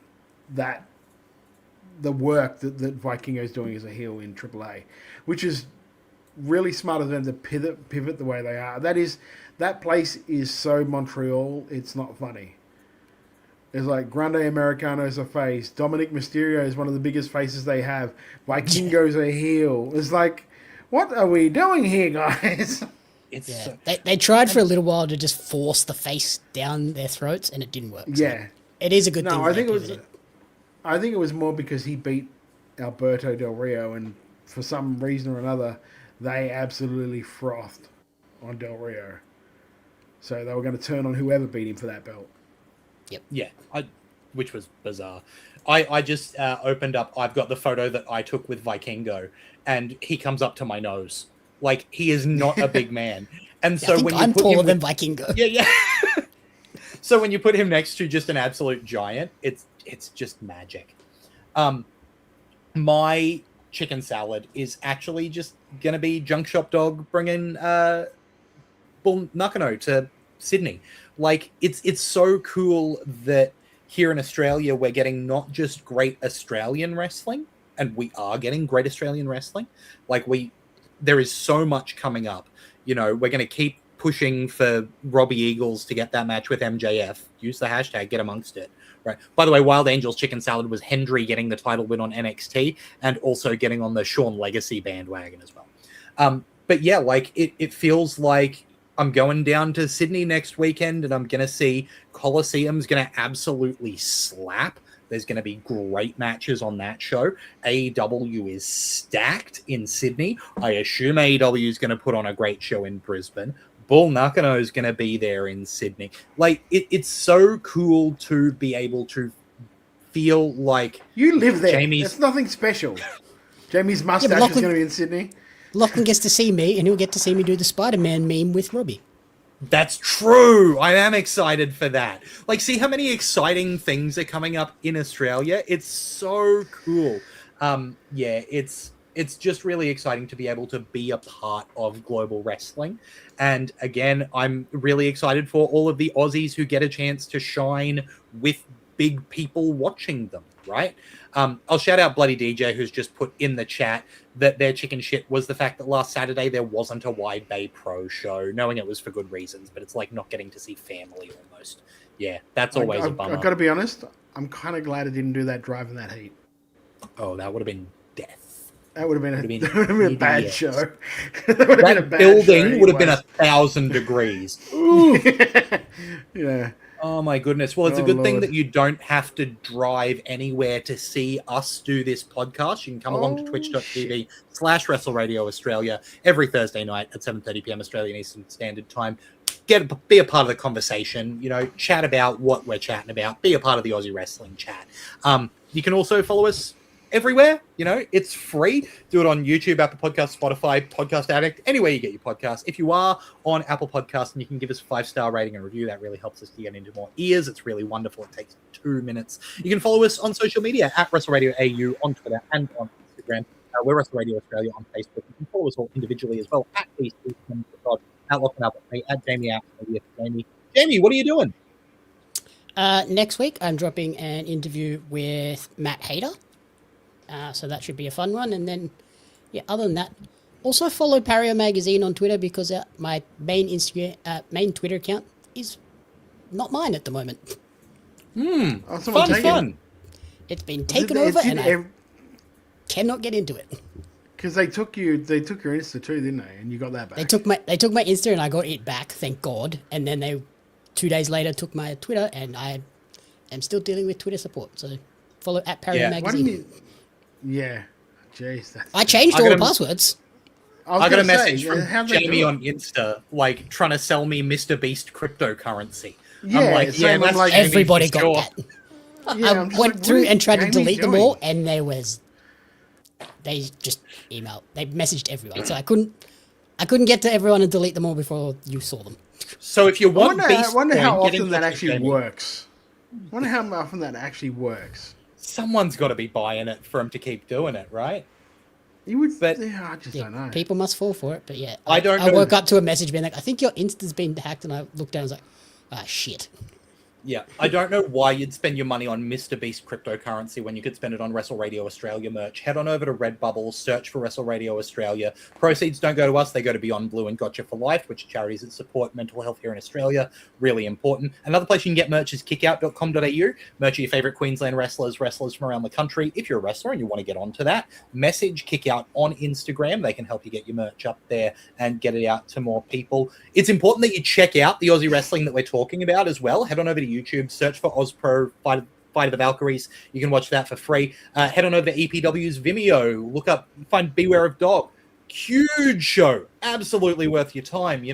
that. The work that Vikingo's doing as a heel in AAA, which is really smart of them to pivot the way they are. That place is so Montreal, it's not funny. It's like Grande Americano's a face. Dominic Mysterio is one of the biggest faces they have. Vikingo's a heel. It's like, what are we doing here, guys? They tried for a little while to just force the face down their throats, and it didn't work. Yeah, so it is a good thing. I think it was more because he beat Alberto Del Rio, and for some reason or another, they absolutely frothed on Del Rio. So they were going to turn on whoever beat him for that belt. Yep. Yeah, which was bizarre. I just opened up. I've got the photo that I took with Vikingo, and he comes up to my nose. Like, he is not a big man. And so when I'm taller than Vikingo. Yeah. So when you put him next to just an absolute giant, it's just magic. My chicken salad is actually just gonna be Junk Shop Dog bringing Bull Nakano to Sydney. Like, it's so cool that here in Australia we're getting not just great Australian wrestling, and we are getting great Australian wrestling. Like, there is so much coming up. You know, we're gonna keep pushing for Robbie Eagles to get that match with MJF. Use the hashtag, get amongst it. Right. By the way, Wild Angels Chicken Salad was Hendry getting the title win on NXT and also getting on the Sean Legacy bandwagon as well. But yeah, like it feels like I'm going down to Sydney next weekend and I'm going to see Coliseum's going to absolutely slap. There's going to be great matches on that show. AEW is stacked in Sydney. I assume AEW is going to put on a great show in Brisbane. Bull Nakano is going to be there in Sydney. Like, it's so cool to be able to feel like you live there. Jamie's... It's nothing special. Jamie's mustache is going to be in Sydney. Lachlan gets to see me, and he'll get to see me do the Spider-Man meme with Robbie. That's true. I am excited for that. Like, see how many exciting things are coming up in Australia? It's so cool. Yeah, it's just really exciting to be able to be a part of global wrestling. And again, I'm really excited for all of the Aussies who get a chance to shine with big people watching them, right? I'll shout out Bloody DJ, who's just put in the chat that their chicken shit was the fact that last Saturday there wasn't a Wide Bay Pro show, knowing it was for good reasons, but it's like not getting to see family almost. Yeah, that's always a bummer. I've got to be honest, I'm kind of glad I didn't do that drive in that heat. Oh, that would have been death. That would have been a bad show. That building would have been 1,000 degrees. Yeah. Oh my goodness. Well, it's a good thing that you don't have to drive anywhere to see us do this podcast. You can come along to twitch.tv/Wrestle Radio Australia every Thursday night at 7:30 p.m. Australian Eastern Standard Time. Be a part of the conversation, chat about what we're chatting about, be a part of the Aussie wrestling chat. You can also follow us everywhere. It's free. Do it on YouTube, Apple Podcasts, Spotify, Podcast Addict, anywhere you get your podcasts. If you are on Apple Podcasts and you can give us a 5-star rating and review, that really helps us to get into more ears. It's really wonderful. It takes 2 minutes. You can follow us on social media at Wrestle Radio AU on Twitter and on Instagram. We're Wrestle Radio Australia on Facebook. You can follow us all individually as well at Lachlan at Jamie out. Jamie, what are you doing? Next week, I'm dropping an interview with Matt Hayter. So that should be a fun one. And then, other than that, also follow Pario Magazine on Twitter because my main Twitter account is not mine at the moment. Fun. It's been taken over and I cannot get into it. Because they took your Insta too, didn't they? And you got that back. They took my Insta and I got it back, thank God. And then they 2 days later took my Twitter and I am still dealing with Twitter support. So follow at Pario Magazine. Jeez. I changed all the passwords. I got a message from Jamie on Insta, like trying to sell me Mr. Beast cryptocurrency. I'm like, everybody got that. I went through and tried to delete them all, and they just they messaged everyone, so I couldn't get to everyone and delete them all before you saw them. So if you want I wonder how often that actually works. Someone's got to be buying it for him to keep doing it, right? You would, but I just don't know. People must fall for it, but yeah. I woke up to a message being like, I think your Insta's been hacked, and I looked down and was like, shit. Yeah, I don't know why you'd spend your money on Mr. Beast cryptocurrency when you could spend it on Wrestle Radio Australia merch. Head on over to Redbubble, search for Wrestle Radio Australia. Proceeds don't go to us, they go to Beyond Blue and Gotcha for Life, which are charities that support mental health here in Australia. Really important. Another place you can get merch is kickout.com.au. Merch of your favorite Queensland wrestlers from around the country. If you're a wrestler and you want to get onto that, message Kickout on Instagram. They can help you get your merch up there and get it out to more people. It's important that you check out the Aussie wrestling that we're talking about as well. Head on over to YouTube, search for Aus Pro, Fight of the Valkyries. You can watch that for free. Head on over to EPW's Vimeo. Find Beware of Dog. Huge show. Absolutely worth your time,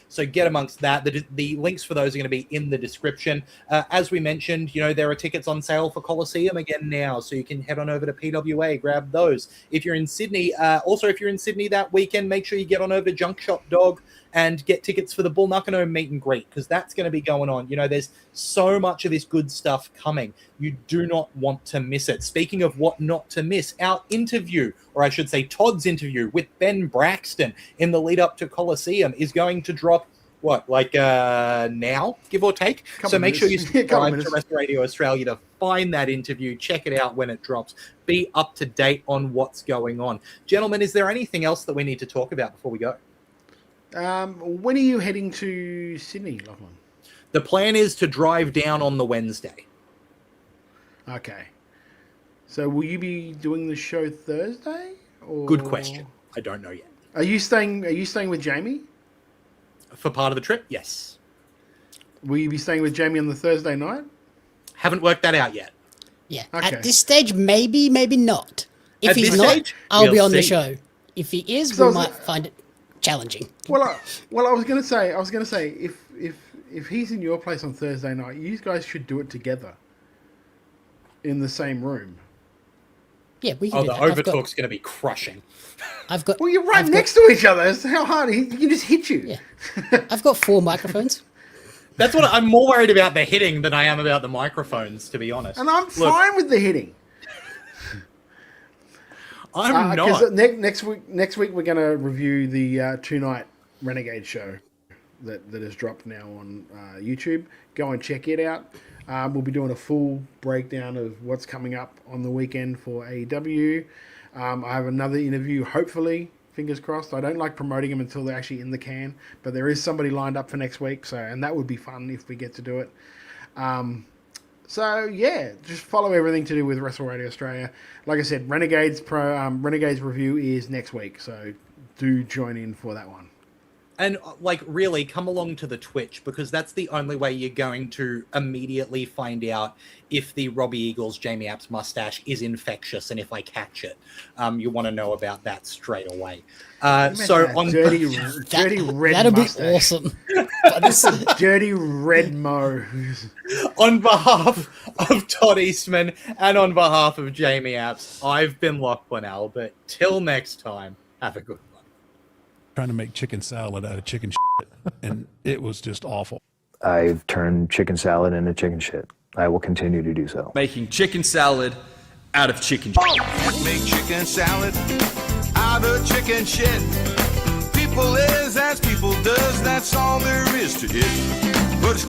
So get amongst that. The links for those are going to be in the description. As we mentioned, there are tickets on sale for Coliseum again now, so you can head on over to PWA, grab those. If you're in Sydney, that weekend, make sure you get on over to Junk Shop Dog and get tickets for the Bull Nakano meet and greet, because that's going to be going on. There's so much of this good stuff coming. You do not want to miss it. Speaking of what not to miss, our interview, or I should say Todd's interview with Ben Braxton in the lead up to Coliseum is going to drop, now, give or take? So make sure you subscribe to Wrestle Radio Australia to find that interview. Check it out when it drops. Be up to date on what's going on. Gentlemen, is there anything else that we need to talk about before we go? When are you heading to Sydney, Lachlan? The plan is to drive down on the Wednesday. Okay. So will you be doing the show Thursday? Or... Good question. I don't know yet. Are you staying with Jamie? For part of the trip, yes. Will you be staying with Jamie on the Thursday night? Haven't worked that out yet. Yeah. Okay. At this stage, maybe not. If At he's this not, stage, I'll we'll be on the see. show. If he is, So we is might it- find it challenging. Well, I was gonna say, if he's in your place on Thursday night, you guys should do it together in the same room. Yeah, we can Oh, do the that. I've overtalk's going to be crushing. got. Well, you're right I've next to each other. It's how hard he can just hit you. Yeah. I've got 4 microphones. That's what I'm more worried about the hitting than I am about the microphones, to be honest. And I'm fine with the hitting. I'm not. 'Cause next week we're going to review the 2-night Renegade show that has dropped now on YouTube. Go and check it out. We'll be doing a full breakdown of what's coming up on the weekend for AEW. I have another interview, hopefully, fingers crossed. I don't like promoting them until they're actually in the can, but there is somebody lined up for next week, and that would be fun if we get to do it. So yeah, just follow everything to do with Wrestle Radio Australia. Like I said, Renegades review is next week, so do join in for that one. And really come along to the Twitch, because that's the only way you're going to immediately find out if the Robbie Eagles Jamie Apps mustache is infectious, and if I catch it. You want to know about that straight away. So on dirty red that'll mustache. be awesome. Dirty red mo. On behalf of Todd Eastman and on behalf of Jamie Apps, I've been Lachlan Albert. Till next time, have a good one. Trying to make chicken salad out of chicken and it was just awful. I've turned chicken salad into chicken shit. I will continue to do so. Making chicken salad out of chicken. Make chicken salad out of chicken shit. People is as people does, that's all there is to it. But